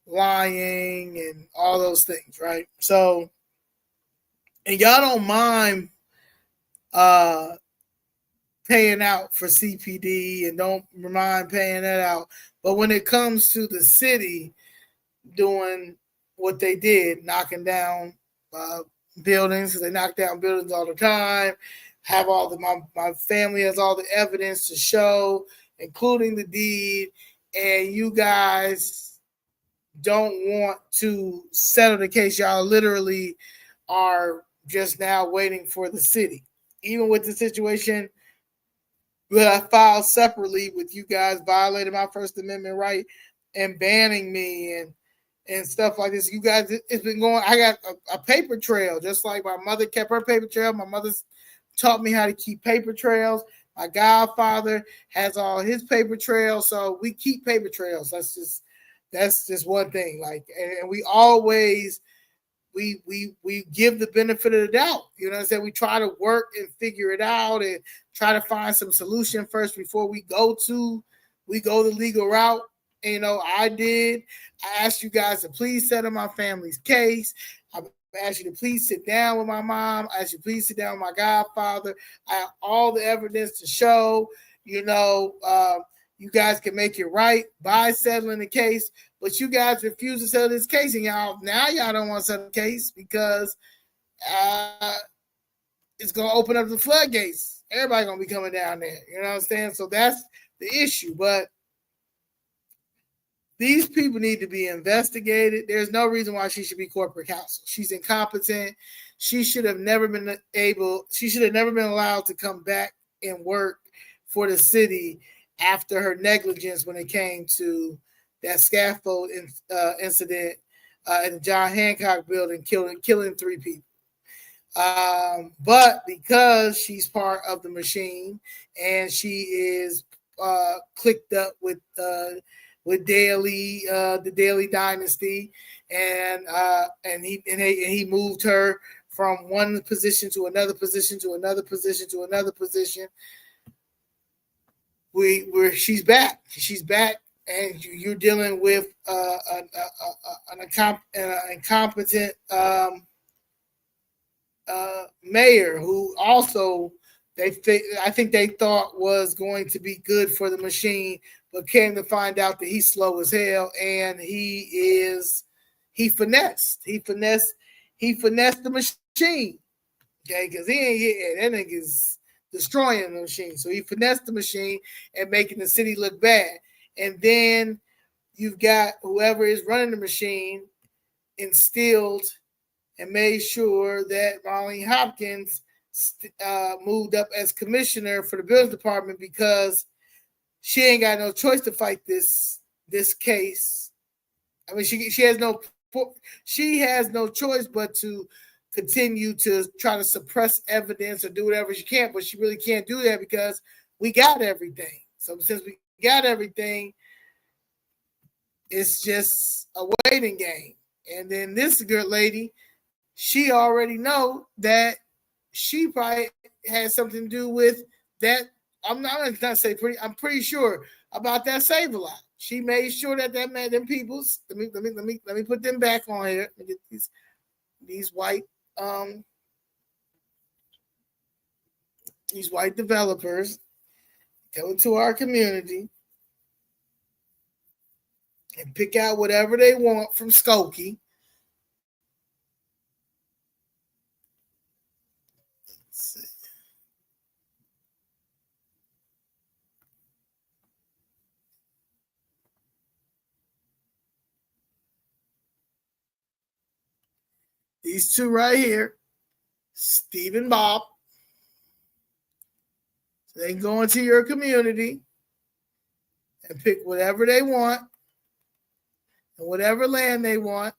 lying and all those things, right? So, and y'all don't mind paying out for CPD and don't mind paying that out. But when it comes to the city doing what they did, knocking down buildings, because they knock down buildings all the time, have all the my family has all the evidence to show, including the deed, and you guys don't want to settle the case. Y'all literally are just now waiting for the city. Even with the situation that I filed separately with you guys violating my First Amendment right and banning me and stuff like this. You guys, it's been going, I got a paper trail, just like my mother kept her paper trail. My mother's taught me how to keep paper trails. My godfather has all his paper trails. So we keep paper trails. That's just one thing. Like, and we always, we give the benefit of the doubt. You know what I'm saying? We try to work and figure it out and try to find some solution first before we go the legal route. And, you know, I asked you guys to please settle my family's case. I asked you to please sit down with my mom. I asked you to please sit down with my godfather. I have all the evidence to show, you know, you guys can make it right by settling the case, but you guys refuse to settle this case, and y'all don't want to settle the case because it's going to open up the floodgates. Everybody going to be coming down there. You know what I'm saying? So that's the issue. But these people need to be investigated. There's no reason why she should be corporate counsel. She's incompetent. She should have never been allowed to come back and work for the city after her negligence when it came to that scaffold incident in the John Hancock building, killing 3 people. But because she's part of the machine and she is clicked up with Daly, the Daly dynasty, and he moved her from one position to another position to another position to another position. She's back, and you're dealing with an incompetent mayor who also I think they thought was going to be good for the machine, but came to find out that he's slow as hell, and he finessed the machine. Okay, because that nigga's destroying the machine. So he finessed the machine and making the city look bad. And then you've got whoever is running the machine instilled and made sure that Marlene Hopkins moved up as commissioner for the building department because she ain't got no choice to fight this case. I mean, she has no choice but to continue to try to suppress evidence or do whatever she can, but she really can't do that because we got everything. So since we got everything, it's just a waiting game. And then this good lady, she already know that she probably had something to do with that. I'm not say pretty. I'm pretty sure about that Save-A-Lot. She made sure that man, them peoples. Let me put them back on here. Let me get these white developers go into our community and pick out whatever they want from Skokie. These two right here, Steve and Bob. So they can go into your community and pick whatever they want and whatever land they want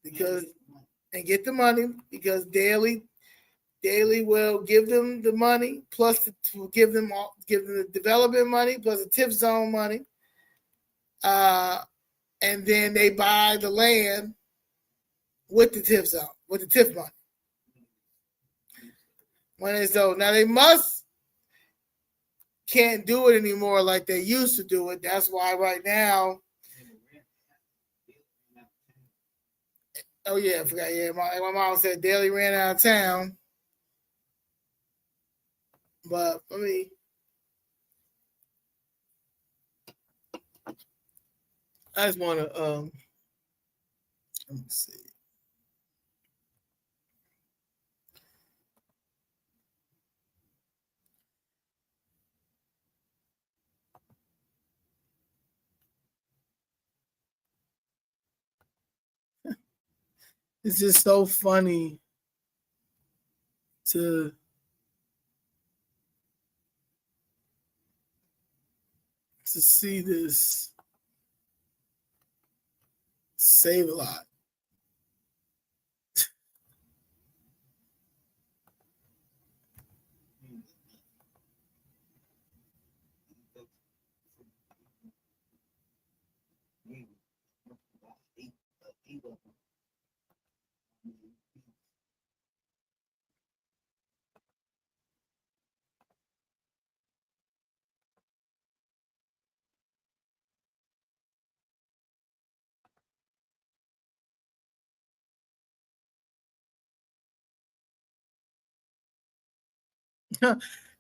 and get the money because Daly will give them the money plus give them the development money plus the TIF zone money. And then they buy the land with the TIF zone, with the TIF money. Now they can't do it anymore like they used to do it. That's why right now. Oh yeah, I forgot. Yeah, my mom said Daly ran out of town. But I just want to let me see. It's just so funny to see this Save-A-Lot.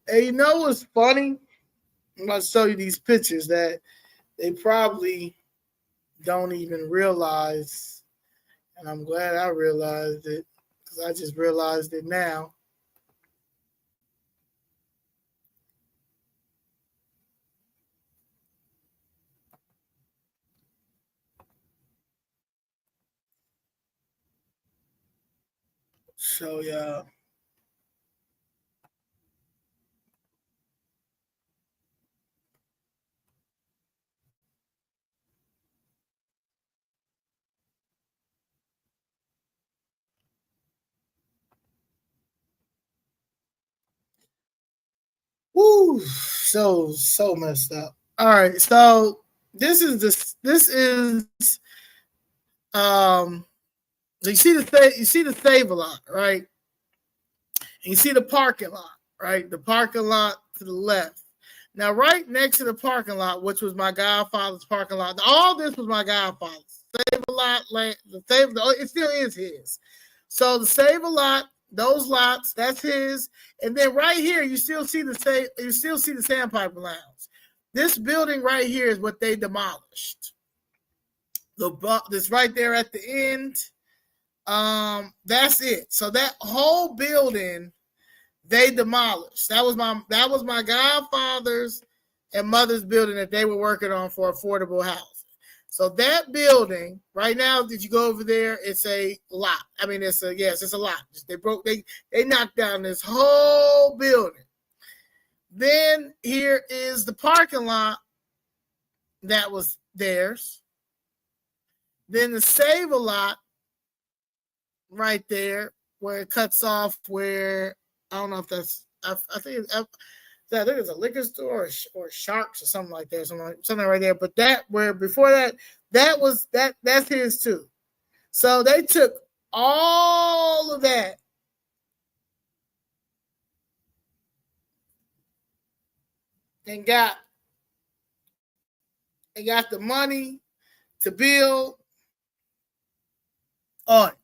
Hey, you know what's funny? I'm going to show you these pictures that they probably don't even realize. And I'm glad I realized it because I just realized it now. Show y'all. Woo, so messed up. All right, so this is you see the Save-A-Lot, right? And you see the parking lot, right? The parking lot to the left. Now, right next to the parking lot, which was my godfather's parking lot, all this was my godfather's. Save-A-Lot land, it still is his. So the Save-A-Lot, those lots, that's his. And then right here, you still see the Sandpiper Lounge. This building right here is what they demolished. This right there at the end. That's it. So that whole building they demolished. That was my godfather's and mother's building that they were working on for affordable housing. So that building right now, did you go over there? It's a lot. I mean, it's a lot. They knocked down this whole building. Then here is the parking lot that was theirs. Then the Save-A-Lot right there where it cuts off where, I don't know if that's, I think it's a liquor store or Sharks or something like that, something right there. But that where before that's his too. So they took all of that and got the money to build on it.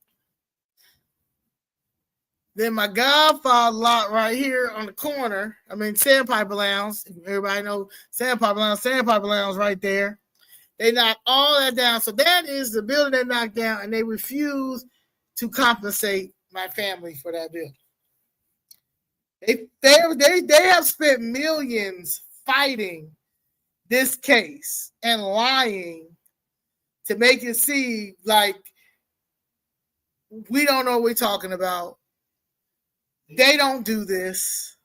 Then my godfather lot right here on the corner, Sandpiper Lounge. Everybody know Sandpiper Lounge right there. They knocked all that down. So that is the building they knocked down, and they refuse to compensate my family for that building. They have spent millions fighting this case and lying to make it seem like we don't know what we're talking about. They don't do this.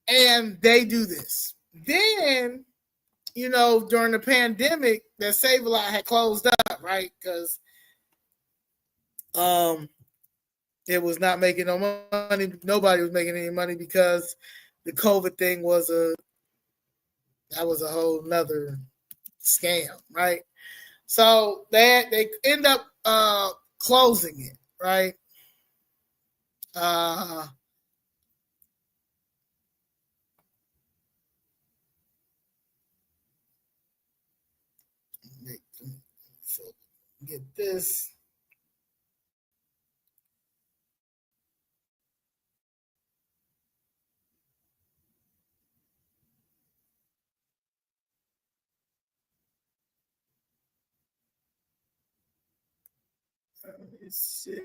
And they do this. Then, during the pandemic, the Save-A-Lot had closed up, right? Because it was not making no money. Nobody was making any money because the COVID thing was a whole nother scam, right? So they end up closing it, right? Get this. Let's see.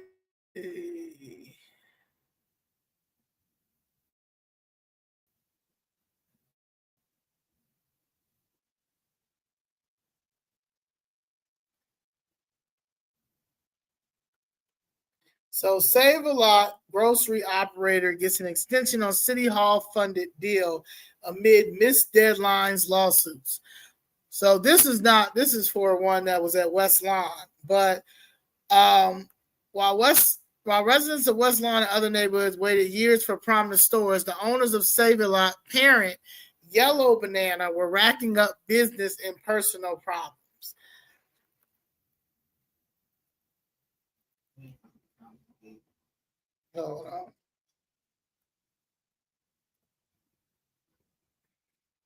So Save-A-Lot grocery operator gets an extension on City Hall funded deal amid missed deadlines lawsuits. So this is for one that was at West Lawn. But while residents of West Lawn and other neighborhoods waited years for prominent stores, the owners of Save-A-Lot parent Yellow Banana were racking up business and personal problems. Hold on.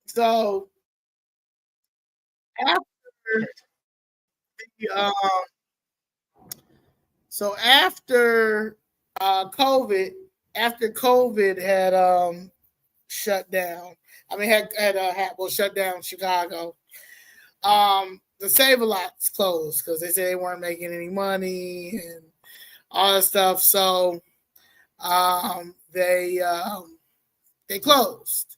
So after COVID, after COVID had shut down, shut down Chicago. The Save-A-Lot's closed because they said they weren't making any money and all that stuff. So they closed.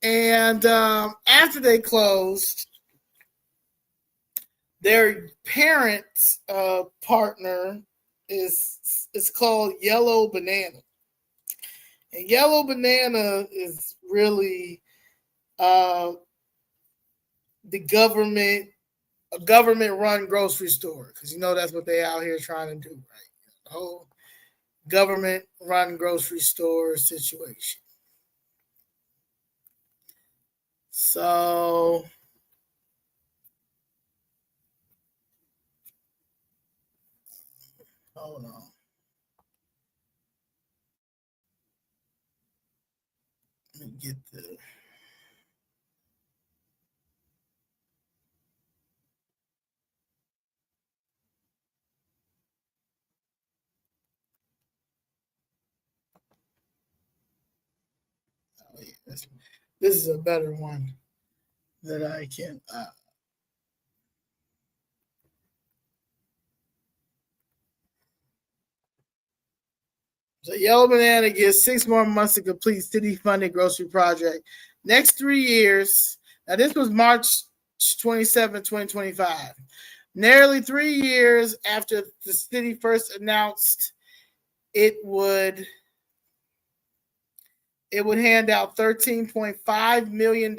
And after they closed, their parent partner is called Yellow Banana. And Yellow Banana is really a government-run grocery store, because that's what they out here trying to do, right? The whole government-run grocery store situation. So hold on. Let me get the. Oh, yeah, this is a better one that I can. So Yellow Banana gets 6 more months to complete city-funded grocery project. Next 3 years. Now this was March 27, 2025. Nearly 3 years after the city first announced it would hand out $13.5 million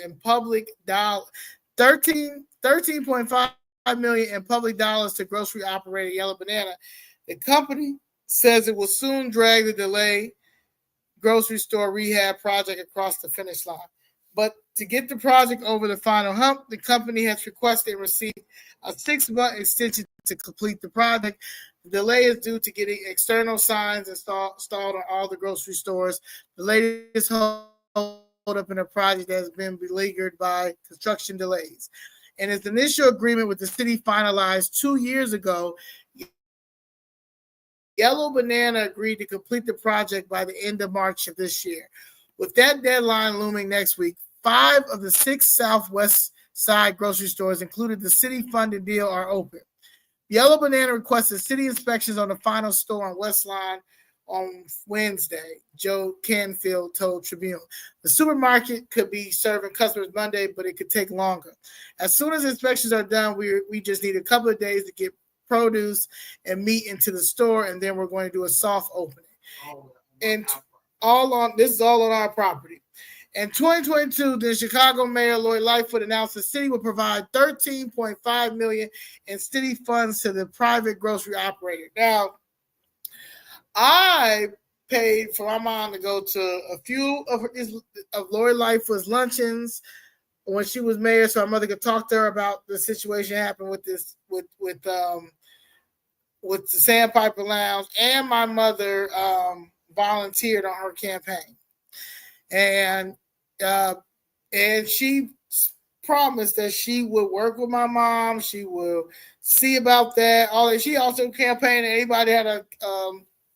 in public dollars, $13.5 million in public dollars to grocery operator Yellow Banana. The company says it will soon drag the delayed grocery store rehab project across the finish line. But to get the project over the final hump, the company has requested and received a 6-month extension to complete the project. The delay is due to getting external signs installed on all the grocery stores. The latest hold up in a project that has been beleaguered by construction delays. And its initial agreement with the city finalized 2 years ago, Yellow Banana agreed to complete the project by the end of March of this year. With that deadline looming next week, 5 of the 6 Southwest Side grocery stores, including the city-funded deal, are open. Yellow Banana requested city inspections on the final store on West Line on Wednesday, Joe Canfield told Tribune. The supermarket could be serving customers Monday, but it could take longer. As soon as inspections are done, we just need a couple of days to get produce and meat into the store, and then we're going to do a soft opening. And this is all on our property. In 2022, the Chicago Mayor Lloyd Lightfoot announced the city would provide $13.5 million in city funds to the private grocery operator. Now, I paid for my mom to go to a few of Lloyd Lightfoot's luncheons when she was mayor, so my mother could talk to her about the situation happened with this with the Sandpiper Lounge, and my mother volunteered on her campaign, and she promised that she would work with my mom. She will see about that. All that. She also campaigned. Anybody had a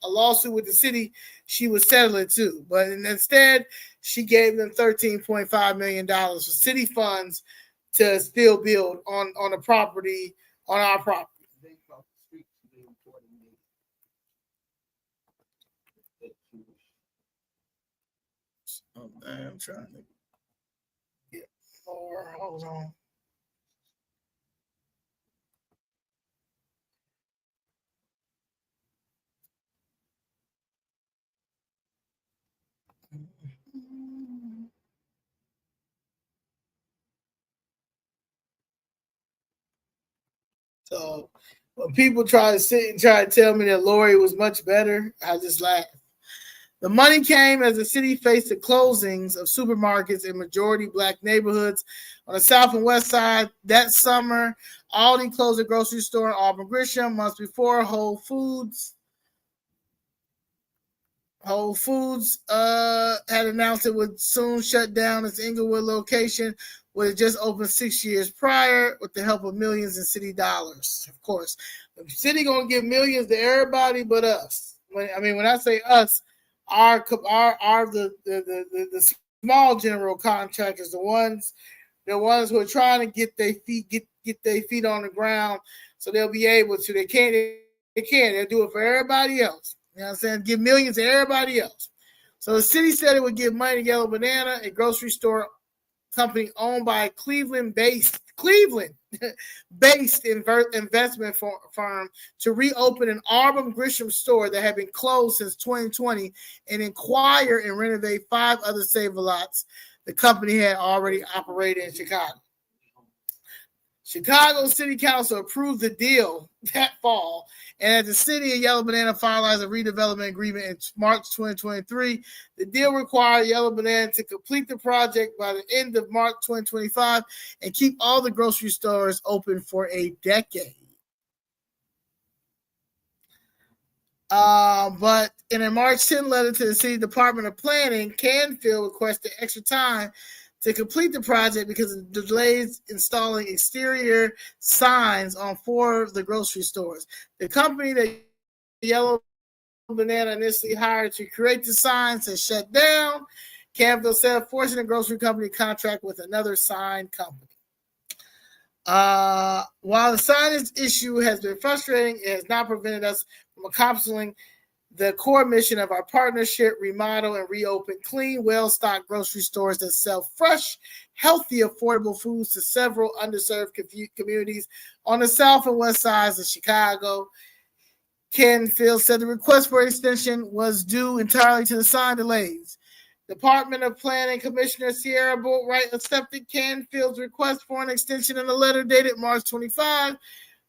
lawsuit with the city, she would settle it too. But instead, she gave them $13.5 million for city funds to still build on the property, on our property. Oh, I'm trying to get more. Hold on. So when people try to tell me that Lori was much better, I just laugh. The money came as the city faced the closings of supermarkets in majority Black neighborhoods on the South and West Side. That summer, Aldi closed a grocery store in Auburn Gresham. Months before, Whole Foods had announced it would soon shut down its Inglewood location, which had just opened 6 years prior with the help of millions in city dollars. Of course, the city gonna give millions to everybody but us. When I say us, the small general contractors, the ones who are trying to get their feet on the ground, so they'll be able to. They can't. They'll do it for everybody else. You know what I'm saying? Give millions to everybody else. So the city said it would give money to Yellow Banana, a grocery store company owned by a Cleveland-based investment firm, to reopen an Auburn Gresham store that had been closed since 2020 and acquire and renovate 5 other Save-A-Lots the company had already operated in Chicago. Chicago City Council approved the deal that fall, and as the city of Yellow Banana finalized a redevelopment agreement in March 2023, the deal required Yellow Banana to complete the project by the end of March 2025 and keep all the grocery stores open for a decade. But in a March 10 letter to the City Department of Planning, Canfield requested extra time to complete the project because of delays installing exterior signs on 4 of the grocery stores. The company that Yellow Banana initially hired to create the signs has shut down. Canfield said, forcing the grocery company to contract with another sign company. While the signage issue has been frustrating, it has not prevented us from accomplishing the core mission of our partnership: remodel and reopen clean, well-stocked grocery stores that sell fresh, healthy, affordable foods to several underserved communities on the south and west sides of Chicago. Canfield said the request for extension was due entirely to the sign delays. Department of Planning Commissioner Sierra Boatwright accepted Canfield's request for an extension in a letter dated March 25.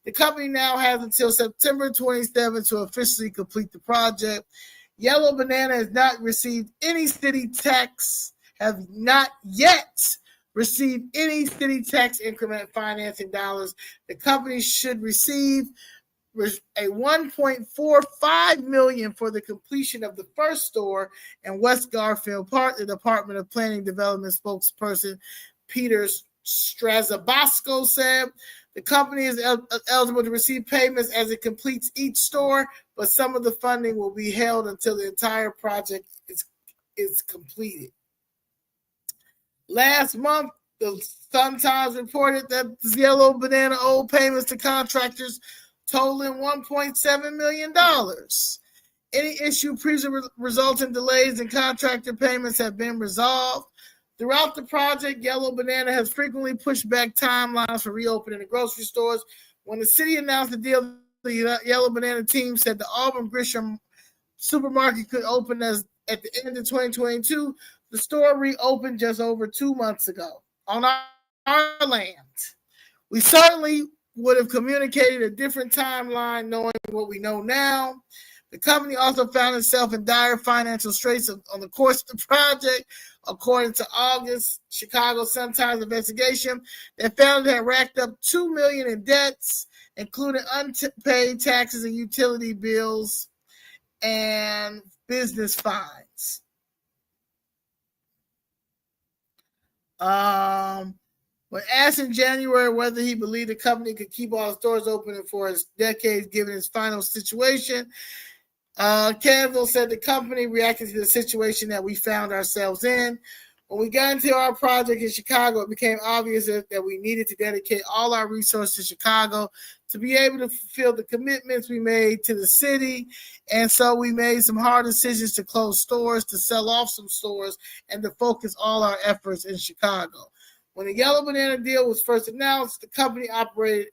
The company now has until September 27 to officially complete the project. Yellow Banana has not received any city tax, have not yet received any city tax increment financing dollars. The company should receive a $1.45 million for the completion of the first store in West Garfield Park. The Department of Planning Development spokesperson Peter Strazabasco said the company is eligible to receive payments as it completes each store, but some of the funding will be held until the entire project is completed. Last month, the Sun-Times reported that Yellow Banana owed payments to contractors totaling $1.7 million. Any issue previously resulting delays in contractor payments have been resolved. Throughout the project, Yellow Banana has frequently pushed back timelines for reopening the grocery stores. When the city announced the deal, the Yellow Banana team said the Auburn Grisham supermarket could open at the end of 2022. The store reopened just over 2 months ago on our land. We certainly would have communicated a different timeline knowing what we know now. The company also found itself in dire financial straits on the course of the project, according to August Chicago Sun-Times investigation that found it had racked up $2 million in debts, including unpaid taxes and utility bills and business fines. When asked in January whether he believed the company could keep all stores open for his decades given his final situation, Canville said the company reacted to the situation that we found ourselves in. When we got into our project in Chicago, it became obvious that we needed to dedicate all our resources to Chicago to be able to fulfill the commitments we made to the city. And so we made some hard decisions to close stores, to sell off some stores, and to focus all our efforts in Chicago. When the Yellow Banana deal was first announced, the company operated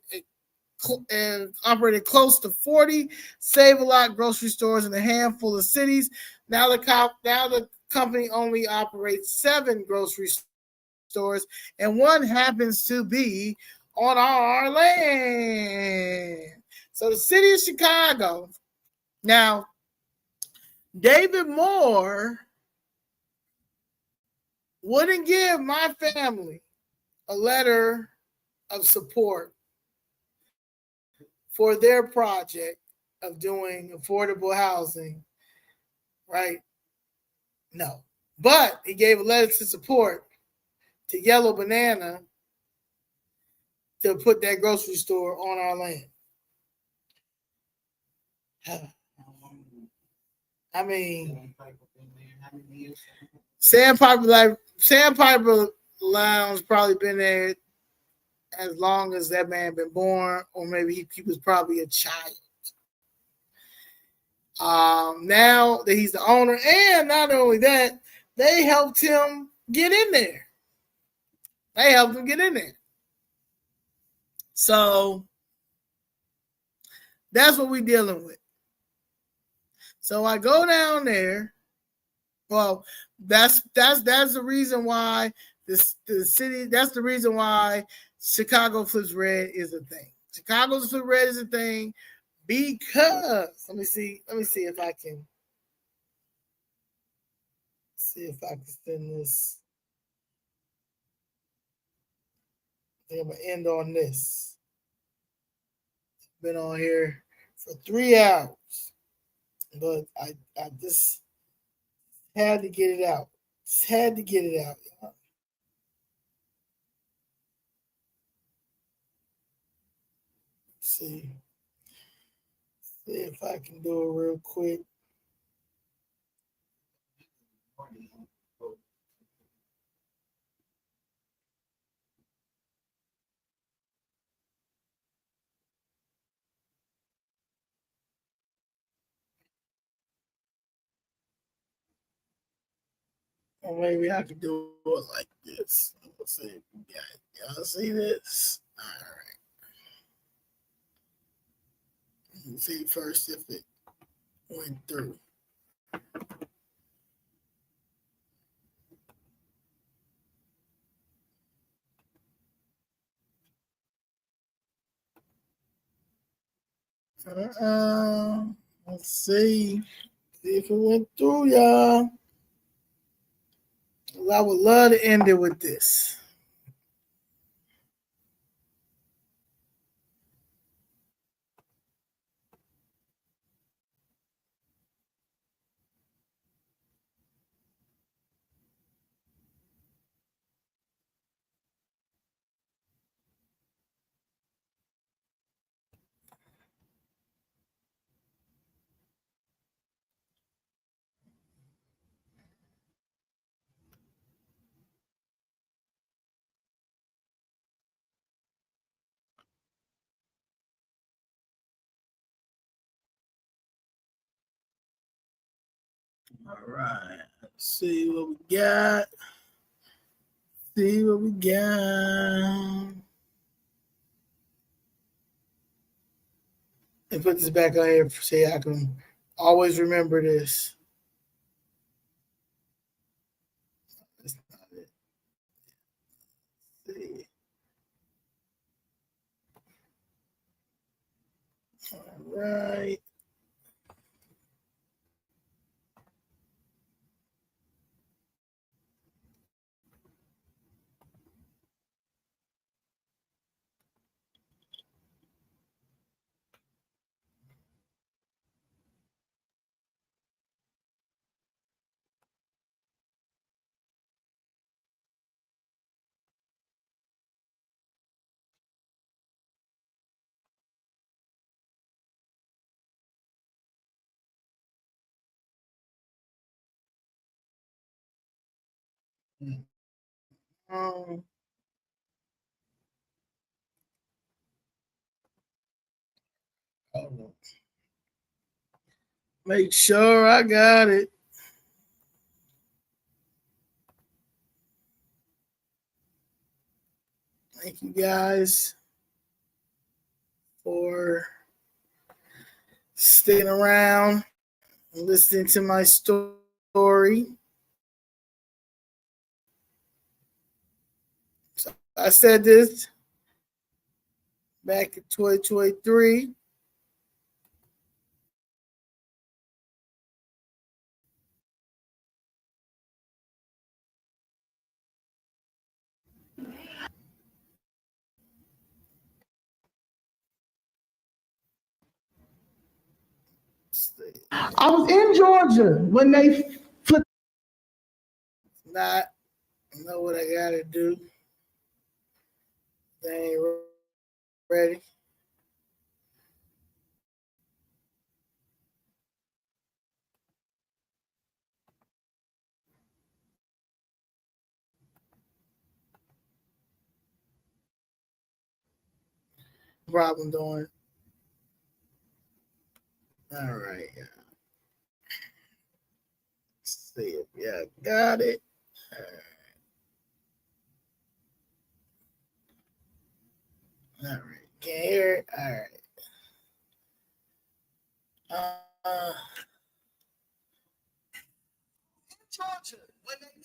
close to 40 Save-A-Lot grocery stores in a handful of cities. Now the company only operates 7 grocery stores, and one happens to be on our land. So the city of Chicago. Now, David Moore wouldn't give my family a letter of support for their project of doing affordable housing, right? No. But he gave a letter to support to Yellow Banana to put that grocery store on our land. I mean, Sandpiper Lounge probably been there as long as that man been born, or maybe he was probably a child. Now that he's the owner, and not only that, they helped him get in there. So that's what we're dealing with. So I go down there. Well, that's the reason why the city. That's the reason why Chicago Flips Red is a thing. Chicago's Flip Red is a thing because let me see if I can send this. I'm gonna end on this. Been on here for 3 hours, but I just had to get it out. Y'all. See if I can do it real quick. Or maybe I could do it like this. Let's see if we got it. Y'all see this? All right. Let's see first if it went through. Let's see. See if it went through, y'all. I would love to end it with this. All right. Let's see what we got. See what we got. And put this back on here so I can always remember this. That's not it. Let's see. All right. Um, hold on. Make sure I got it. Thank you guys for sticking around and listening to my story. So I said this back in 2023. I was in Georgia when they flipped. Not know what I gotta do. They ain't ready. Problem doing. All right. Let's see if yeah, got it. All right. Can't hear it. All right. Georgia, when they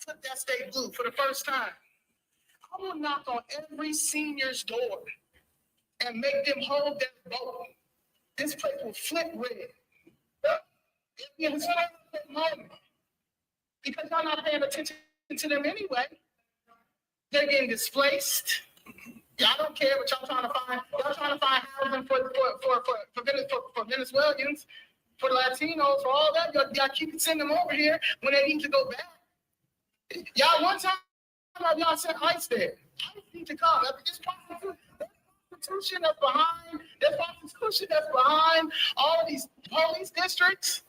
put that state blue for the first time, I will knock on every senior's door and make them hold their vote. This place will flip red. It'll be a historic moment because y'all not paying attention to them anyway. They're getting displaced. Y'all don't care what y'all trying to find. Y'all trying to find housing for Venezuelans, for Latinos, for all that. Y'all keep sending them over here when they need to go back. Y'all one time y'all sent ICE there. ICE need to come. This prostitution that's behind all of these police districts.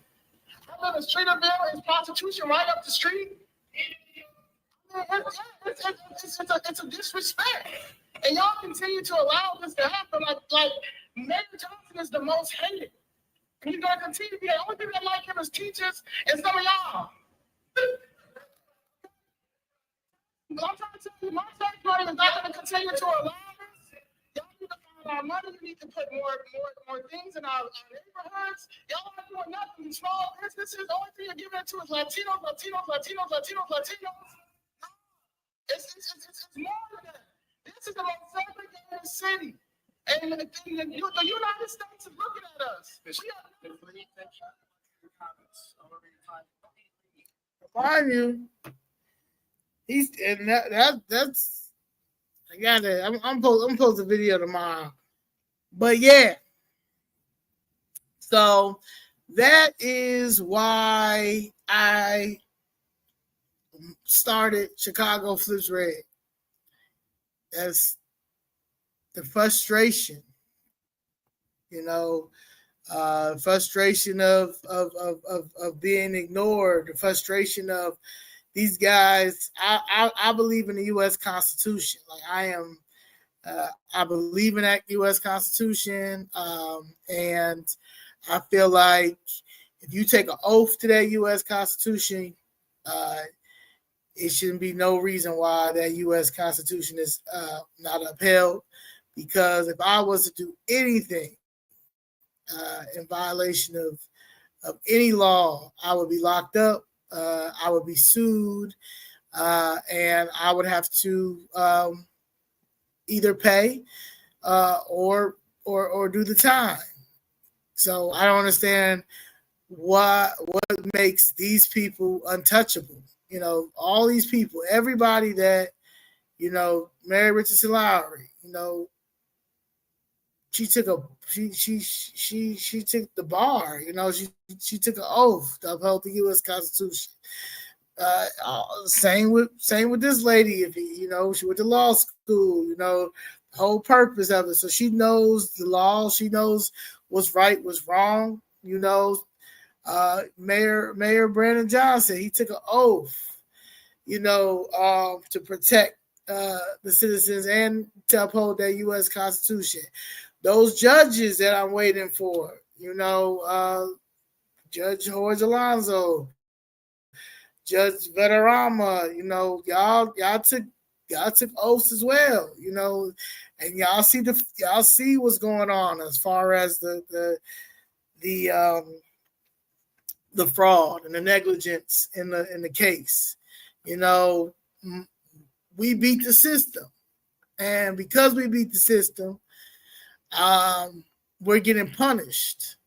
I live in Streeterville. Is prostitution right up the street? It's a disrespect. And y'all continue to allow this to happen. Like Mayor Johnson is the most hated. And he's going to continue to be the only people that like him as teachers and some of y'all. I'm trying to tell you, my tax money is not going to continue to allow this. Y'all need to find our money. We need to put more things in our neighborhoods. Y'all aren't doing nothing. Small businesses, the only thing you're giving it to is Latinos. It's more than that. This is the most segregated city. And the United States is looking at us. Mind you, that's I got it. I'm post a video tomorrow. But yeah. So that is why I started Chicago Flips Red. That's the frustration, frustration of being ignored, the frustration of these guys. I believe in the U.S. Constitution. I believe in that U.S. Constitution, and I feel like if you take an oath to that U.S. Constitution, it shouldn't be no reason why that U.S. Constitution is not upheld. Because if I was to do anything in violation of any law, I would be locked up. I would be sued, and I would have to either pay or do the time. So I don't understand what makes these people untouchable. All these people, everybody that Mary Richardson Lowry, she took she took the bar. She took an oath to uphold the U.S. Constitution. Same with this lady. If she went to law school. The whole purpose of it. So she knows the law. She knows what's right, what's wrong. Mayor Brandon Johnson. He took an oath. To protect the citizens and to uphold that U.S. Constitution. Those judges that I'm waiting for, Judge Jorge Alonso, Judge Veterama, y'all took oaths as well, and y'all see what's going on as far as the fraud and the negligence in the case. We beat the system, and because we beat the system, we're getting punished,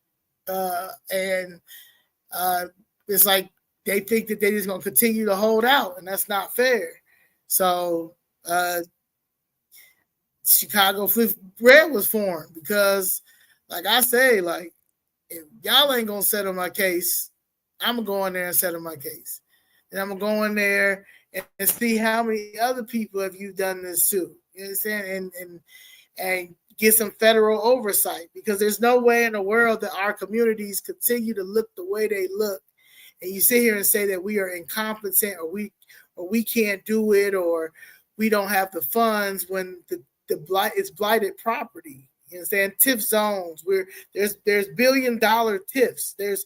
and it's like they think that they're just going to continue to hold out, and that's not fair. So Chicago Flip Red was formed because, like I say, if y'all ain't going to settle my case, I'm going to go in there and settle my case. And I'm going to go in there and see how many other people have you done this to. You understand? And get some federal oversight, because there's no way in the world that our communities continue to look the way they look. And you sit here and say that we are incompetent or we can't do it or we don't have the funds when it's blighted property. You understand? TIF zones where there's $1 billion TIFs. There's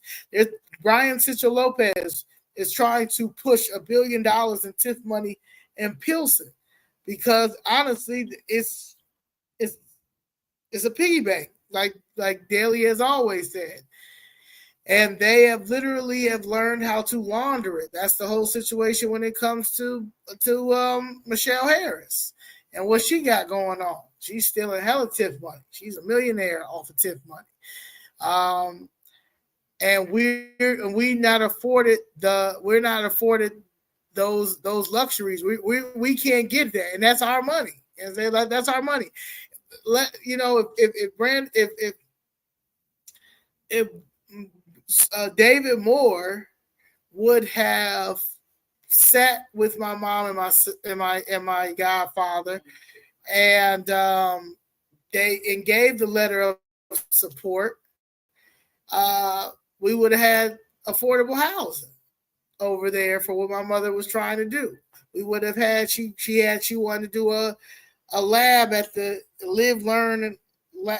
Brian Citro Lopez is trying to push $1 billion in TIF money in Pilsen because honestly it's a piggy bank, like Daly has always said. And they have literally learned how to launder it. That's the whole situation when it comes to Michelle Harris and what she got going on. She's stealing hella TIF money. She's a millionaire off of TIF money. And we're not afforded those luxuries. We can't get that, and that's our money. And that's our money. If David Moore would have sat with my mom and my godfather, and they gave the letter of support, we would have had affordable housing over there for what my mother was trying to do. We would have had she wanted to do a lab at the Live Learn and Lab.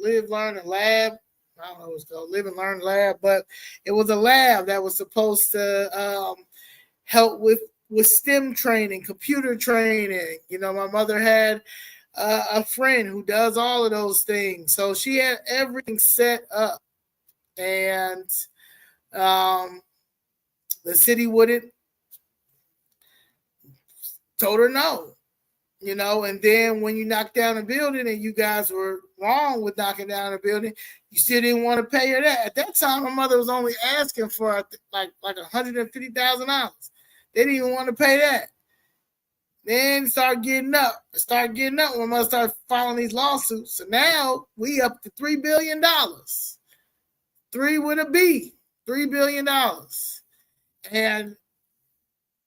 Live Learn and Lab? I don't know what it's called, Live and Learn Lab, but it was a lab that was supposed to help with with STEM training, computer training. You know, my mother had a friend who does all of those things. So she had everything set up. And the city wouldn't, told her no. You know, and then when you knocked down a building and you guys were wrong with knocking down a building, you still didn't want to pay her that. At that time, my mother was only asking for like $150,000. They didn't even want to pay that. Then start getting up. When my mother started filing these lawsuits. So now we up to $3 billion. 3 with a B. $3 billion. And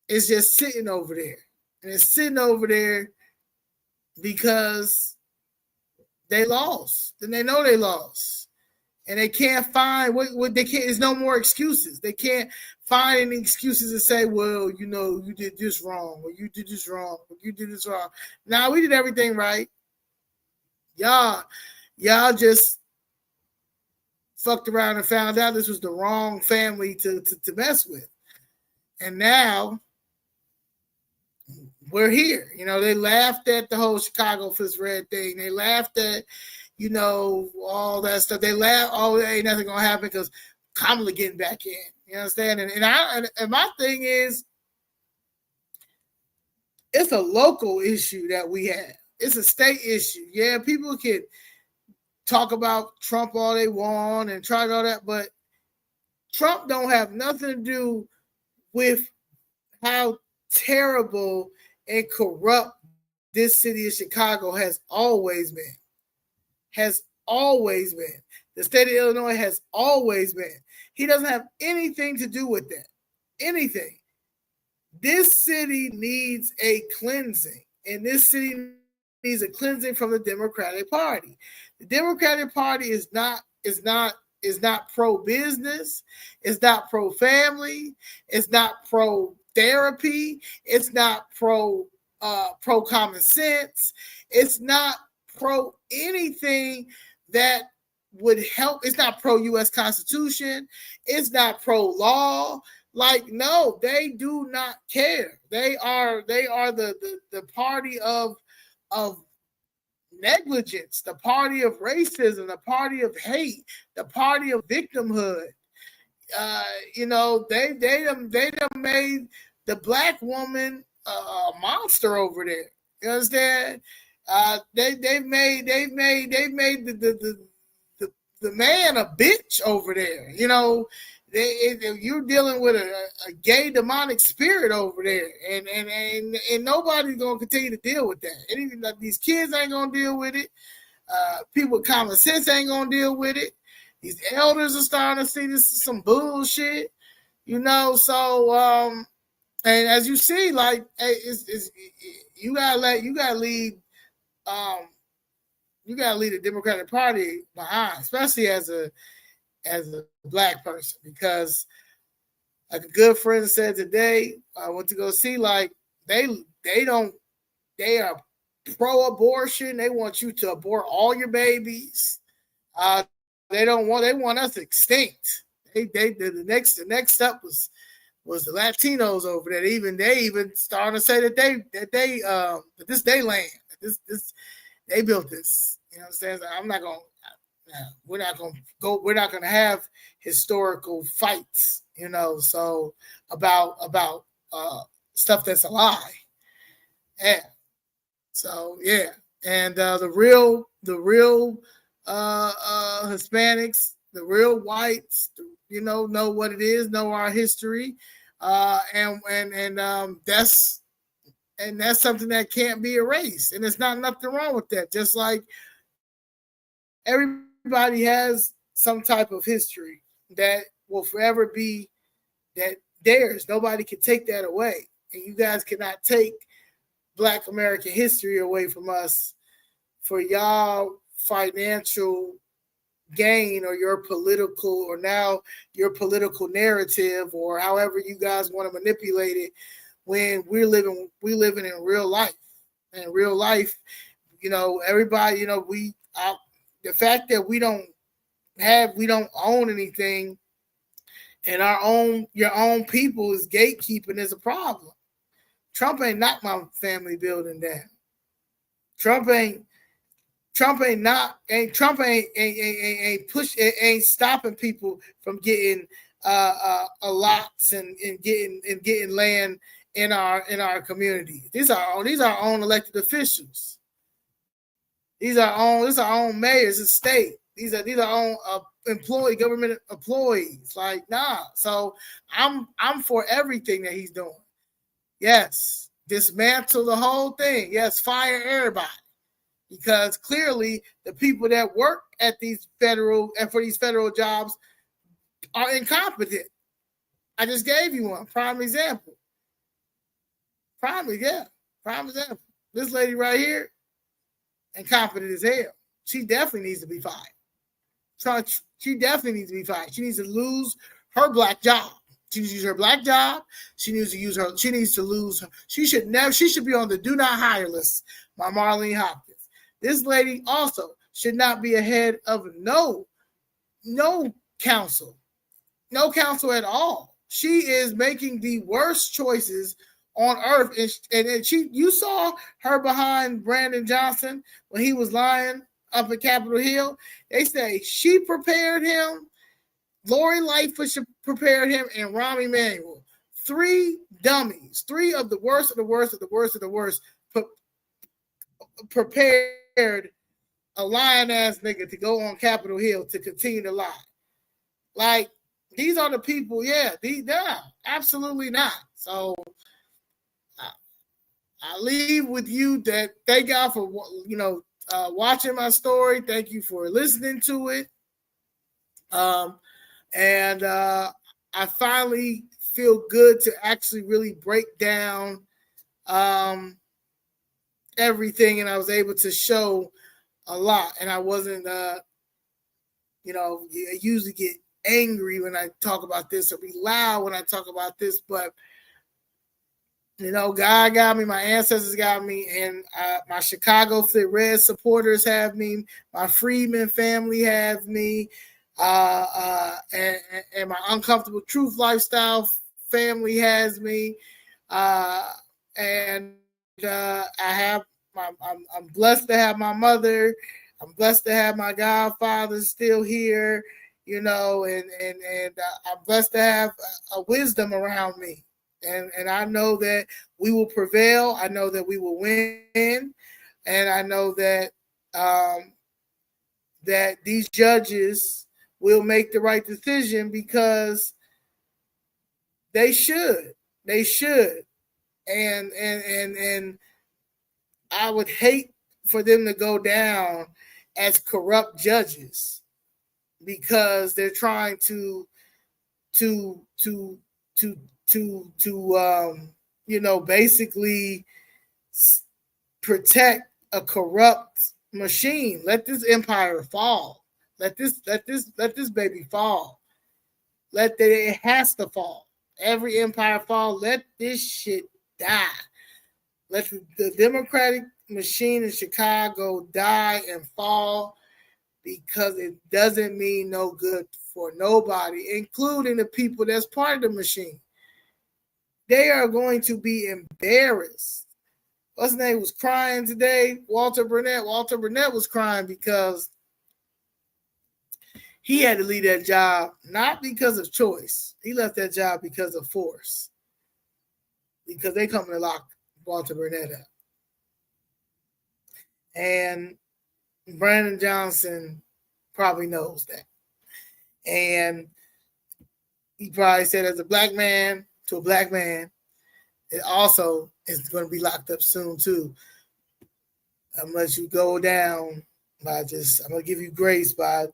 it's just sitting over there. And it's sitting over there because they lost. Then they know they lost. And they can't find what they can't. There's no more excuses. They can't find any excuses to say, well, you know, you did this wrong, or you did this wrong, or you did this wrong. Now we did everything right. Y'all just fucked around and found out this was the wrong family to mess with. And now we're here. You know, they laughed at the whole Chicago Fist Red thing. They laughed at, you know, all that stuff. They laughed, oh, ain't nothing gonna happen because Kamala getting back in. You understand? And my thing is, it's a local issue that we have. It's a state issue. Yeah, people can talk about Trump all they want and try all that, but Trump don't have nothing to do with how terrible and corrupt this city of Chicago has always been. Has always been. The state of Illinois has always been. He doesn't have anything to do with that. Anything. This city needs a cleansing, and this city needs a cleansing from the Democratic Party. The Democratic Party is not pro-business, it's not pro-family, it's not pro-therapy, it's not pro-common sense, it's not pro anything that would help. It's not pro-U.S. Constitution, it's not pro-law. Like, no, they do not care. They are the party of negligence, the party of racism, the party of hate, the party of victimhood. You know, they done made the black woman a monster over there. You understand? They've made the man a bitch over there. You know, you're dealing with a gay demonic spirit over there, and nobody's gonna continue to deal with that. And even like, these kids ain't gonna deal with it. People with common sense ain't gonna deal with it. These elders are starting to see this is some bullshit, you know. So, and as you see, like, you gotta lead the Democratic Party behind, especially as a black person, because like a good friend said today, I went to go see, like, they are pro-abortion. They want you to abort all your babies. They want us extinct. The next step was the Latinos over there. They even started to say that this they land. This they built this. You know what I'm saying? I'm not gonna. We're not gonna have historical fights, you know. So about stuff that's a lie. Yeah. So yeah, and the real Hispanics, the real whites, you know what it is, know our history, and that's something that can't be erased, and there's not nothing wrong with that. Just like everybody has some type of history that will forever be that theirs. Nobody can take that away, and you guys cannot take Black American history away from us for y'all financial gain or your political narrative, or however you guys want to manipulate it, when we're living in real life. And in real life, you know, everybody, you know, the fact that we don't own anything, and your own people is gatekeeping is a problem. Trump ain't knocked my family building down. Trump ain't stopping people from getting lots and getting land in our community. These are our own elected officials. These are our own mayors of state. These are our own government employees. Like, nah. So I'm for everything that he's doing. Yes, dismantle the whole thing. Yes, fire everybody. Because clearly the people that work at these federal jobs are incompetent. I just gave you one prime example. Prime example. This lady right here, incompetent as hell. She definitely needs to be fired. She definitely needs to be fired. She needs to lose her black job. She needs to use her black job. She should be on the do not hire list by Marlene Hopkins. This lady also should not be ahead of no counsel at all. She is making the worst choices on earth. And you saw her behind Brandon Johnson when he was lying up at Capitol Hill. They say she prepared him. Lori Lightfoot prepared him, and Rahm Emanuel. 3 dummies, 3 of the worst of the worst of the worst of the worst, prepared a lying ass nigga to go on Capitol Hill to continue to lie. Like, these are the people, absolutely not. So I leave with you that thank God for watching my story. Thank you for listening to it. And I finally feel good to actually really break down everything, and I was able to show a lot. And I wasn't, I usually get angry when I talk about this or be loud when I talk about this, but God got me, my ancestors got me, and my Chicago Fit Red supporters have me, my Freedmen family have me, and my Uncomfortable Truth Lifestyle family has me, and I'm blessed to have my mother. I'm blessed to have my godfather still here, and I'm blessed to have a wisdom around me. And I know that we will prevail. I know that we will win. And I know that that these judges will make the right decision because they should. They should. And I would hate for them to go down as corrupt judges because they're trying to basically protect a corrupt machine. Let this empire fall. Let this baby fall. It has to fall. Every empire fall. Let this shit die. Let the Democratic machine in Chicago die and fall because it doesn't mean no good for nobody, including the people that's part of the machine. They are going to be embarrassed. What's his name was crying today? Walter Burnett. Walter Burnett was crying because he had to leave that job, not because of choice. He left that job because of force. Because they come to lock Walter Burnett up. And Brandon Johnson probably knows that. And he probably said, as a black man to a black man, it also is going to be locked up soon too. I'm gonna let you go down I'm gonna give you grace by,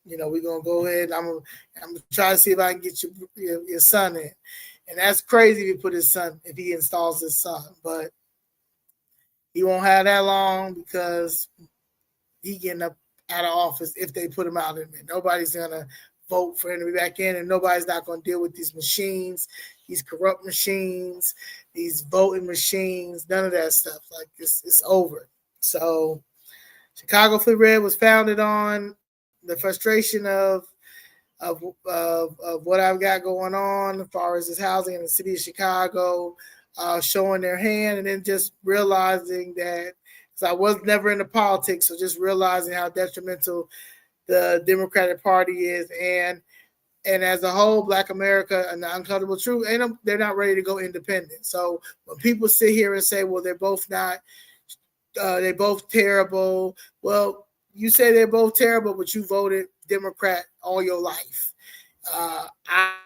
we're gonna go ahead. I'm gonna try to see if I can get your son in. And that's crazy if he installs his son, but he won't have that long because he getting up out of office if they put him out in there. Nobody's gonna vote for him to be back in, and nobody's not gonna deal with these machines, these corrupt machines, these voting machines, none of that stuff. Like it's over. So Chicago Free Red was founded on the frustration of what I've got going on as far as this housing in the city of Chicago. showing their hand, and then just realizing that, because I was never into politics, so just realizing how detrimental the Democratic Party is, and as a whole, Black America, and the uncomfortable truth, they're not ready to go independent. So when people sit here and say, well, they're both not, they're both terrible. Well, you say they're both terrible, but you voted Democrat all your life.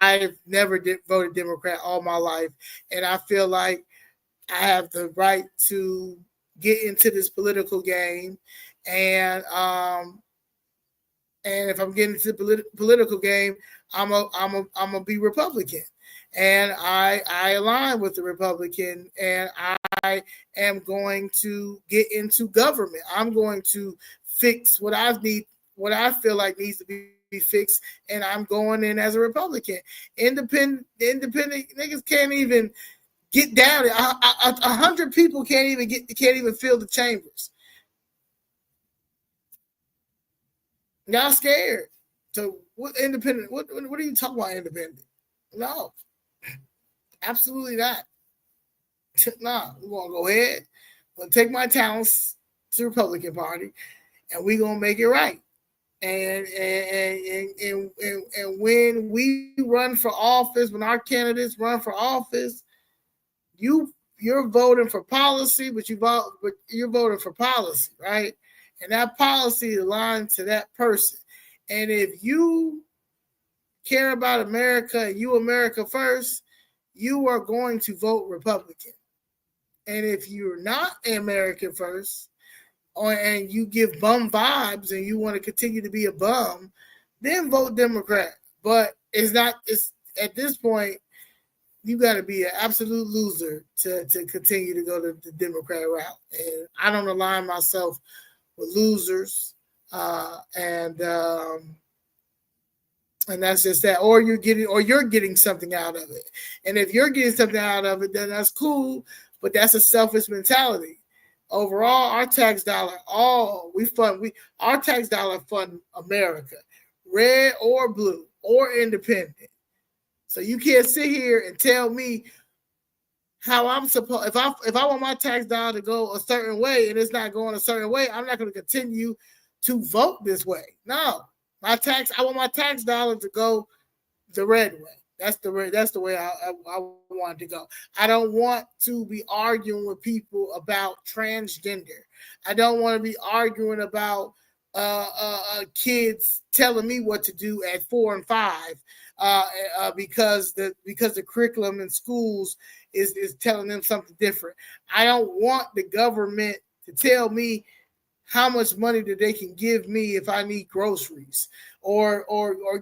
I've never voted Democrat all my life, and I feel like I have the right to get into this political game, and if I'm getting into the political game, I'm gonna be Republican, and I align with the Republican, and I am going to get into government. I'm going to fix what I feel like needs to be fixed, and I'm going in as a Republican. Independent niggas can't even get down. 100 people can't even fill the chambers. Y'all scared. So what independent? What are you talking about independent? No, absolutely not. Nah, we're gonna go ahead. I'm gonna take my talents to the Republican Party, and we're gonna make it right. And when we run for office, when our candidates run for office, you're voting for policy, but you're voting for policy, right? And that policy aligns to that person. And if you care about America and you America first, you are going to vote Republican. And if you're not American first, and you give bum vibes and you want to continue to be a bum, then vote Democrat. But it's at this point, you got to be an absolute loser to continue to go the Democrat route. And I don't align myself with losers. And that's just that. Or you're getting something out of it. And if you're getting something out of it, then that's cool. But that's a selfish mentality. Overall, our tax dollar, our tax dollar fund America, red or blue or independent. So you can't sit here and tell me how I'm supposed. If I want my tax dollar to go a certain way and it's not going a certain way, I'm not going to continue to vote this way. No, I want my tax dollar to go the red way. That's the way I want it to go. I don't want to be arguing with people about transgender. I don't want to be arguing about kids telling me what to do at 4 and 5 because the curriculum in schools is telling them something different. I don't want the government to tell me how much money that they can give me if I need groceries or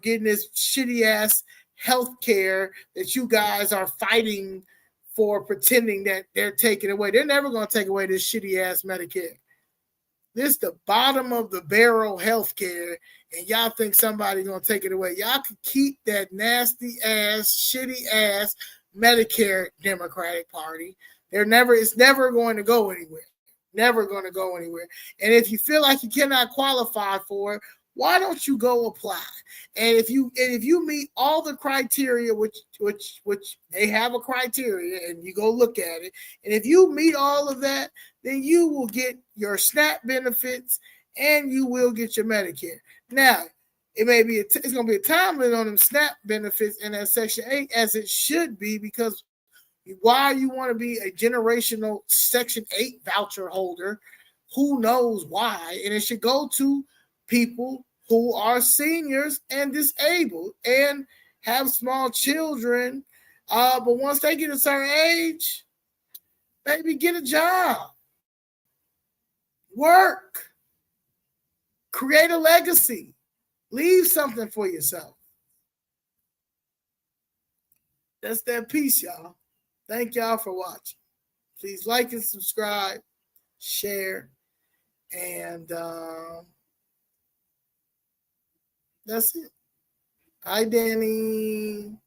getting this shitty ass health care that you guys are fighting for, pretending that they're taking away. They're never going to take away this shitty ass Medicare. This the bottom of the barrel health care, and y'all think somebody's going to take it away. Y'all can keep that nasty ass, shitty ass Medicare, Democratic Party. It's never going to go anywhere. Never going to go anywhere. And if you feel like you cannot qualify for it, why don't you go apply? And if you meet all the criteria, which they have a criteria, and you go look at it, and if you meet all of that, then you will get your SNAP benefits and you will get your Medicare. Now, it's going to be a time limit on them SNAP benefits in that Section 8, as it should be, because why you want to be a generational Section 8 voucher holder, who knows why, and it should go to people who are seniors and disabled and have small children. But once they get a certain age, maybe get a job, work, create a legacy, leave something for yourself. That's that piece, y'all. Thank y'all for watching. Please like and subscribe, share, and that's it. Hi, Danny.